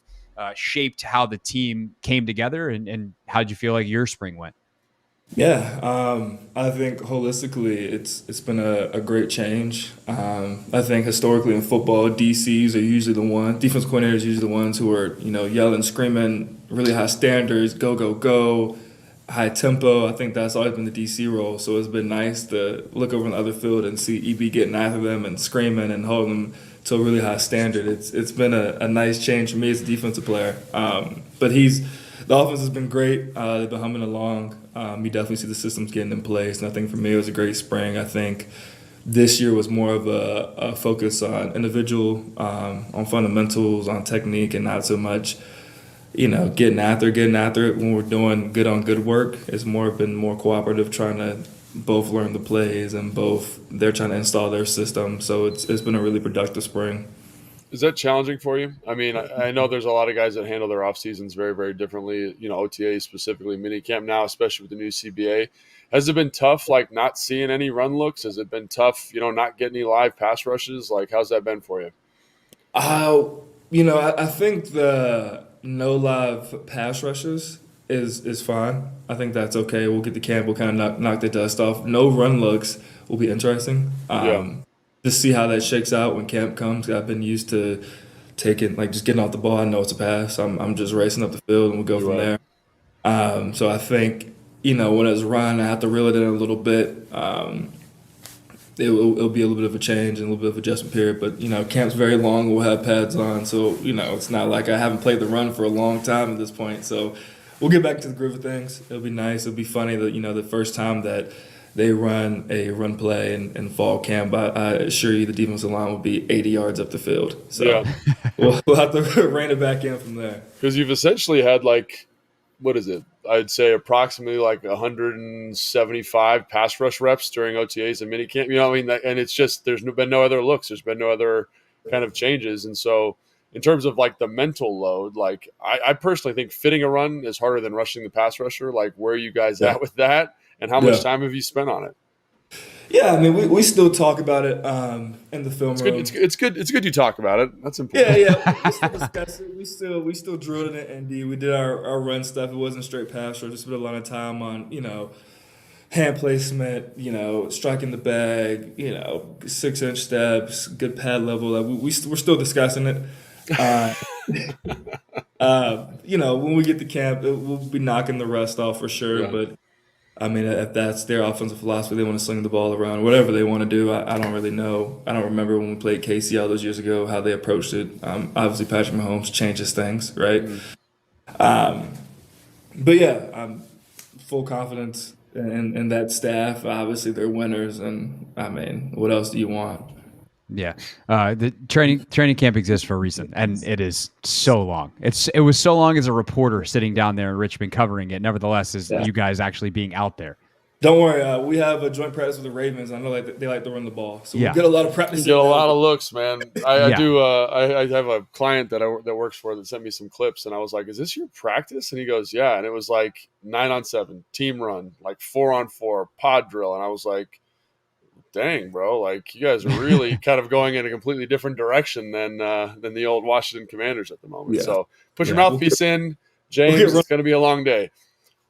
shaped how the team came together? And how did you feel like your spring went? Yeah, I think holistically it's been a great change. I think historically in football, DCs are usually defense coordinators are usually the ones who are, yelling, screaming, really high standards, go, high tempo. I think that's always been the DC role. So it's been nice to look over on the other field and see EB getting after them and screaming and holding them to a really high standard. It's been a nice change for me as a defensive player. But the offense has been great. They've been humming along. You definitely see the systems getting in place. And I think for me, it was a great spring. I think this year was more of a focus on individual, on fundamentals, on technique, and not so much, getting after it when we're doing good on good work. It's been more cooperative, trying to both learn the plays and they're trying to install their system. So it's been a really productive spring. Is that challenging for you? I mean, I know there's a lot of guys that handle their off seasons very, very differently. OTA specifically, minicamp now, especially with the new CBA. Has it been tough, like not seeing any run looks? Has it been tough, not getting any live pass rushes? Like, how's that been for you? I think the no live pass rushes is fine. I think that's okay. We'll get the camp. We'll kind of knock the dust off. No run looks will be interesting. Just see how that shakes out when camp comes. I've been used to just getting off the ball. I know it's a pass. I'm just racing up the field and we'll go from there. So I think, when it's run, I have to reel it in a little bit. It'll be a little bit of a change and a little bit of adjustment period. But, camp's very long. We'll have pads on. So, it's not like I haven't played the run for a long time at this point. So we'll get back to the groove of things. It'll be nice. It'll be funny that, the first time that they run a run play in fall camp, I assure you the defensive line will be 80 yards up the field. So we'll have to rein it back in from there. Because you've essentially had what is it? I'd say approximately 175 pass rush reps during OTAs and minicamp. And it's just there's been no other looks. There's been no other kind of changes. And so in terms of the mental load, I personally think fitting a run is harder than rushing the pass rusher. Where are you guys at with that? And how much time have you spent on it? Yeah, I mean, we still talk about it in the film room. It's good you talk about it. That's important. Yeah. We still discuss it. We still drilled it in ND. We did our run stuff. It wasn't straight pass rush. Just spent a lot of time on, hand placement, striking the bag, 6-inch steps, good pad level. Like we're still discussing it. When we get to camp, we'll be knocking the rust off for sure. Yeah. But I mean, if that's their offensive philosophy, they want to sling the ball around, whatever they want to do. I don't really know. I don't remember when we played KC all those years ago how they approached it. Obviously, Patrick Mahomes changes things, right? But yeah, I'm full confidence in that staff. Obviously, they're winners, and I mean, what else do you want? Yeah, the training camp exists for a reason, and it is so long. It was so long as a reporter sitting down there in Richmond covering it. Nevertheless, as you guys actually being out there. Don't worry, we have a joint practice with the Ravens. I know they like to run the ball, so we get a lot of practice. You get a lot of looks, man. I do. I have a client that works for that sent me some clips, and I was like, "Is this your practice?" And he goes, "Yeah." And it was like 9-on-7 team run, like 4-on-4 pod drill, and I was like, dang, bro, like you guys are really kind of going in a completely different direction than the old Washington Commanders at the moment. Yeah. So put your mouthpiece in, James. It's going to be a long day.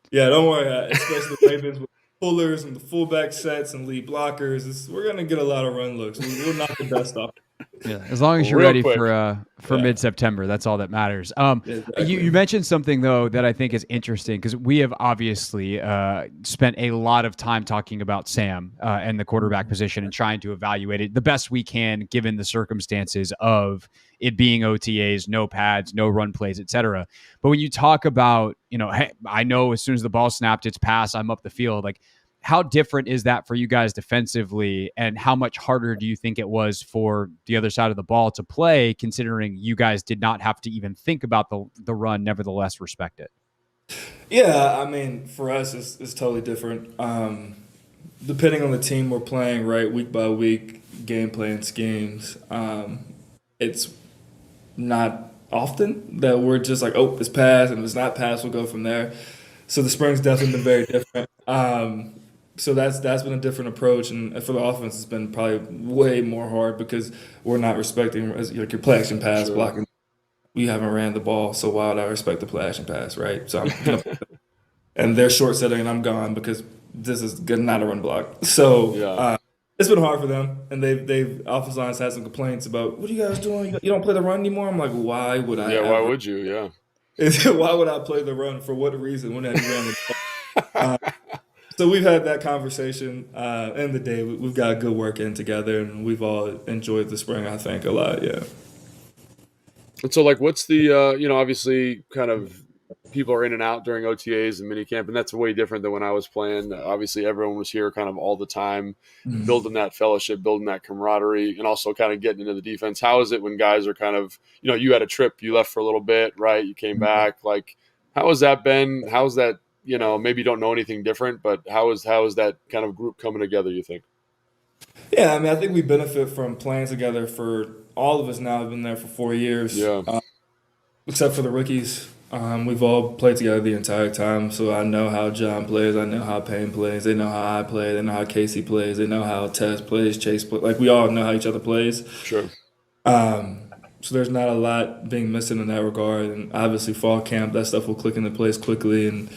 Yeah, don't worry. Especially the Ravens with pullers and the fullback sets and lead blockers. We're going to get a lot of run looks. We'll knock the dust off. Yeah, as long as you're ready for mid-September, that's all that matters. Exactly. You mentioned something though that I think is interesting because we have obviously spent a lot of time talking about Sam and the quarterback position and trying to evaluate it the best we can given the circumstances of it being OTAs, no pads, no run plays, etc. But when you talk about, hey, I know as soon as the ball snapped, it's pass, I'm up the field, like. How different is that for you guys defensively, and how much harder do you think it was for the other side of the ball to play, considering you guys did not have to even think about the run, nevertheless respect it? Yeah, I mean, for us, it's totally different. Depending on the team we're playing, right, week by week, game plan schemes, it's not often that we're just like, oh, it's pass, and if it's not pass, we'll go from there. So the spring's definitely been very different. So that's been a different approach, and for the offense, it's been probably way more hard because we're not respecting your play action pass blocking. We haven't ran the ball, so why would I respect the play action pass, right? So and they're short setting, and I'm gone because this is good, not a run block. So it's been hard for them, and they've offensive lines had some complaints about what are you guys doing? You don't play the run anymore. I'm like, why would I? Yeah, why would you? Yeah. Why would I play the run? For what reason? When have you ran the ball? So we've had that conversation. End of the day, we've got a good work in together, and we've all enjoyed the spring, I think, a lot. Yeah. And so, like, what's the obviously, kind of people are in and out during OTAs and minicamp, and that's way different than when I was playing. Obviously, everyone was here kind of all the time, building that fellowship, building that camaraderie, and also kind of getting into the defense. How is it when guys are kind of, you had a trip, you left for a little bit, right? You came back. Like, how has that been? How's that? Maybe you don't know anything different, but how is that kind of group coming together, you think? Yeah, I mean, I think we benefit from playing together for all of us now have been there for 4 years. Yeah. Except for the rookies. We've all played together the entire time, so I know how John plays. I know how Payne plays. They know how I play. They know how Casey plays. They know how Tess plays, Chase plays. Like, we all know how each other plays. Sure. So there's not a lot being missing in that regard. And obviously fall camp, that stuff will click into place quickly. And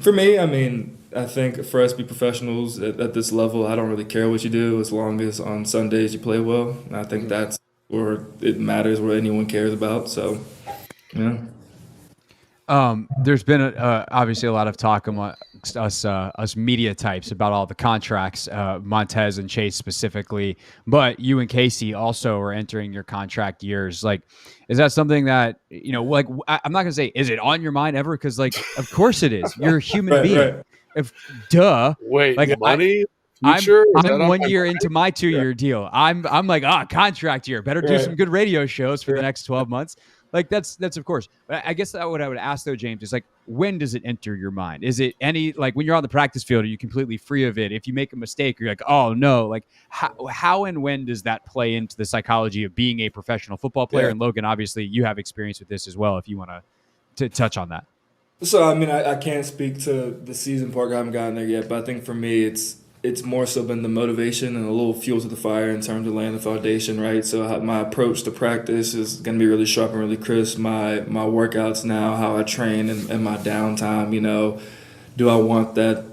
for me, I mean, I think for us to be professionals at this level, I don't really care what you do as long as on Sundays you play well. And I think that's where it matters, what anyone cares about. So, yeah. There's been obviously a lot of talk amongst us media types about all the contracts, Montez and Chase specifically, but you and Casey also are entering your contract years. Like, is that something that, like, I'm not gonna say, is it on your mind ever? Because, like, of course it is. You're a human being. Right. Wait, like, money? I'm 1 year into my 2-year deal. I'm like, contract year. Better do some good radio shows for the next 12 months. Like, that's of course. But I guess what I would ask though, James, is like, when does it enter your mind? Is it like when you're on the practice field, are you completely free of it? If you make a mistake, you're like, oh no. Like, how and when does that play into the psychology of being a professional football player? Yeah. And Logan, obviously, you have experience with this as well. If you want to touch on that. So I mean, I can't speak to the season part. I haven't gotten there yet, but I think for me, it's more so been the motivation and a little fuel to the fire in terms of laying the foundation, right? So my approach to practice is going to be really sharp and really crisp. My workouts now, how I train and my downtime. Do I want that?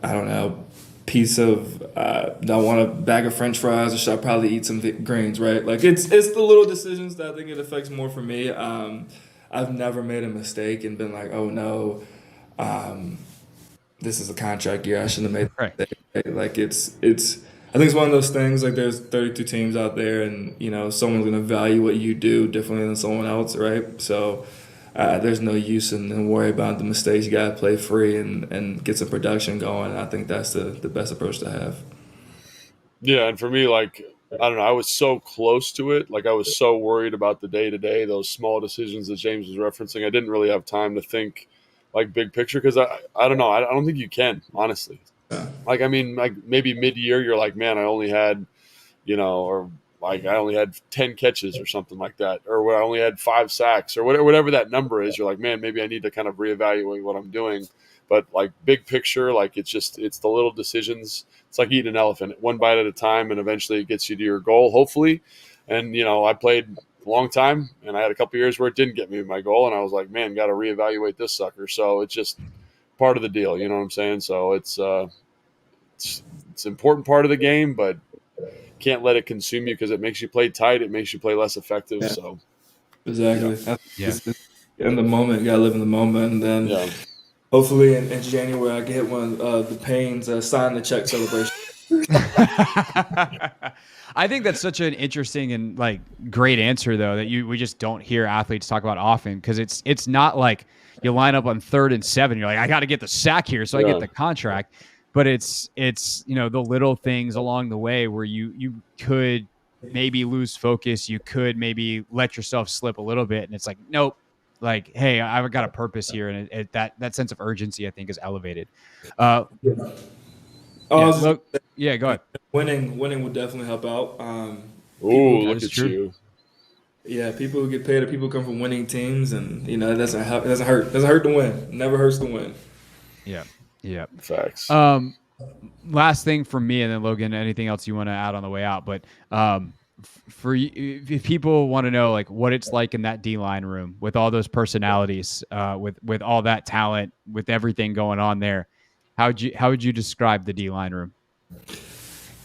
I don't know. Piece of do I want a bag of French fries or should I probably eat some greens, right? Like it's the little decisions that I think it affects more for me. I've never made a mistake and been like, oh no, this is a contract year. I shouldn't have made a mistake. Right? Like it's I think it's one of those things, like there's 32 teams out there and someone's gonna value what you do differently than someone else, right? So there's no use in worry about the mistakes. You gotta play free and get some production going. I think that's the best approach to have. Yeah, and for me, like, I don't know, I was so close to it. Like, I was so worried about the day-to-day, those small decisions that James was referencing. I didn't really have time to think, like, big picture because I don't know. I don't think you can, honestly. Like, I mean, like, maybe mid-year you're like, man, I only had, or like I only had 10 catches or something like that, or I only had 5 sacks or whatever that number is. You're like, man, maybe I need to kind of reevaluate what I'm doing. But like big picture, like it's the little decisions. It's like eating an elephant, one bite at a time, and eventually it gets you to your goal, hopefully. And I played a long time, and I had a couple years where it didn't get me my goal, and I was like, man, got to reevaluate this sucker. So it's just part of the deal, you know what I'm saying? So it's an important part of the game, but can't let it consume you because it makes you play tight. It makes you play less effective. Yeah. So exactly. Yeah. In the moment, you gotta live in the moment, and then hopefully in January I get one of the Pains sign the check celebration. I think that's such an interesting and like great answer though that we just don't hear athletes talk about often because it's not like you line up on 3rd and 7. You're like, I got to get the sack here so I get the contract. But it's the little things along the way where you could maybe lose focus. You could maybe let yourself slip a little bit. And it's like, nope, like, hey, I've got a purpose here. And that sense of urgency, I think, is elevated. Go ahead. Winning would definitely help out. Look at you. Yeah, people who get paid are people who come from winning teams, and it doesn't hurt. It doesn't hurt to win. Never hurts to win. Yeah. Yeah. Facts. Last thing from me, and then Logan, anything else you want to add on the way out? But for if people want to know like what it's like in that D-line room with all those personalities, with all that talent, with everything going on there, how would you describe the D-line room?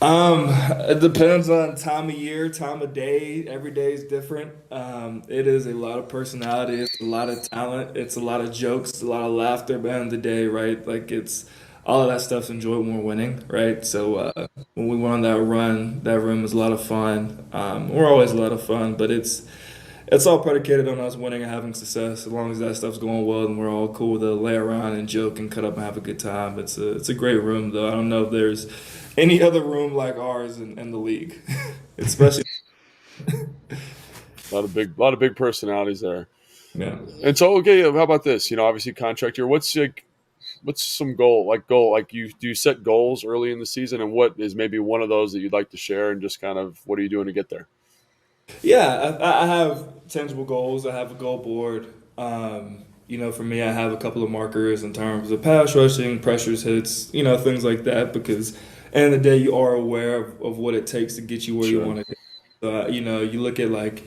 It depends on time of year, time of day. Every day is different. It is a lot of personality. It's a lot of talent. It's a lot of jokes, a lot of laughter. But at the end of the day, right? Like it's all of that stuff's enjoyed when we're winning, right? So when we went on that run, that room was a lot of fun. We're always a lot of fun, but it's all predicated on us winning and having success. As long as that stuff's going well and we're all cool to lay around and joke and cut up and have a good time. It's a great room, though. I don't know if there's any other room like ours in the league, especially. a lot of big personalities there. Yeah. And so, okay, how about this? Obviously contract year. What's some goal? Like do you set goals early in the season, and what is maybe one of those that you'd like to share, and just kind of what are you doing to get there? Yeah, I have tangible goals. I have a goal board. For me, I have a couple of markers in terms of pass rushing, pressures, hits, things like that, because at the end of the day, you are aware of what it takes to get you where you want to get. You look at like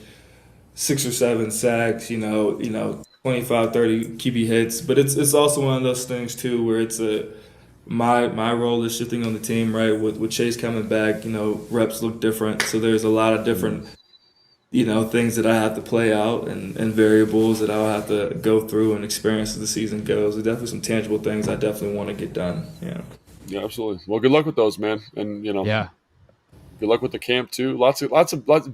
6 or 7 sacks, 25, 30 QB hits, but it's also one of those things too where it's my role is shifting on the team, right? With Chase coming back, reps look different, so there's a lot of different things that I have to play out and variables that I'll have to go through and experience as the season goes. There's definitely some tangible things I definitely want to get done. Yeah. Yeah, absolutely. Well, good luck with those, man. And good luck with the camp too. Lots of.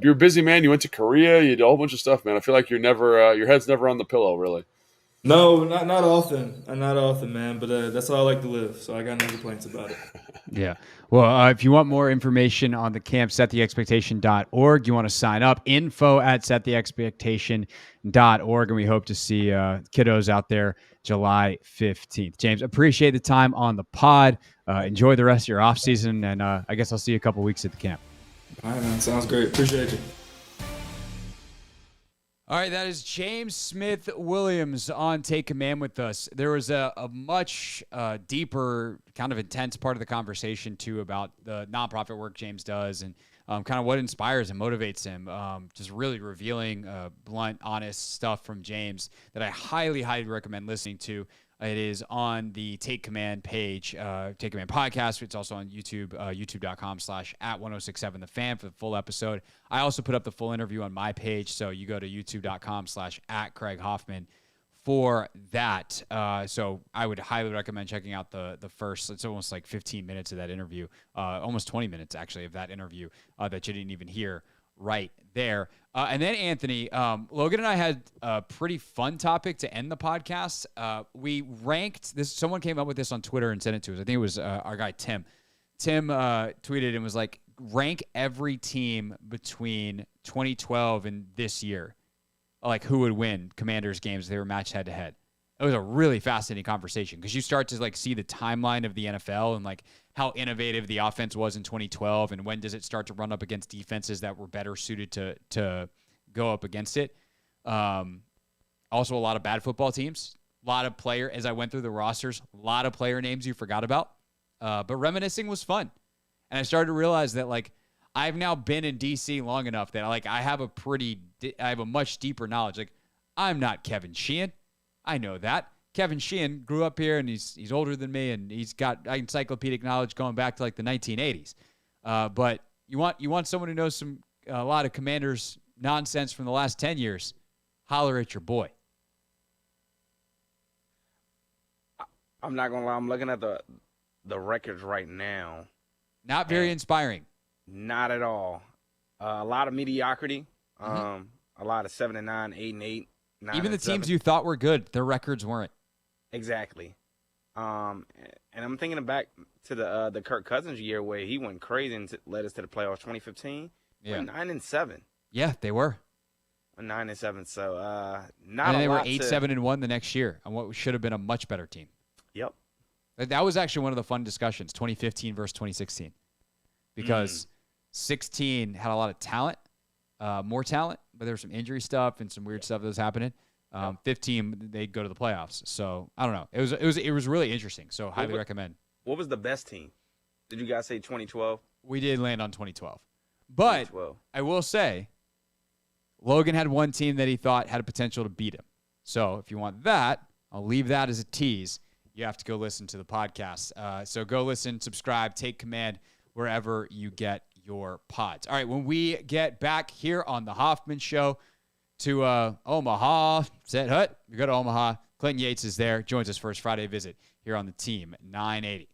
You're a busy man. You went to Korea. You did a whole bunch of stuff, man. I feel like you're never. Your head's never on the pillow, really. No, not often. Not often, man. But that's how I like to live. So I got no complaints about it. Yeah. Well, if you want more information on the camp, settheexpectation.org. You want to sign up, info@settheexpectation.org. And we hope to see kiddos out there July 15th. James, appreciate the time on the pod. Enjoy the rest of your off season. And I guess I'll see you a couple weeks at the camp. All right, man. Sounds great. Appreciate you. All right, that is James Smith Williams on Take Command with us. There was a much deeper, kind of intense part of the conversation, too, about the nonprofit work James does and kind of what inspires and motivates him. Just really revealing, blunt, honest stuff from James that I highly, highly recommend listening to. It is on the Take Command page, Take Command podcast. It's also on YouTube, youtube.com/@1067 The Fan for the full episode. I also put up the full interview on my page, so you go to youtube.com/@Craig Hoffman for that. So I would highly recommend checking out the first, it's almost like 15 minutes of that interview, almost 20 minutes actually of that interview that you didn't even hear right there. And then Anthony, Logan and I had a pretty fun topic to end the podcast. We ranked this. Someone came up with this on Twitter and sent it to us. I think it was our guy, Tim. Tim tweeted and was like, rank every team between 2012 and this year. Like who would win Commanders games if they were matched head to head. It was a really fascinating conversation because you start to like see the timeline of the NFL and like how innovative the offense was in 2012 and when does it start to run up against defenses that were better suited to go up against it. Also a lot of bad football teams, a lot of player, as I went through the rosters, a lot of player names you forgot about. But reminiscing was fun. And I started to realize that like I've now been in DC long enough that like I have a much deeper knowledge. Like I'm not Kevin Sheehan. I know that. Kevin Sheehan grew up here, and he's older than me, and he's got encyclopedic knowledge going back to like the 1980s. But you want someone who knows a lot of Commanders nonsense from the last 10 years, holler at your boy. I'm not gonna lie. I'm looking at the records right now. Not very inspiring. Not at all. A lot of mediocrity. A lot of 7-9, 8-8. Even the teams you thought were good, their records weren't. Exactly. And I'm thinking back to the Kirk Cousins year where he went crazy and led us to the playoffs. 2015. Yeah. 9-7. Yeah, they were. 9-7. So not. And they were 8-7-1 the next year on what should have been a much better team. Yep. That was actually one of the fun discussions, 2015 versus 2016, because 16 had a lot of talent. More talent, but there was some injury stuff and some weird stuff that was happening. 15, they'd go to the playoffs. So I don't know. It was really interesting. So highly recommend. What was the best team? Did you guys say 2012? We did land on 2012, but I will say, Logan had one team that he thought had a potential to beat him. So if you want that, I'll leave that as a tease. You have to go listen to the podcast. So go listen, subscribe, take command wherever you get your pods. All right, when we get back here on the Hoffman Show to Omaha, Set Hut, we go to Omaha. Clinton Yates is there, joins us for his Friday visit here on the Team 980.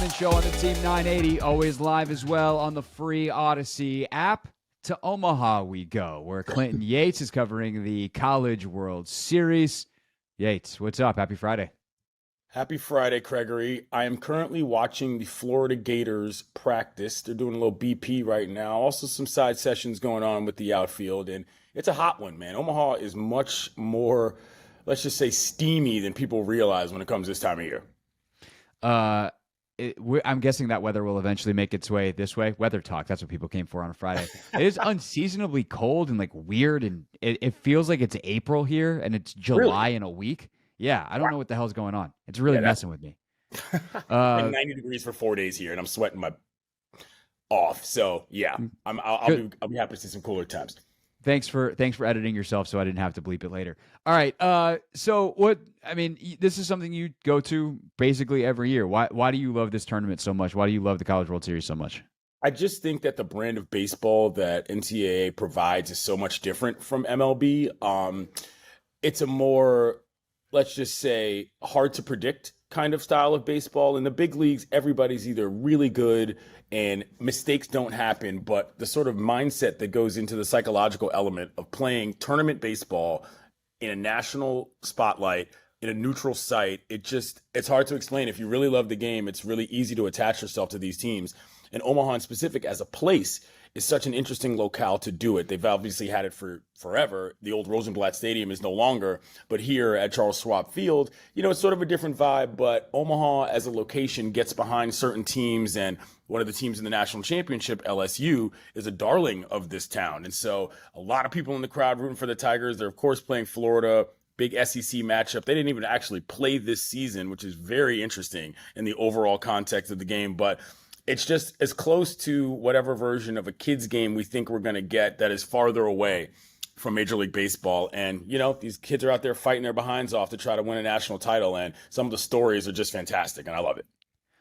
Hoffman Show on the Team 980, always live as well on the free Odyssey app. To Omaha we go, where Clinton Yates is covering the College World Series. Yates, what's up? Happy Friday. Happy Friday, Gregory. I am currently watching the Florida Gators practice. They're doing a little BP right now. Also some side sessions going on with the outfield, and it's a hot one, man. Omaha is much more, let's just say, steamy than people realize when it comes this time of year. I'm guessing that weather will eventually make its way this way. Weather talk, that's what people came for on a Friday. It is unseasonably cold and like weird, and it feels like it's April here and it's July in a week. Yeah, I don't know what the hell's going on. It's really messing with me. Like 90 degrees for 4 days here, and I'm sweating my off. So yeah, I'll be happy to see some cooler temps. Thanks for editing yourself so I didn't have to bleep it later. All right. So what? I mean, this is something you go to basically every year. Why do you love this tournament so much? Why do you love the College World Series so much? I just think that the brand of baseball that NCAA provides is so much different from MLB. It's a more, let's just say, hard to predict kind of style of baseball. In the big leagues, everybody's either really good and mistakes don't happen, but the sort of mindset that goes into the psychological element of playing tournament baseball in a national spotlight, in a neutral site, it's hard to explain. If you really love the game, it's really easy to attach yourself to these teams. And Omaha in specific as a place is such an interesting locale to do it. They've obviously had it for forever. The old Rosenblatt Stadium is no longer, but here at Charles Schwab Field, it's sort of a different vibe, but Omaha as a location gets behind certain teams, and one of the teams in the national championship, LSU, is a darling of this town. And so a lot of people in the crowd rooting for the Tigers. They're of course playing Florida, big SEC matchup. They didn't even actually play this season, which is very interesting in the overall context of the game, but it's just as close to whatever version of a kid's game we think we're going to get that is farther away from Major League Baseball. And, these kids are out there fighting their behinds off to try to win a national title. And some of the stories are just fantastic, and I love it.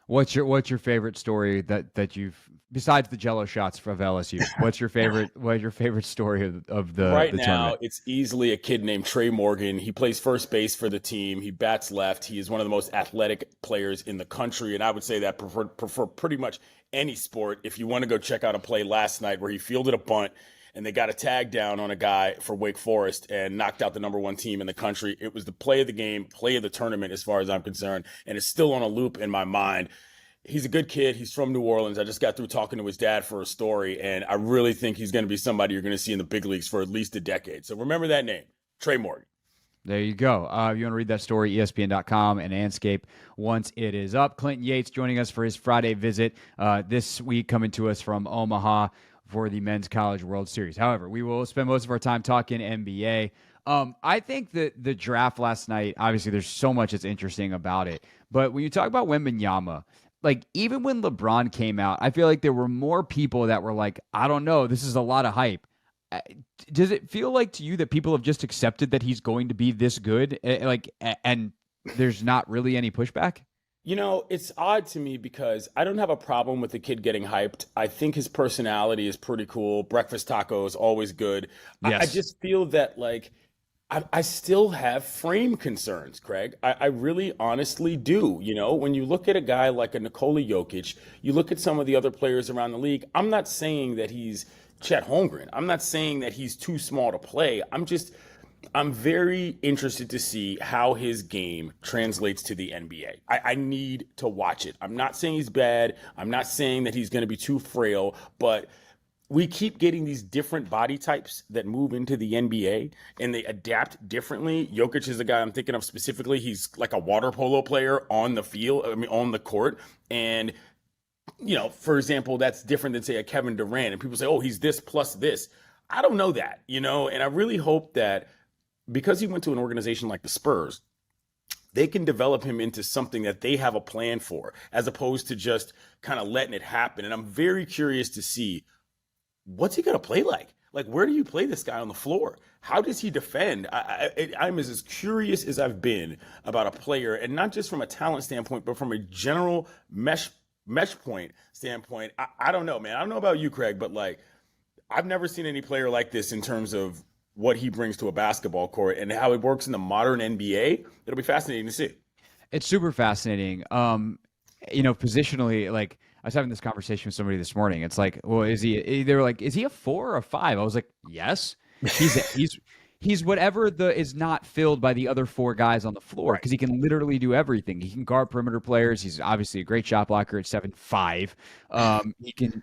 What's your favorite story that you've, besides the Jello shots of LSU? What's your favorite story of the right the now? tournament? It's easily a kid named Trey Morgan. He plays first base for the team. He bats left. He is one of the most athletic players in the country, and I would say that prefer pretty much any sport. If you want to go check out a play last night where he fielded a bunt and they got a tag down on a guy for Wake Forest and knocked out the number one team in the country. It was the play of the game, play of the tournament as far as I'm concerned, and it's still on a loop in my mind. He's a good kid. He's from New Orleans. I just got through talking to his dad for a story, and I really think he's going to be somebody you're going to see in the big leagues for at least a decade. So remember that name, Trey Morgan. There you go. If you want to read that story, ESPN.com and Anscape once it is up. Clinton Yates joining us for his Friday visit this week, coming to us from Omaha for the Men's College World Series. However, we will spend most of our time talking NBA. I think that the draft last night, obviously there's so much that's interesting about it. But when you talk about Wembanyama, like even when LeBron came out, I feel like there were more people that were like, I don't know, this is a lot of hype. Does it feel like to you that people have just accepted that he's going to be this good? And there's not really any pushback? It's odd to me because I don't have a problem with the kid getting hyped. I think his personality is pretty cool. Breakfast tacos, always good. Yes. I just feel that, I still have frame concerns, Craig. I really honestly do. When you look at a guy like a Nikola Jokic, you look at some of the other players around the league, I'm not saying that he's Chet Holmgren. I'm not saying that he's too small to play. I'm very interested to see how his game translates to the NBA. I need to watch it. I'm not saying he's bad. I'm not saying that he's going to be too frail, but we keep getting these different body types that move into the NBA and they adapt differently. Jokic is the guy I'm thinking of specifically. He's like a water polo player on the field, on the court. And, for example, that's different than, say, a Kevin Durant. And people say, oh, he's this plus this. I don't know that, and I really hope that because he went to an organization like the Spurs, they can develop him into something that they have a plan for, as opposed to just kind of letting it happen. And I'm very curious to see, what's he going to play like? Like, where do you play this guy on the floor? How does he defend? I'm as curious as I've been about a player, and not just from a talent standpoint, but from a general mesh point standpoint. I don't know, man. I don't know about you, Craig, but I've never seen any player like this in terms of what he brings to a basketball court and how it works in the modern NBA. It'll be fascinating to see. It's super fascinating. positionally, like I was having this conversation with somebody this morning. It's like, well, they were like, is he a 4 or a 5? I was like, yes. He's whatever is not filled by the other 4 guys on the floor, because he can literally do everything. He can guard perimeter players. He's obviously a great shot blocker at 7'5".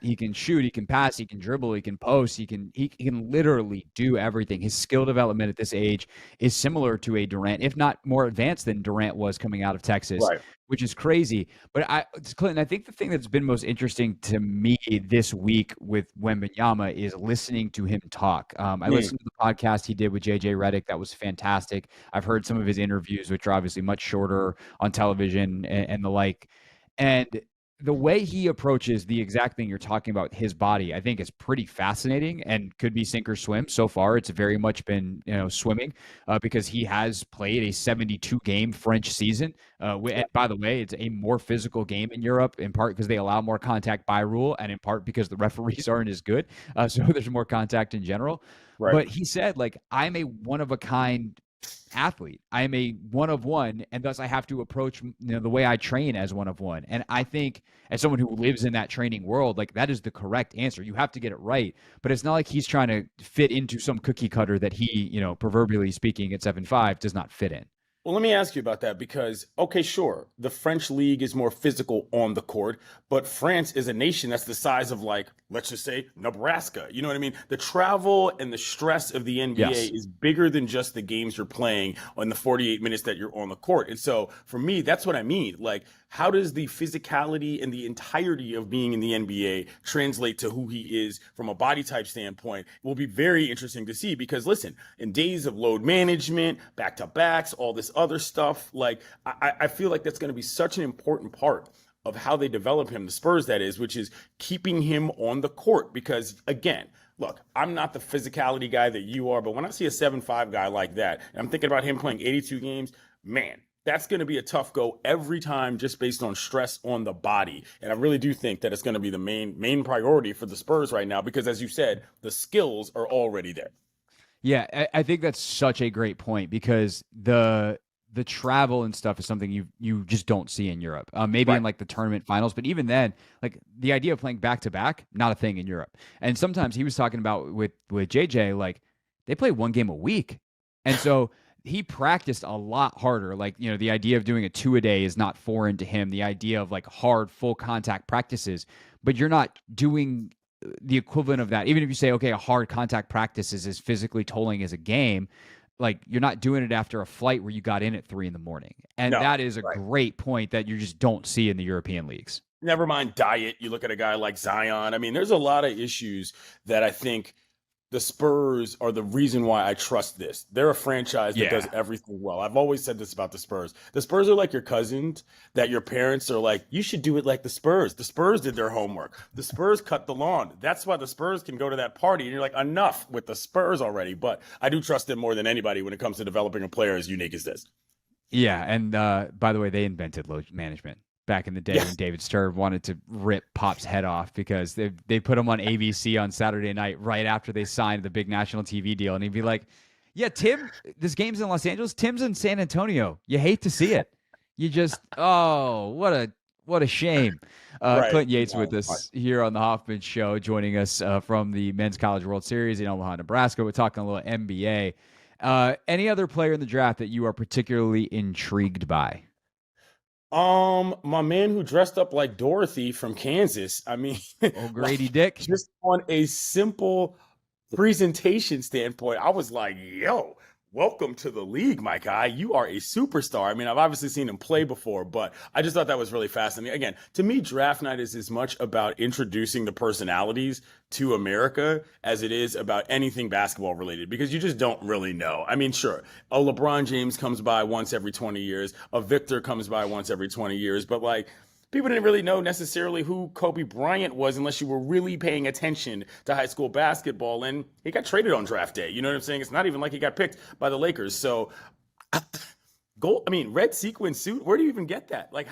He can shoot, he can pass, he can dribble, he can post, he can literally do everything. His skill development at this age is similar to a Durant, if not more advanced than Durant was coming out of Texas. Right. Which is crazy. But Clinton, I think the thing that's been most interesting to me this week with Wembanyama is listening to him talk. I listened to the podcast he did with JJ Redick. That was fantastic. I've heard some of his interviews, which are obviously much shorter on television and the like. And the way he approaches the exact thing you're talking about, his body, I think is pretty fascinating and could be sink or swim. So far, it's very much been swimming because he has played a 72-game French season. And by the way, it's a more physical game in Europe, in part because they allow more contact by rule, and in part because the referees aren't as good. So there's more contact in general. Right. But he said, like, I'm a one-of-a-kind athlete. I am a one of one, and thus I have to approach the way I train as one of one. And I think as someone who lives in that training world, like, that is the correct answer. You have to get it right, but it's not like he's trying to fit into some cookie cutter that he, proverbially speaking at 7'5", does not fit in. Well, let me ask you about that because, okay, sure, the French league is more physical on the court, but France is a nation that's the size of, like, let's just say Nebraska. You know what I mean? The travel and the stress of the NBA is bigger than just the games you're playing on the 48 minutes that you're on the court. And so for me, that's what I mean. Like, how does the physicality and the entirety of being in the NBA translate to who he is from a body type standpoint? It will be very interesting to see because, listen, in days of load management, back-to-backs, all this other stuff, like, I feel like that's going to be such an important part of how they develop him, the Spurs that is, which is keeping him on the court. Because, again, look, I'm not the physicality guy that you are, but when I see a 7'5" guy like that, and I'm thinking about him playing 82 games, man, that's going to be a tough go every time just based on stress on the body. And I really do think that it's going to be the main priority for the Spurs right now because, as you said, the skills are already there. Yeah, I think that's such a great point because the travel and stuff is something you just don't see in Europe. Maybe in like the tournament finals, but even then, like the idea of playing back to back, not a thing in Europe. And sometimes he was talking about with JJ, like they play one game a week, and so he practiced a lot harder. Like, the idea of doing a 2-a-day is not foreign to him. The idea of like hard full contact practices, but you're not doing the equivalent of that. Even if you say, okay, a hard contact practice is as physically tolling as a game, like you're not doing it after a flight where you got in at 3 a.m. And that is a great point that you just don't see in the European leagues. Never mind diet. You look at a guy like Zion. I mean, there's a lot of issues that I think the Spurs are the reason why I trust this. They're a franchise that does everything well. I've always said this about the Spurs. The Spurs are like your cousins that your parents are like, you should do it like the Spurs. The Spurs did their homework. The Spurs cut the lawn. That's why the Spurs can go to that party. And you're like, enough with the Spurs already. But I do trust them more than anybody when it comes to developing a player as unique as this. Yeah. And by the way, they invented load management back in the day when David Stern wanted to rip Pop's head off because they put him on ABC on Saturday night right after they signed the big national TV deal. And he'd be like, yeah, Tim, this game's in Los Angeles. Tim's in San Antonio. You hate to see it. You just, what a shame. Clint Yates with us here on the Hoffman Show, joining us from the Men's College World Series in Omaha, Nebraska. We're talking a little NBA. Any other player in the draft that you are particularly intrigued by? My man who dressed up like Dorothy from Kansas. I mean, Grady Dick. Just on a simple presentation standpoint, I was like, yo, welcome to the league, my guy. You are a superstar. I mean, I've obviously seen him play before, but I just thought that was really fascinating. Again, to me, draft night is as much about introducing the personalities to America as it is about anything basketball related, because you just don't really know. I mean, sure, a LeBron James comes by once every 20 years. A Victor comes by once every 20 years. But like, people didn't really know necessarily who Kobe Bryant was unless you were really paying attention to high school basketball. And he got traded on draft day. You know what I'm saying? It's not even like he got picked by the Lakers. So gold. I mean, red sequin suit. Where do you even get that? Like,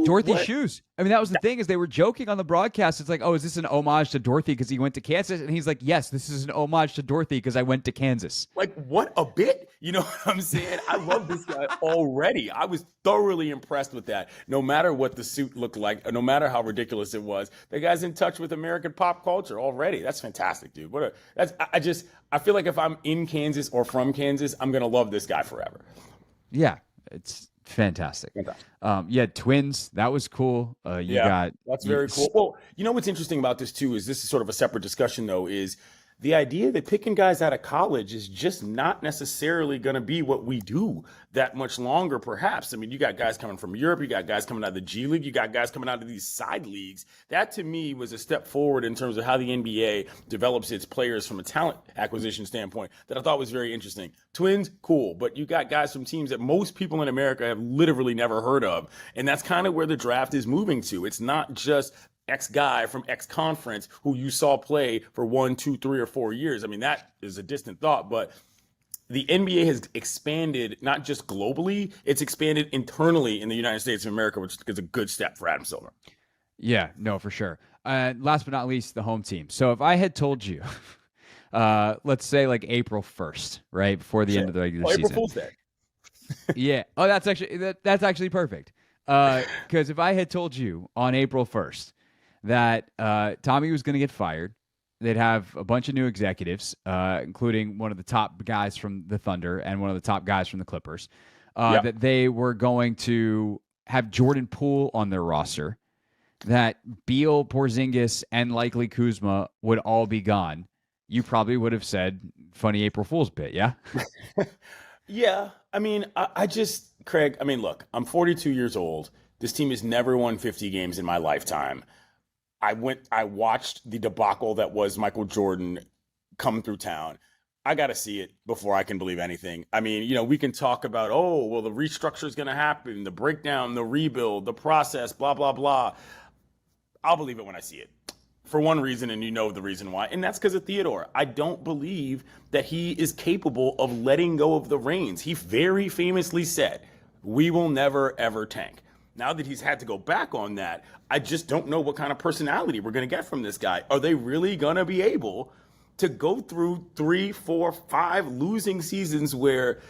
Dorothy's shoes. I mean, that was the thing, is they were joking on the broadcast. It's like, oh, is this an homage to Dorothy because he went to Kansas? And he's like, yes, this is an homage to Dorothy because I went to Kansas. Like, what a bit. You know what I'm saying? I love this guy already. I was thoroughly impressed with that. No matter what the suit looked like, no matter how ridiculous it was, the guy's in touch with American pop culture already. That's fantastic, dude. I feel like if I'm in Kansas or from Kansas, I'm going to love this guy forever. Yeah, it's fantastic. Twins. That was cool. That's very cool. Well, you know what's interesting about this too is this is sort of a separate discussion though, is the idea that picking guys out of college is just not necessarily going to be what we do that much longer, perhaps. I mean, you got guys coming from Europe, you got guys coming out of the G League, you got guys coming out of these side leagues. That to me was a step forward in terms of how the NBA develops its players from a talent acquisition standpoint that I thought was very interesting. Twins, cool, but you got guys from teams that most people in America have literally never heard of. And that's kind of where the draft is moving to. It's not just X guy from X conference who you saw play for 1, 2, 3, or 4 years. I mean, that is a distant thought, but the NBA has expanded not just globally, it's expanded internally in the United States of America, which is a good step for Adam Silver. Yeah, no, for sure. Last but not least, the home team. So if I had told you, let's say like April 1st, right, before the end of the regular season. April Fool's Day. Yeah. Oh, that's actually perfect. Because if I had told you on April 1st that Tommy was going to get fired, they'd have a bunch of new executives, including one of the top guys from the Thunder and one of the top guys from the Clippers, that they were going to have Jordan Poole on their roster, that Beal, Porzingis, and likely Kuzma would all be gone, you probably would have said, funny April Fool's bit, yeah? Yeah. I mean, Craig, I mean, look, I'm 42 years old. This team has never won 50 games in my lifetime. I watched the debacle that was Michael Jordan come through town. I got to see it before I can believe anything. I mean, we can talk about, the restructure is going to happen, the breakdown, the rebuild, the process, blah, blah, blah. I'll believe it when I see it. For one reason, and you know the reason why, and that's because of Theodore. I don't believe that he is capable of letting go of the reins. He very famously said, we will never, ever tank. Now that he's had to go back on that, I just don't know what kind of personality we're going to get from this guy. Are they really going to be able to go through 3, 4, 5 losing seasons where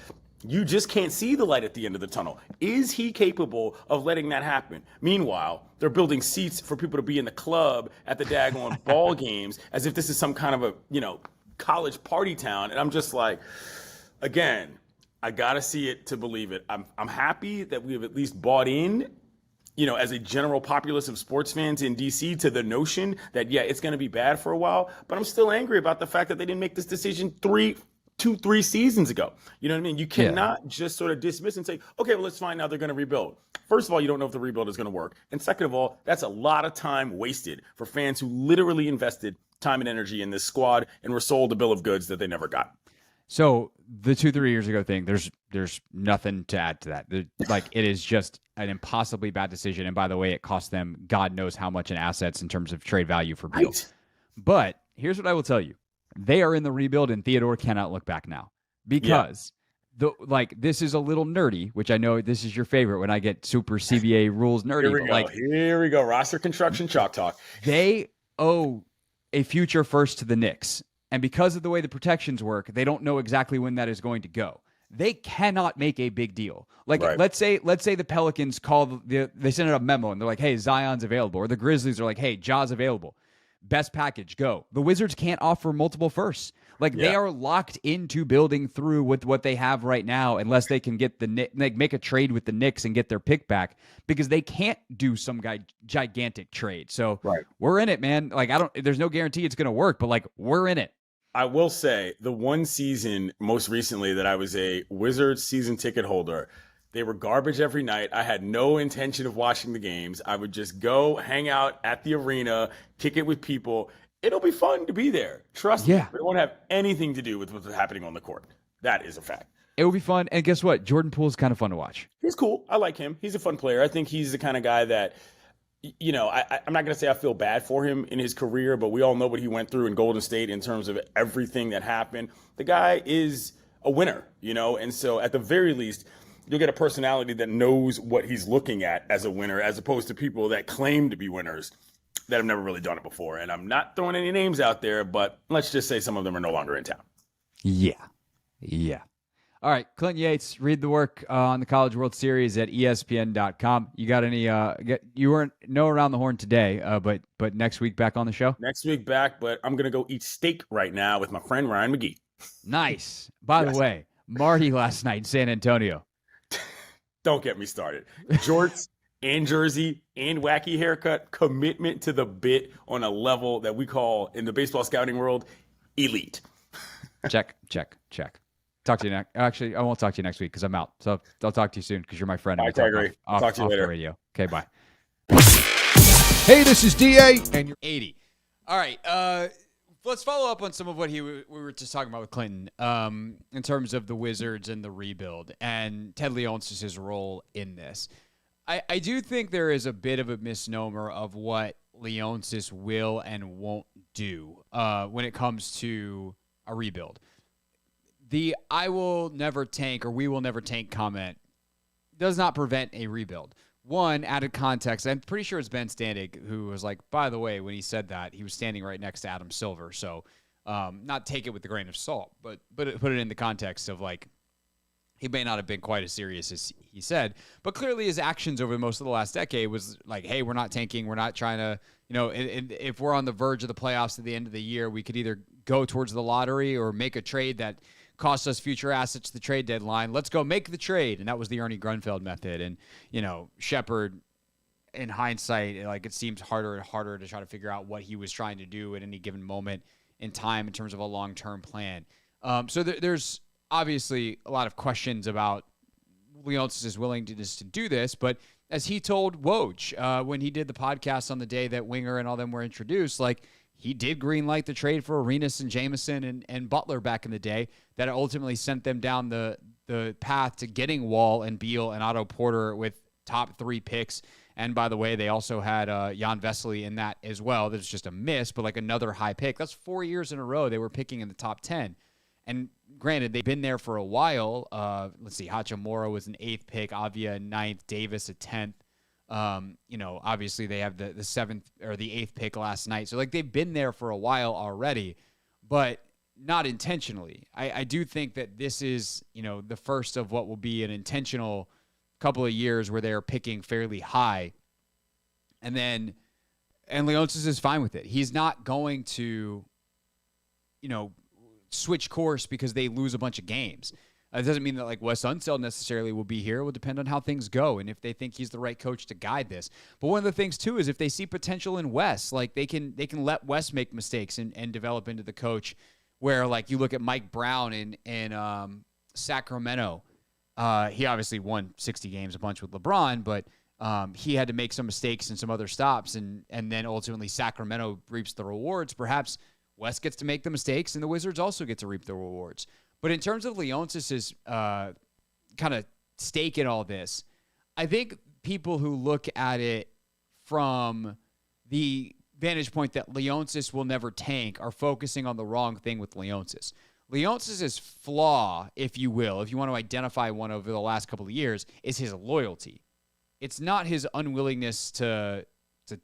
you just can't see the light at the end of the tunnel? Is he capable of letting that happen? Meanwhile, they're building seats for people to be in the club at the daggone ball games as if this is some kind of a, college party town. And I'm just like, again, I got to see it to believe it. I'm happy that we've at least bought in, as a general populace of sports fans in DC, to the notion that, it's going to be bad for a while. But I'm still angry about the fact that they didn't make this decision 3 seasons ago. You know what I mean? You cannot just sort of dismiss and say, okay, well, let's find out they're going to rebuild. First of all, you don't know if the rebuild is going to work. And second of all, that's a lot of time wasted for fans who literally invested time and energy in this squad and were sold a bill of goods that they never got. So the 2-3 years ago thing, there's nothing to add to that. It is just an impossibly bad decision. And by the way, it cost them God knows how much in assets in terms of trade value for Beal. Right. But here's what I will tell you. They are in the rebuild, and Theodore cannot look back now because this is a little nerdy, which I know this is your favorite when I get super CBA rules nerdy. Here we go. Roster construction chalk talk. They owe a future first to the Knicks. And because of the way the protections work, they don't know exactly when that is going to go. They cannot make a big deal. Let's say the Pelicans they send out a memo and they're like, hey, Zion's available. Or the Grizzlies are like, hey, Ja's available. Best package, go. The Wizards can't offer multiple firsts. They are locked into building through with what they have right now unless they can get make a trade with the Knicks and get their pick back, because they can't do some gigantic trade. So we're in it, man. There's no guarantee it's going to work, but we're in it. I will say the one season most recently that I was a Wizards season ticket holder, they were garbage every night. I had no intention of watching the games. I would just go hang out at the arena, kick it with people. It'll be fun to be there. Trust me. It won't have anything to do with what's happening on the court. That is a fact. It will be fun. And guess what? Jordan Poole's kind of fun to watch. He's cool. I like him. He's a fun player. I think he's the kind of guy that, I'm not going to say I feel bad for him in his career, but we all know what he went through in Golden State in terms of everything that happened. The guy is a winner, and so at the very least, you'll get a personality that knows what he's looking at as a winner, as opposed to people that claim to be winners that have never really done it before. And I'm not throwing any names out there, but let's just say some of them are no longer in town. Yeah. All right, Clinton Yates, read the work on the College World Series at ESPN.com. You got any? You weren't around the horn today, but next week back on the show. Next week back, but I'm gonna go eat steak right now with my friend Ryan McGee. Nice. By the way, Marty last night in San Antonio. Don't get me started. Jorts and jersey and wacky haircut, commitment to the bit on a level that we call in the baseball scouting world elite. Check. Talk to you next. Actually, I won't talk to you next week because I'm out. So I'll talk to you soon because you're my friend. I agree. Talk to you later. The radio. Okay, bye. Hey, this is DA, and you're 80. All right. Let's follow up on some of what we were just talking about with Clinton in terms of the Wizards and the rebuild and Ted Leonsis' role in this. I do think there is a bit of a misnomer of what Leonsis will and won't do when it comes to a rebuild. The "I will never tank" or "we will never tank" comment does not prevent a rebuild. One, added context, I'm pretty sure it's Ben Standig who was like, by the way, when he said that, he was standing right next to Adam Silver. So not take it with a grain of salt, but put it in the context of like, he may not have been quite as serious as he said, but clearly his actions over most of the last decade was like, hey, we're not tanking. We're not trying to, if we're on the verge of the playoffs at the end of the year, we could either go towards the lottery or make a trade that costs us future assets at the trade deadline. Let's go make the trade. And that was the Ernie Grunfeld method. And, Shepard, in hindsight, like it seems harder and harder to try to figure out what he was trying to do at any given moment in time in terms of a long-term plan. So there's obviously a lot of questions about Leonsis' willingness to do this, but as he told Woj when he did the podcast on the day that Winger and all them were introduced, like he did greenlight the trade for Arenas and Jameson and Butler back in the day that ultimately sent them down the path to getting Wall and Beal and Otto Porter with top 3 picks. And by the way, they also had Jan Vesely in that as well. That's just a miss, but like another high pick. That's 4 years in a row they were picking in the top 10. And granted, they've been there for a while. Let's see, Hachimura was an 8th pick, Avia a 9th, Davis a 10th. Obviously they have the 7th or the 8th pick last night. So like they've been there for a while already, but not intentionally. I do think that this is, the first of what will be an intentional couple of years where they're picking fairly high. And Leonsis is fine with it. He's not going to, switch course because they lose a bunch of games. It doesn't mean that like Wes Unseld necessarily will be here. It will depend on how things go and if they think he's the right coach to guide this. But one of the things too is if they see potential in Wes, like they can let Wes make mistakes and develop into the coach. Where like you look at Mike Brown in Sacramento, he obviously won 60 games a bunch with LeBron, but he had to make some mistakes and some other stops, and then ultimately Sacramento reaps the rewards. Perhaps Wes gets to make the mistakes, and the Wizards also get to reap the rewards. But in terms of Leonsis' kind of stake in all this, I think people who look at it from the vantage point that Leonsis will never tank are focusing on the wrong thing with Leonsis. Leonsis' flaw, if you will, if you want to identify one over the last couple of years, is his loyalty. It's not his unwillingness to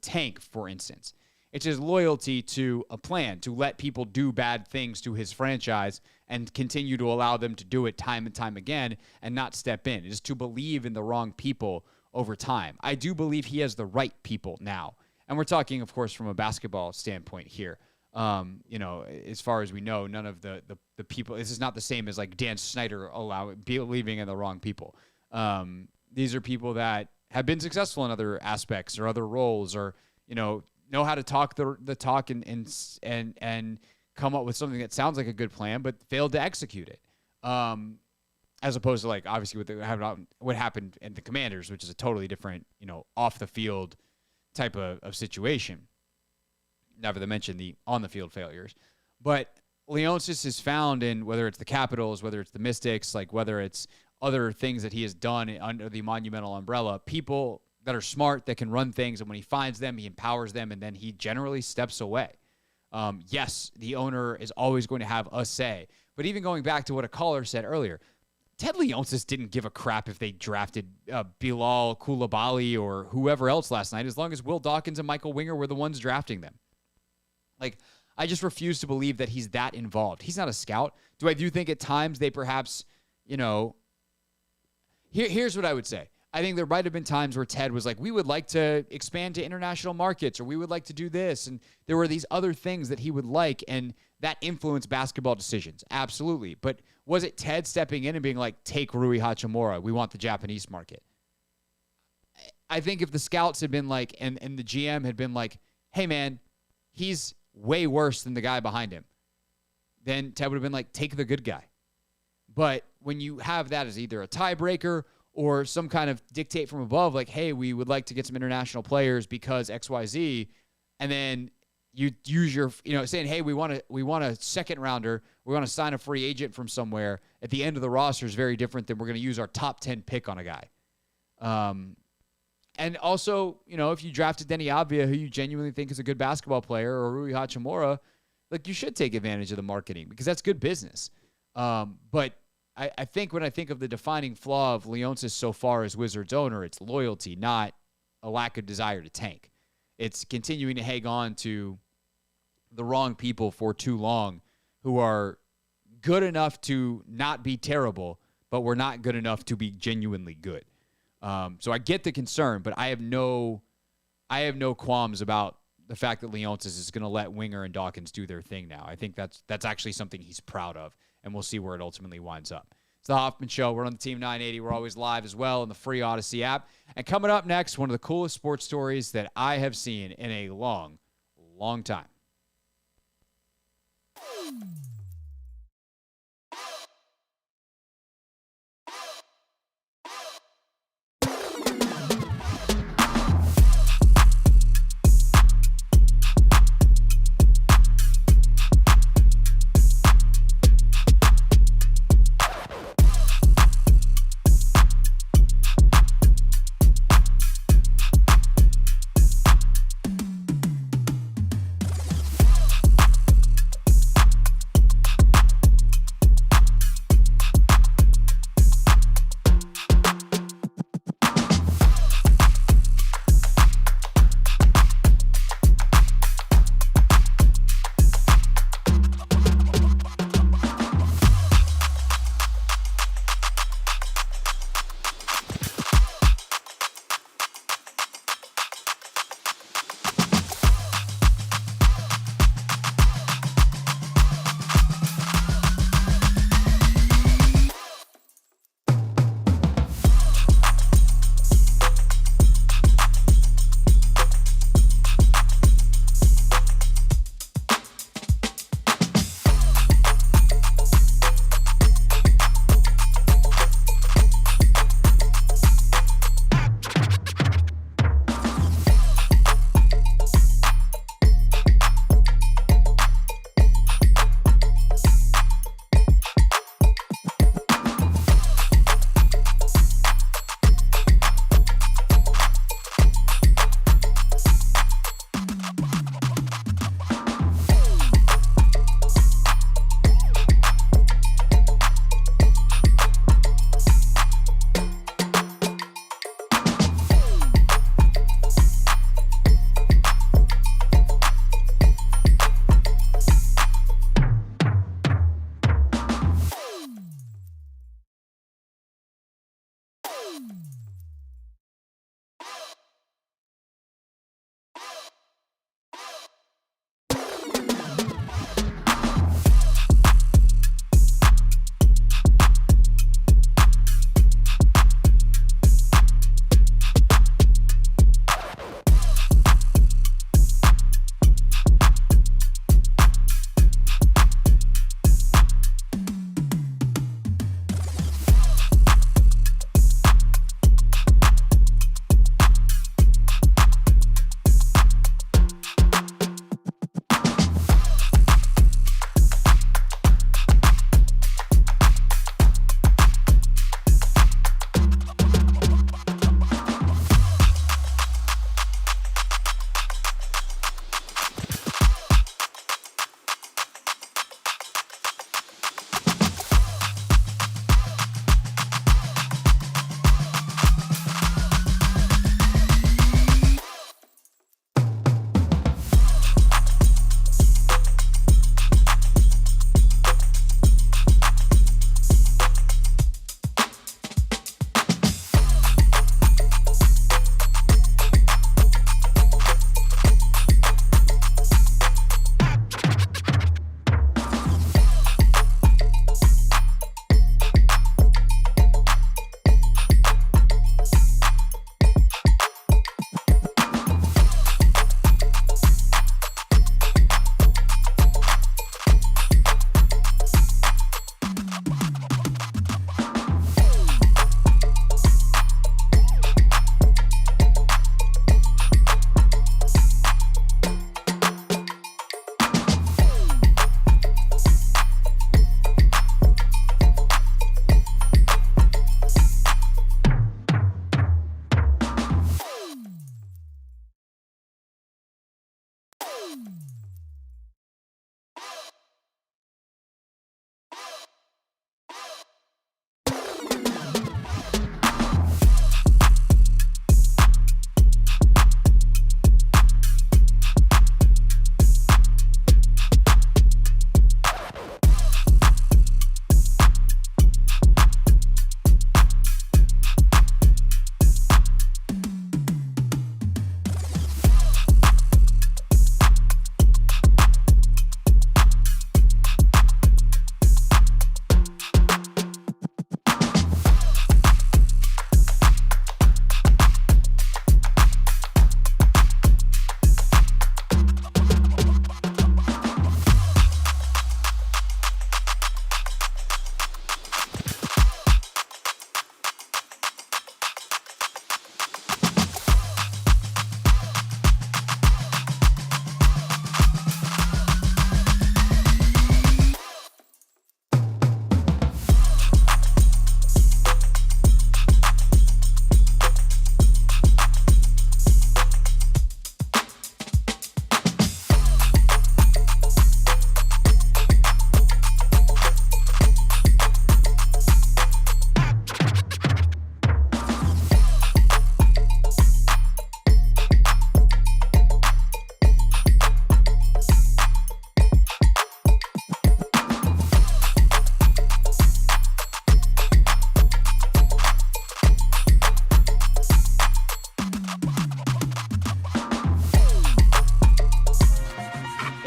tank, for instance. It's his loyalty to a plan, to let people do bad things to his franchise and continue to allow them to do it time and time again and not step in. It is to believe in the wrong people over time. I do believe he has the right people now. And we're talking, of course, from a basketball standpoint here. As far as we know, none of the people, this is not the same as like Dan Snyder believing in the wrong people. These are people that have been successful in other aspects or other roles or, know how to talk the talk and come up with something that sounds like a good plan, but failed to execute it. As opposed to like, obviously what happened in the Commanders, which is a totally different, off the field type of situation. Never to mention the on-the-field failures. But Leonsis is found in, whether it's the Capitals, whether it's the Mystics, like whether it's other things that he has done under the monumental umbrella, people that are smart, that can run things, and when he finds them, he empowers them, and then he generally steps away. Yes, the owner is always going to have a say. But even going back to what a caller said earlier, Ted Leonsis didn't give a crap if they drafted Bilal, Coulibaly, or whoever else last night, as long as Will Dawkins and Michael Winger were the ones drafting them. Like, I just refuse to believe that he's that involved. He's not a scout. Do think at times they perhaps, here's what I would say. I think there might have been times where Ted was like, we would like to expand to international markets, or we would like to do this. And there were these other things that he would like, and that influenced basketball decisions. Absolutely. But was it Ted stepping in and being like, take Rui Hachimura, we want the Japanese market? I think if the scouts had been like, and the GM had been like, hey man, he's way worse than the guy behind him, then Ted would have been like, take the good guy. But when you have that as either a tiebreaker or some kind of dictate from above, like, hey, we would like to get some international players because XYZ, and then you use your, saying, hey, we want a second rounder, we want to sign a free agent from somewhere at the end of the roster is very different than we're going to use our top 10 pick on a guy. And also, if you drafted Denny Avdia, who you genuinely think is a good basketball player, or Rui Hachimura, like, you should take advantage of the marketing because that's good business. But I think when I think of the defining flaw of Leonsis so far as Wizards owner, it's loyalty, not a lack of desire to tank. It's continuing to hang on to the wrong people for too long who are good enough to not be terrible, but we're not good enough to be genuinely good. So I get the concern, but I have no qualms about the fact that Leonsis is going to let Winger and Dawkins do their thing now. I think that's actually something he's proud of, and we'll see where it ultimately winds up. It's the Hoffman Show. We're on the Team 980. We're always live as well in the free Odyssey app. And coming up next, one of the coolest sports stories that I have seen in a long, long time.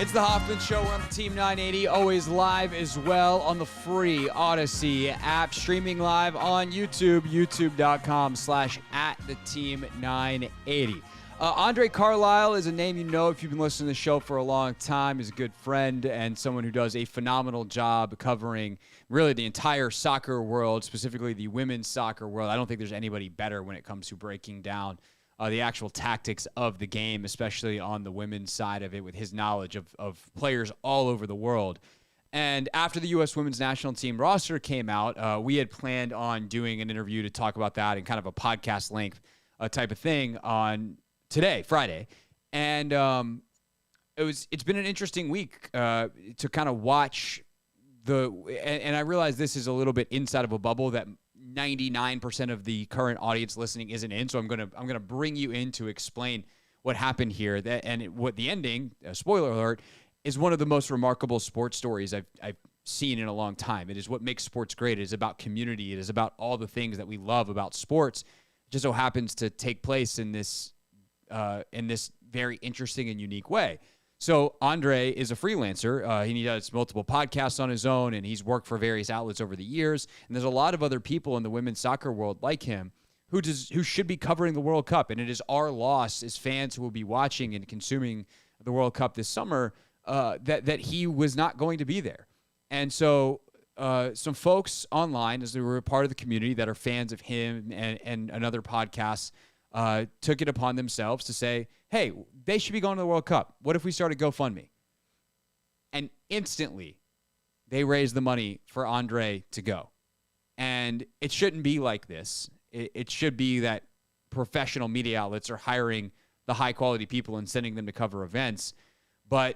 It's the Hoffman Show. We're on the Team 980, always live as well on the free Odyssey app, streaming live on YouTube, youtube.com/@theteam980. Andre Carlisle is a name you know if you've been listening to the show for a long time. He's a good friend and someone who does a phenomenal job covering really the entire soccer world, specifically the women's soccer world. I don't think there's anybody better when it comes to breaking down the actual tactics of the game, especially on the women's side of it, with his knowledge of players all over the world. And after the U.S. women's national team roster came out, we had planned on doing an interview to talk about that in kind of a podcast length type of thing on today, Friday. And it's been an interesting week to kind of watch and I realize this is a little bit inside of a bubble that 99% of the current audience listening isn't in, so I'm gonna bring you in to explain what happened here. What the ending, spoiler alert, is one of the most remarkable sports stories I've seen in a long time. It is what makes sports great. It is about community. It is about all the things that we love about sports. It just so happens to take place in this very interesting and unique way. So Andre is a freelancer. He does multiple podcasts on his own, and he's worked for various outlets over the years. And there's a lot of other people in the women's soccer world like him who should be covering the World Cup. And it is our loss as fans who will be watching and consuming the World Cup this summer that he was not going to be there. And so some folks online, as they were a part of the community that are fans of him and another podcast, took it upon themselves to say, hey, they should be going to the World Cup. What if we started GoFundMe? And instantly, they raised the money for Andre to go. And it shouldn't be like this. It should be that professional media outlets are hiring the high-quality people and sending them to cover events. But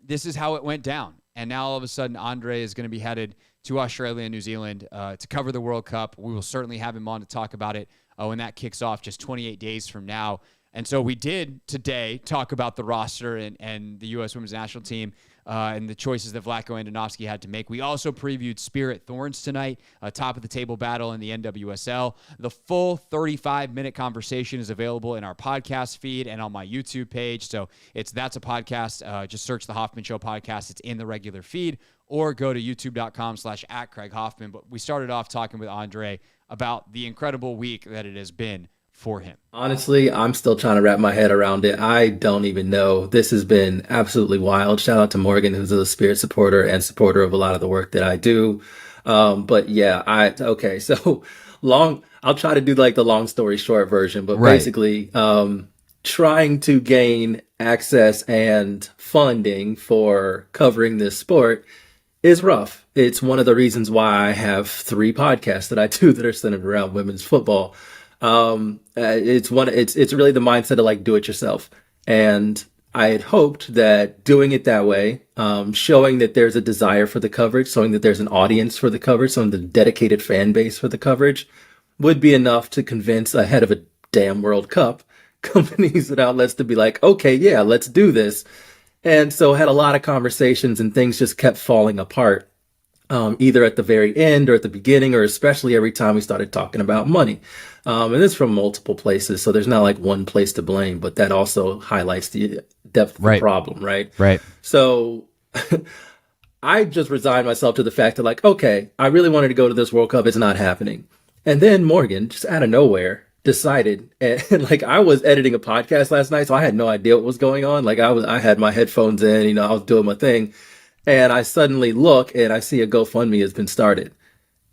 this is how it went down. And now, all of a sudden, Andre is going to be headed to Australia and New Zealand to cover the World Cup. We will certainly have him on to talk about it when that kicks off just 28 days from now. And so we did today talk about the roster and the U.S. women's national team and the choices that Vlatko Andonovski had to make. We also previewed Spirit Thorns tonight, top of the table battle in the NWSL. The full 35-minute conversation is available in our podcast feed and on my YouTube page. So that's a podcast. Just search the Hoffman Show podcast. It's in the regular feed, or go to youtube.com/@CraigHoffman. But we started off talking with Andre about the incredible week that it has been for him. Honestly, I'm still trying to wrap my head around it. I don't even know. This has been absolutely wild. Shout out to Morgan, who's a Spirit supporter and supporter of a lot of the work that I do. But yeah, okay. So I'll try to do like the long story short version, but basically, trying to gain access and funding for covering this sport is rough. It's one of the reasons why I have 3 podcasts that I do that are centered around women's football. It's really the mindset of like do it yourself. And I had hoped that doing it that way, showing that there's a desire for the coverage, showing that there's an audience for the coverage, showing the dedicated fan base for the coverage would be enough to convince ahead of a damn World Cup companies and outlets to be like, okay, yeah, let's do this. And so had a lot of conversations and things just kept falling apart. Either at the very end or at the beginning, or especially every time we started talking about money. And it's from multiple places, so there's not like one place to blame, but that also highlights the depth of the problem, right? Right. So I just resigned myself to the fact that like, okay, I really wanted to go to this World Cup. It's not happening. And then Morgan, just out of nowhere, decided, and like I was editing a podcast last night, so I had no idea what was going on. Like I had my headphones in, I was doing my thing. And I suddenly look and I see a GoFundMe has been started.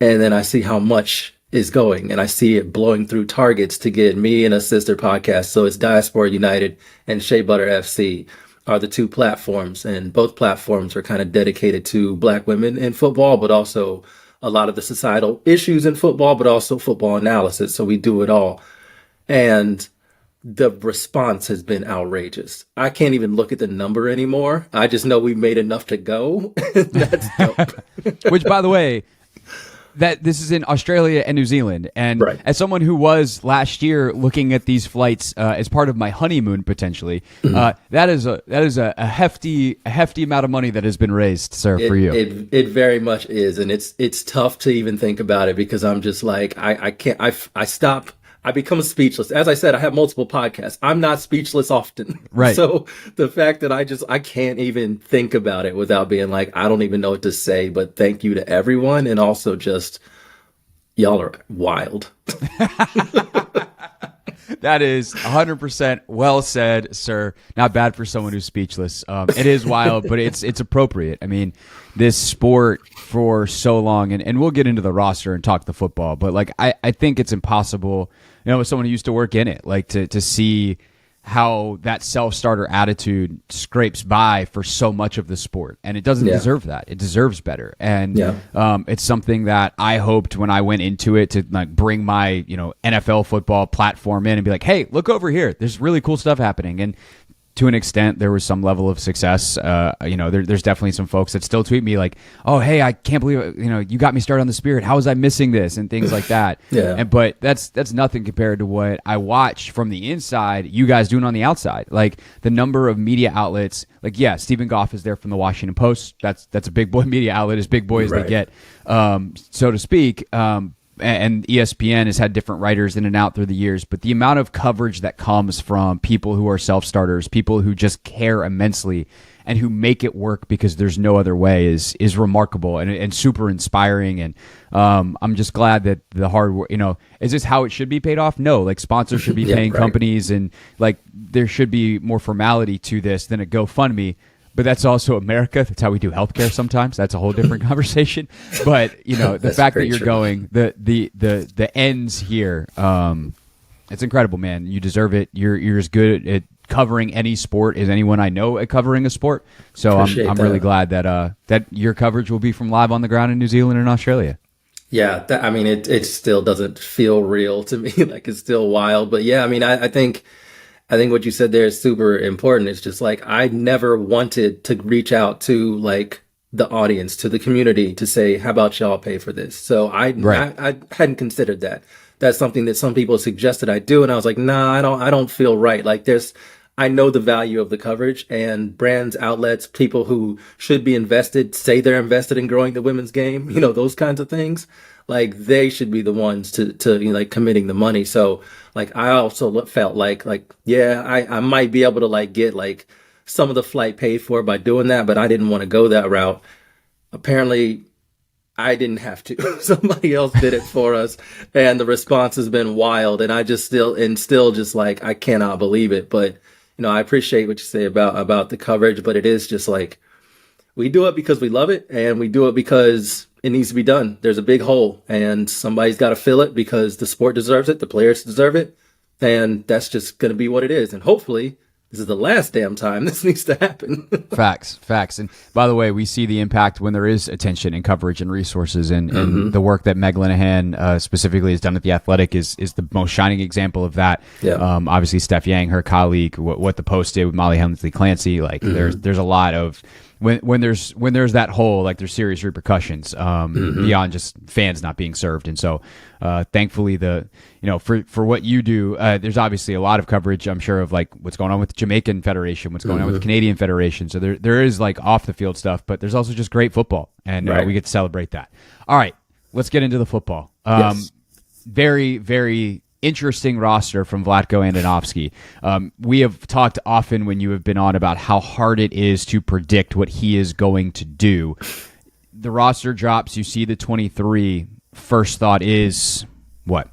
And then I see how much is going, and I see it blowing through targets to get me and a sister podcast. So it's Diaspora United and Shea Butter FC are the 2 platforms. And both platforms are kind of dedicated to Black women in football, but also a lot of the societal issues in football, but also football analysis. So we do it all. And the response has been outrageous. I can't even look at the number anymore. I just know we made enough to go. That's dope. Which, by the way, that this is in Australia and New Zealand. And as someone who was last year looking at these flights as part of my honeymoon potentially, that is a hefty amount of money that has been raised, sir, for you. It very much is, and it's tough to even think about it because I'm just like I I become speechless. As I said, I have multiple podcasts. I'm not speechless often. Right. So the fact that I can't even think about it without being like, I don't even know what to say, but thank you to everyone. And also just, y'all are wild. That is 100% well said, sir. Not bad for someone who's speechless. It is wild, but it's appropriate. I mean, this sport for so long, and we'll get into the roster and talk the football, but like I think it's impossible, as someone who used to work in it, like to see how that self-starter attitude scrapes by for so much of the sport, and it doesn't deserve that. It deserves better, and it's something that I hoped when I went into it to like bring my NFL football platform in and be like, hey, look over here, there's really cool stuff happening. And to an extent, there was some level of success. There's definitely some folks that still tweet me like, "Oh, hey, I can't believe you got me started on the Spirit. How was I missing this?" and things like that. But that's nothing compared to what I watch from the inside. You guys doing on the outside, like the number of media outlets. Like, yeah, Stephen Goff is there from the Washington Post. That's a big boy media outlet, as big boy as they get, so to speak. And ESPN has had different writers in and out through the years, but the amount of coverage that comes from people who are self-starters, people who just care immensely and who make it work because there's no other way is remarkable and super inspiring. And I'm just glad that the hard work, is this how it should be paid off? No, like sponsors should be paying companies, and like there should be more formality to this than a GoFundMe. But that's also America. That's how we do healthcare sometimes. That's a whole different conversation. But the fact that you're going, the ends here, it's incredible, man. You deserve it. You're as good at covering any sport as anyone I know at covering a sport. So I'm really glad that your coverage will be from live on the ground in New Zealand and Australia. Yeah, it still doesn't feel real to me. Like it's still wild. But yeah, I think what you said there is super important. It's just like I never wanted to reach out to like the audience, to the community, to say, "How about y'all pay for this?" So I hadn't considered that. That's something that some people suggested I do, and I was like, "Nah, I don't feel right." Like I know the value of the coverage, and brands, outlets, people who should be invested, say they're invested in growing the women's game. Those kinds of things. Like they should be the ones to like committing the money. So like I also felt like I might be able to like get like some of the flight paid for by doing that, but I didn't want to go that route. Apparently I didn't have to. Somebody else did it for us, and the response has been wild, and I just still just like I cannot believe it. But I appreciate what you say about the coverage, but it is just like we do it because we love it, and we do it because it needs to be done. There's a big hole, and somebody's got to fill it because the sport deserves it, the players deserve it, and that's just going to be what it is. And hopefully this is the last damn time this needs to happen. Facts. And by the way, we see the impact when there is attention and coverage and resources, and the work that Meg Linehan specifically has done at The Athletic is the most shining example of that. Obviously, Steph Yang, her colleague, what the Post did with Molly Hemsley Clancy, like there's a lot of when there's that hole, like there's serious repercussions beyond just fans not being served. And so thankfully for what you do, there's obviously a lot of coverage, I'm sure, of like what's going on with the Jamaican Federation, what's going on with the Canadian Federation. So there is like off the field stuff, but there's also just great football, and we get to celebrate that. All right, let's get into the football. Very, very interesting roster from Vlatko Andonovski. We have talked often when you have been on about how hard it is to predict what he is going to do. The roster drops, you see the 23. First thought is what?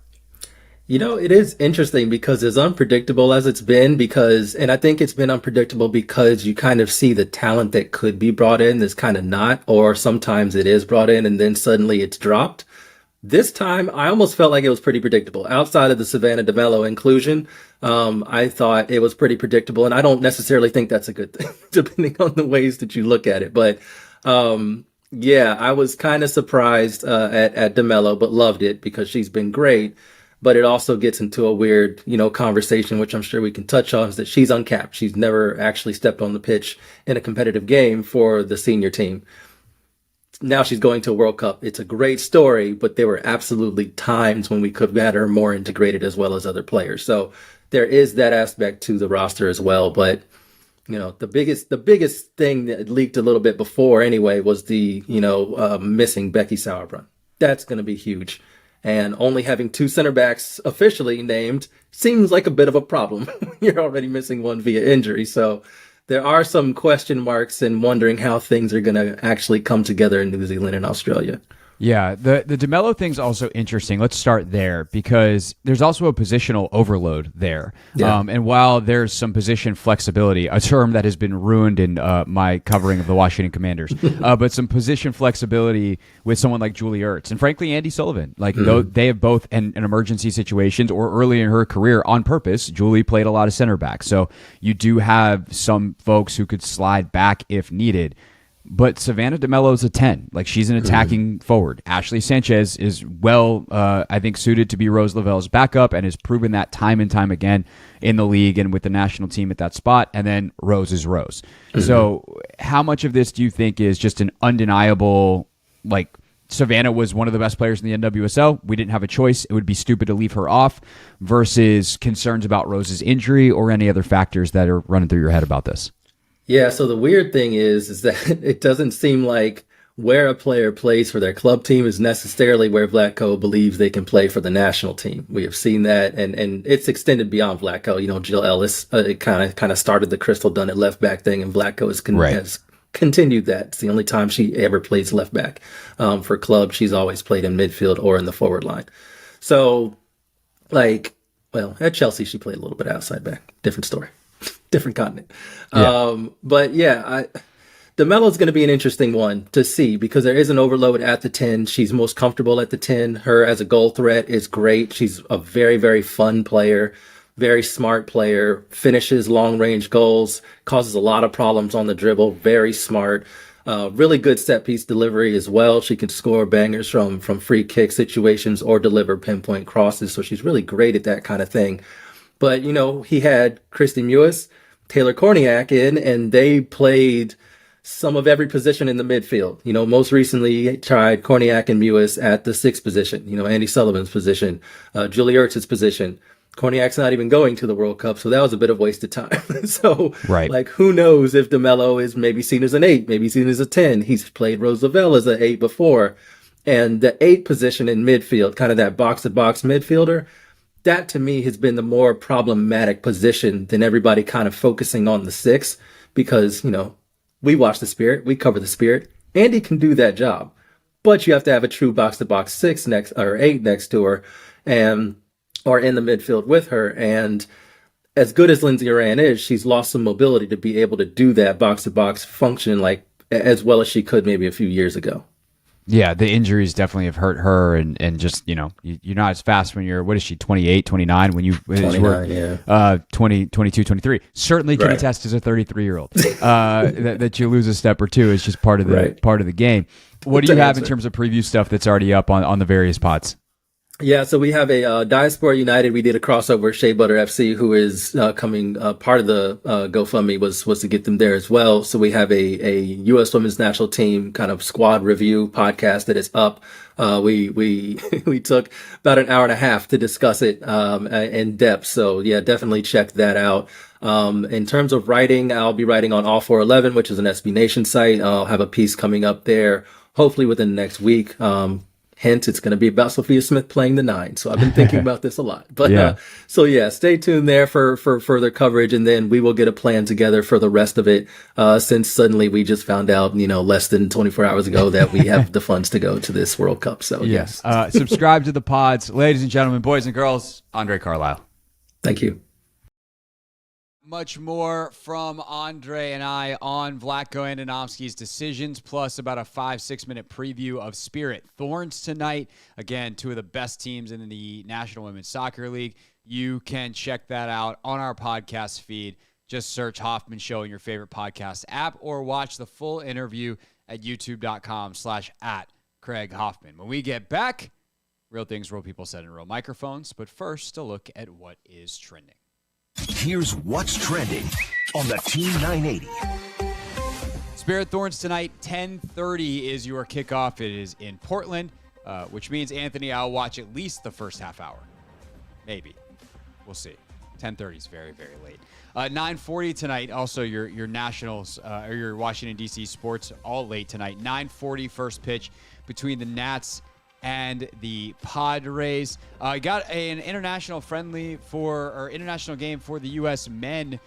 It is interesting because as unpredictable as it's been, and I think it's been unpredictable because you kind of see the talent that could be brought in that's kind of not, or sometimes it is brought in and then suddenly it's dropped. This time, I almost felt like it was pretty predictable. Outside of the Savannah DeMello inclusion, I thought it was pretty predictable, and I don't necessarily think that's a good thing, depending on the ways that you look at it. But I was kind of surprised at DeMello, but loved it because she's been great. But it also gets into a weird, conversation, which I'm sure we can touch on, is that she's uncapped. She's never actually stepped on the pitch in a competitive game for the senior team. Now she's going to a World Cup. It's a great story, but there were absolutely times when we could have had her more integrated as well as other players. So there is that aspect to the roster as well. But, the biggest thing that leaked a little bit before anyway was the, missing Becky Sauerbrunn. That's going to be huge. And only having 2 center backs officially named seems like a bit of a problem. You're already missing one via injury. So there are some question marks and wondering how things are going to actually come together in New Zealand and Australia. Yeah, the DeMello thing's also interesting. Let's start there because there's also a positional overload there. Yeah. And while there's some position flexibility, a term that has been ruined in my covering of the Washington Commanders, but some position flexibility with someone like Julie Ertz and frankly Andy Sullivan. Like though they have both in emergency situations or early in her career on purpose, Julie played a lot of center back. So you do have some folks who could slide back if needed. But Savannah DeMello's a 10. Like, she's an attacking forward. Ashley Sanchez is well, I think, suited to be Rose Lavelle's backup and has proven that time and time again in the league and with the national team at that spot. And then Rose is Rose. So how much of this do you think is just an undeniable, like, Savannah was one of the best players in the NWSL. We didn't have a choice. It would be stupid to leave her off versus concerns about Rose's injury or any other factors that are running through your head about this? Yeah, so the weird thing is that it doesn't seem like where a player plays for their club team is necessarily where Vlatko believes they can play for the national team. We have seen that, and it's extended beyond Vlatko. You know, Jill Ellis kind of started the Crystal Dunn at left back thing, and Vlatko has continued that. It's the only time she ever plays left back. For club, she's always played in midfield or in the forward line. So, like, well, at Chelsea, she played a little bit outside back. Different story. Different continent. Yeah. But yeah, DeMello's going to be an interesting one to see because there is an overload at the 10. She's most comfortable at the 10. Her as a goal threat is great. She's a very, very fun player, very smart player, finishes long-range goals, causes a lot of problems on the dribble, very smart. Really good set-piece delivery as well. She can score bangers from free kick situations or deliver pinpoint crosses, so she's really great at that kind of thing. But, you know, he had Christy Mewis, Taylor Korniak in, and they played some of every position in the midfield. You know, most recently he tried Korniak and Mewis at the 6th position, you know, Andy Sullivan's position, Julie Ertz's position. Korniak's not even going to the World Cup, so that was a bit of waste of time. So, like, who knows if DeMello is maybe seen as an 8, maybe seen as a 10. He's played Rose Lavelle as an 8 before. And the 8 position in midfield, kind of that box-to-box midfielder, that to me has been the more problematic position than everybody kind of focusing on the 6 because, you know, we watch the Spirit, we cover the Spirit. Andy can do that job, but you have to have a true box-to-box 6 next or 8 next to her or in the midfield with her. And as good as Lindsay Oran is, she's lost some mobility to be able to do that box-to-box function like as well as she could maybe a few years ago. Yeah, the injuries definitely have hurt her, and just, you know, you're not as fast when you're, what is she, 28, 29, when you 20, 22, 23. Certainly can attest as a 33-year-old that you lose a step or two. It's just part of the game. What do you have in terms of preview stuff that's already up on the various pods? Yeah, so we have a Diaspora United. We did a crossover with Shea Butter FC, who is coming. Part of the GoFundMe was to get them there as well. So we have a U.S. Women's National Team kind of squad review podcast that is up. We took about an hour and a half to discuss it in depth. So yeah, definitely check that out. In terms of writing, I'll be writing on All 411, which is an SB Nation site. I'll have a piece coming up there, hopefully within the next week. Hence, it's going to be about Sophia Smith playing the 9. So I've been thinking about this a lot. But stay tuned there for further coverage. And then we will get a plan together for the rest of it. Since suddenly we just found out, you know, less than 24 hours ago that we have the funds to go to this World Cup. So yes. Subscribe to the pods. Ladies and gentlemen, boys and girls, Andre Carlisle. Thank you. Much more from Andre and I on Vlatko Andonovski's decisions, plus about a 5-6 minute preview of Spirit Thorns tonight. Again, 2 of the best teams in the National Women's Soccer League. You can check that out on our podcast feed. Just search Hoffman Show in your favorite podcast app or watch the full interview at youtube.com/@Craig Hoffman. When we get back, real things, real people said in real microphones. But first, a look at what is trending. Here's what's trending on the Team 980. Spirit Thorns tonight, 10:30 is your kickoff. It is in Portland, which means, Anthony, I'll watch at least the first half hour. Maybe. We'll see. 10:30 is very, very late. 9:40 tonight, also your Nationals, or your Washington, D.C. sports, all late tonight. 9:40 first pitch between the Nats and the Padres. Got an international game for the U.S. men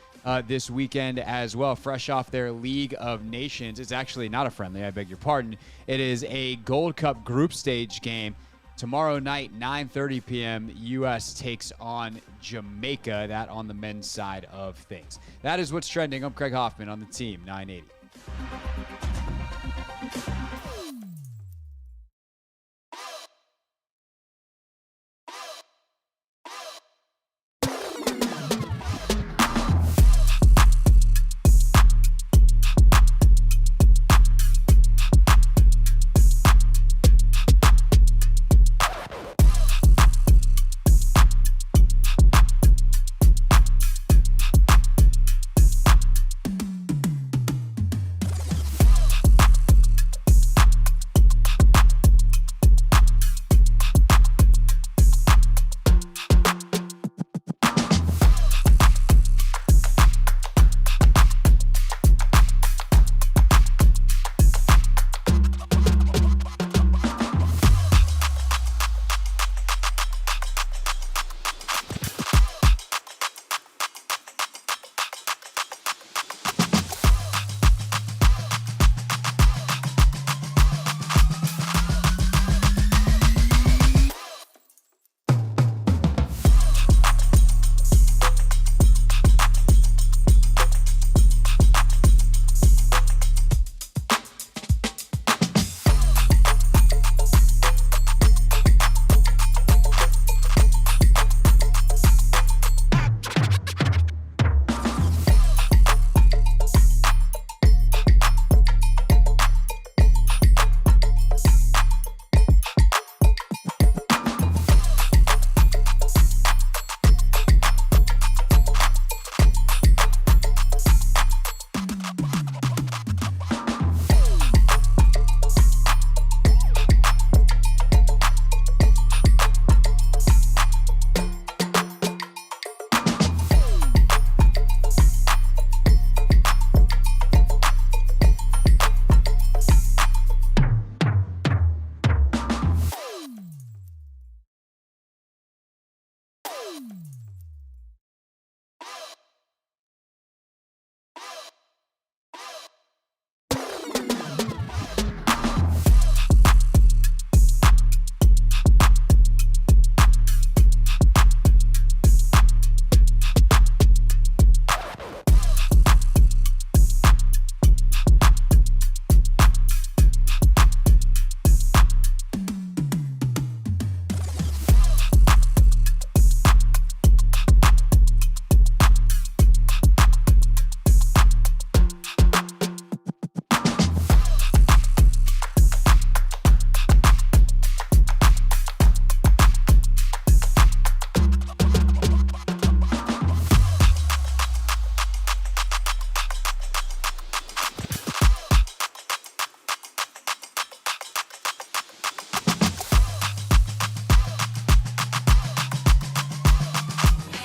this weekend as well, fresh off their League of Nations. It's actually not a friendly, I beg your pardon. It is a Gold Cup group stage game. Tomorrow night, 9:30 p.m., U.S. takes on Jamaica. That on the men's side of things. That is what's trending. I'm Craig Hoffman on the Team 980.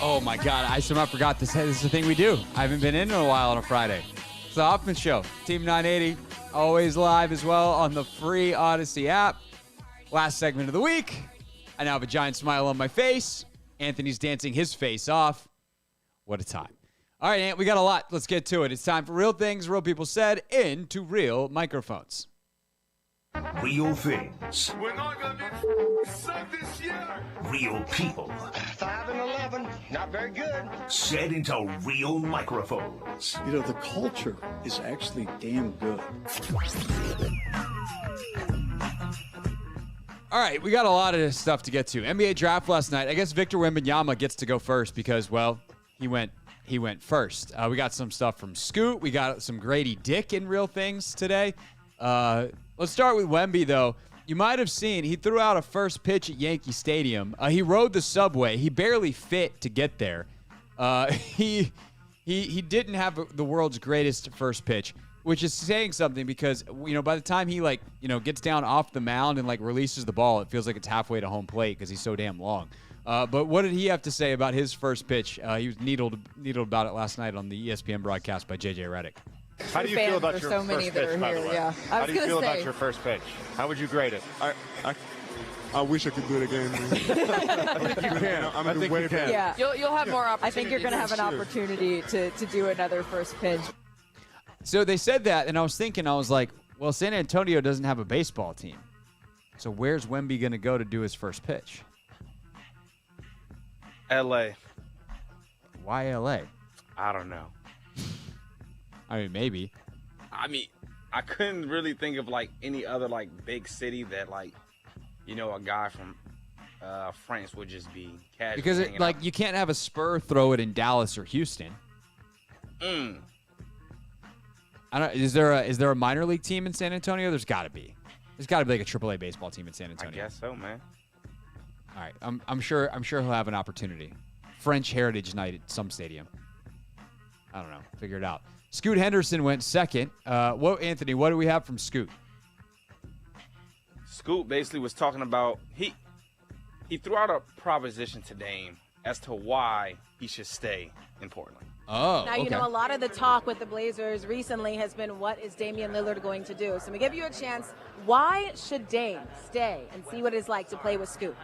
Oh my God, I somehow forgot this. This is the thing we do. I haven't been in a while on a Friday. It's the Hoffman Show. Team 980, always live as well on the free Odyssey app. Last segment of the week. I now have a giant smile on my face. Anthony's dancing his face off. What a time. All right, Ant, we got a lot. Let's get to it. It's time for Real Things Real People Said into real microphones. Real things. We're not going to be sucked this year. Real people. 5-11, not very good. Said into real microphones. You know, the culture is actually damn good. All right, we got a lot of stuff to get to. NBA draft last night. I guess Victor Wembanyama gets to go first because, well, he went first. We got some stuff from Scoot. We got some Grady Dick in Real Things today. Let's start with Wemby, though. You might have seen he threw out a first pitch at Yankee Stadium. He rode the subway. He barely fit to get there. He didn't have the world's greatest first pitch, which is saying something because, you know, by the time he, gets down off the mound and, releases the ball, it feels like it's halfway to home plate because he's so damn long. But what did he have to say about his first pitch? He was needled about it last night on the ESPN broadcast by JJ Redick. How do you feel about your so first pitch, by the way? Yeah. How do you feel about your first pitch? How would you grade it? I wish I could do it again. I think you can. I'm gonna do way better. Yeah, you'll have more opportunity. I think you're going to have an Sure. opportunity to do another first pitch. So they said that, and I was thinking, I was like, well, San Antonio doesn't have a baseball team. So where's Wemby going to go to do his first pitch? L.A. Why L.A.? I don't know. I mean, maybe. I mean, I couldn't really think of like any other like big city that like, you know, a guy from France would just be casually Because hanging like out. you can't have a Spur throw it in Dallas or Houston. Mm. I don't. Is there a minor league team in San Antonio? There's got to be. There's got to be like a AAA baseball team in San I Antonio. guess so, man. All right. I'm sure he'll have an opportunity. French Heritage Night at some stadium. I don't know. Figure it out. Scoot Henderson went second. Anthony, what do we have from Scoot? Scoot basically was talking about he threw out a proposition to Dame as to why he should stay in Portland. Oh, now, you know, a lot of the talk with the Blazers recently has been, what is Damian Lillard going to do? So we give you a chance. Why should Dame stay and see what it's like to play with Scoot?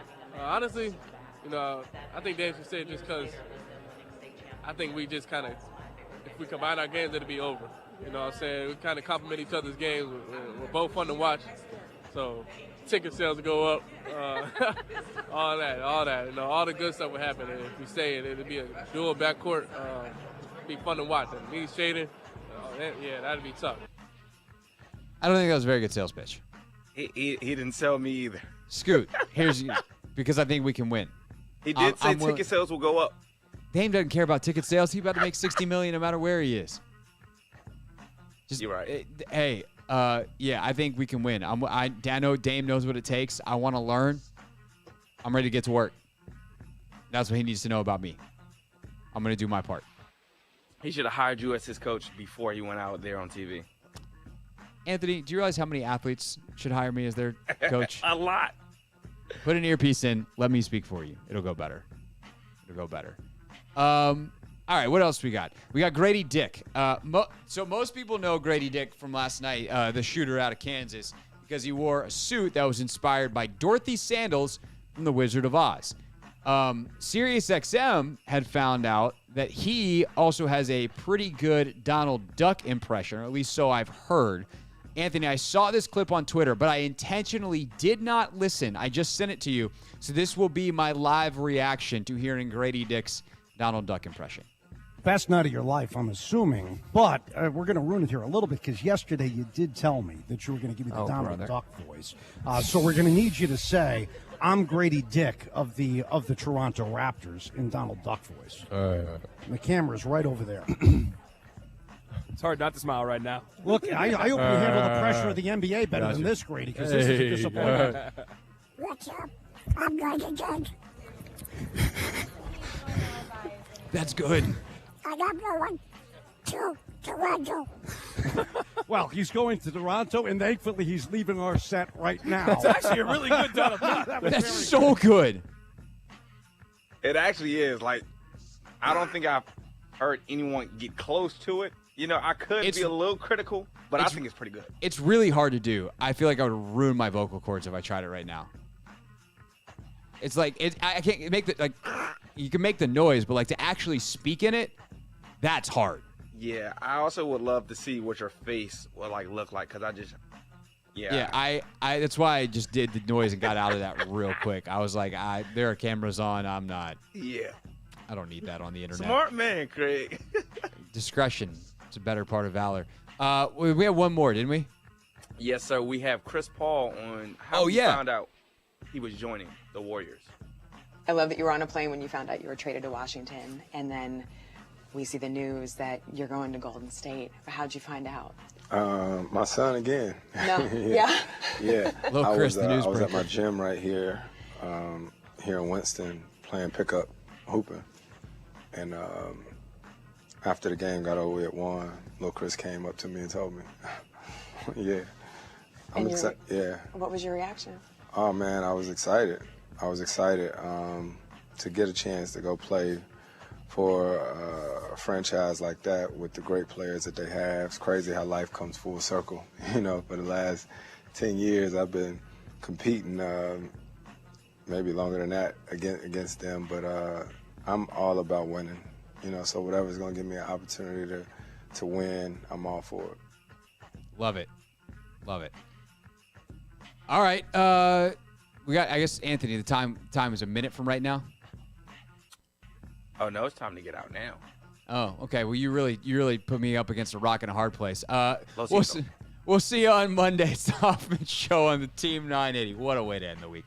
Honestly, you know, I think Dame should stay just because I think we just kind of, if we combine our games, it'll be over. You know what I'm saying? We kind of complement each other's games. We're both fun to watch. So ticket sales will go up. All that. You know, all the good stuff will happen. And if we stay, it'll be a dual backcourt. Be fun to watch. And me shading, yeah, that'd be tough. I don't think that was a very good sales pitch. He didn't sell me either. Scoot, here's because I think we can win. He did say ticket sales will go up. Dame doesn't care about ticket sales. He's about to make $60 million no matter where he is. You're right. Hey, yeah, I think we can win. I know Dame knows what it takes. I want to learn. I'm ready to get to work. That's what he needs to know about me. I'm going to do my part. He should have hired you as his coach before he went out there on TV. Anthony, do you realize how many athletes should hire me as their coach? A lot. Put an earpiece in. Let me speak for you. It'll go better. All right, what else we got? We got Grady Dick. So most people know Grady Dick from last night, the shooter out of Kansas, because he wore a suit that was inspired by Dorothy Sandals from The Wizard of Oz. SiriusXM had found out that he also has a pretty good Donald Duck impression, or at least so I've heard. Anthony, I saw this clip on Twitter, but I intentionally did not listen. I just sent it to you. So this will be my live reaction to hearing Grady Dick's Donald Duck impression. Best night of your life, I'm assuming. But we're going to ruin it here a little bit because yesterday you did tell me that you were going to give me the Donald Duck voice. So we're going to need you to say, I'm Grady Dick of the Toronto Raptors in Donald Duck voice. The camera's right over there. It's hard not to smile right now. Look, I hope you handle the pressure of the NBA better than this, Grady, because this is a disappointment. What's up? I'm Grady Dick. That's good. And I'm going to Toronto. Well, he's going to Toronto, and thankfully he's leaving our set right now. It's actually a really good Donald Duck. That's so good. It actually is. Like, I don't think I've heard anyone get close to it. You know, I could be a little critical, but I think it's pretty good. It's really hard to do. I feel like I would ruin my vocal cords if I tried it right now. It's like I can't make the you can make the noise, but like to actually speak in it, that's hard. Yeah, I also would love to see what your face will like look like, because I that's why I just did the noise and got out of that real quick. I was like, there are cameras on. I'm not. Yeah. I don't need that on the internet. Smart man, Craig. Discretion. It's a better part of valor. We had one more, didn't we? Yes, sir. We have Chris Paul on how he found out he was joining the Warriors. I love that you were on a plane when you found out you were traded to Washington, and then we see the news that you're going to Golden State. How'd you find out? My son again. No. Yeah. Yeah. Hello, Chris, the I was at newsbreaker. my gym right here, here in Winston, playing pickup, hooping. And after the game got over, we had won. Little Chris came up to me and told me. Yeah. I'm excited. Yeah. What was your reaction? Oh man, I was excited. To get a chance to go play for a franchise like that with the great players that they have. It's crazy how life comes full circle. You know, for the last 10 years, I've been competing maybe longer than that against them. But I'm all about winning, so whatever's going to give me an opportunity to win, I'm all for it. Love it. Love it. All right. We got, I guess, Anthony, the time is a minute from right now. Oh, no, it's time to get out now. Oh, okay. Well, you really put me up against a rock and a hard place. We'll see you on Monday. It's the Hoffman Show on the Team 980. What a way to end the week.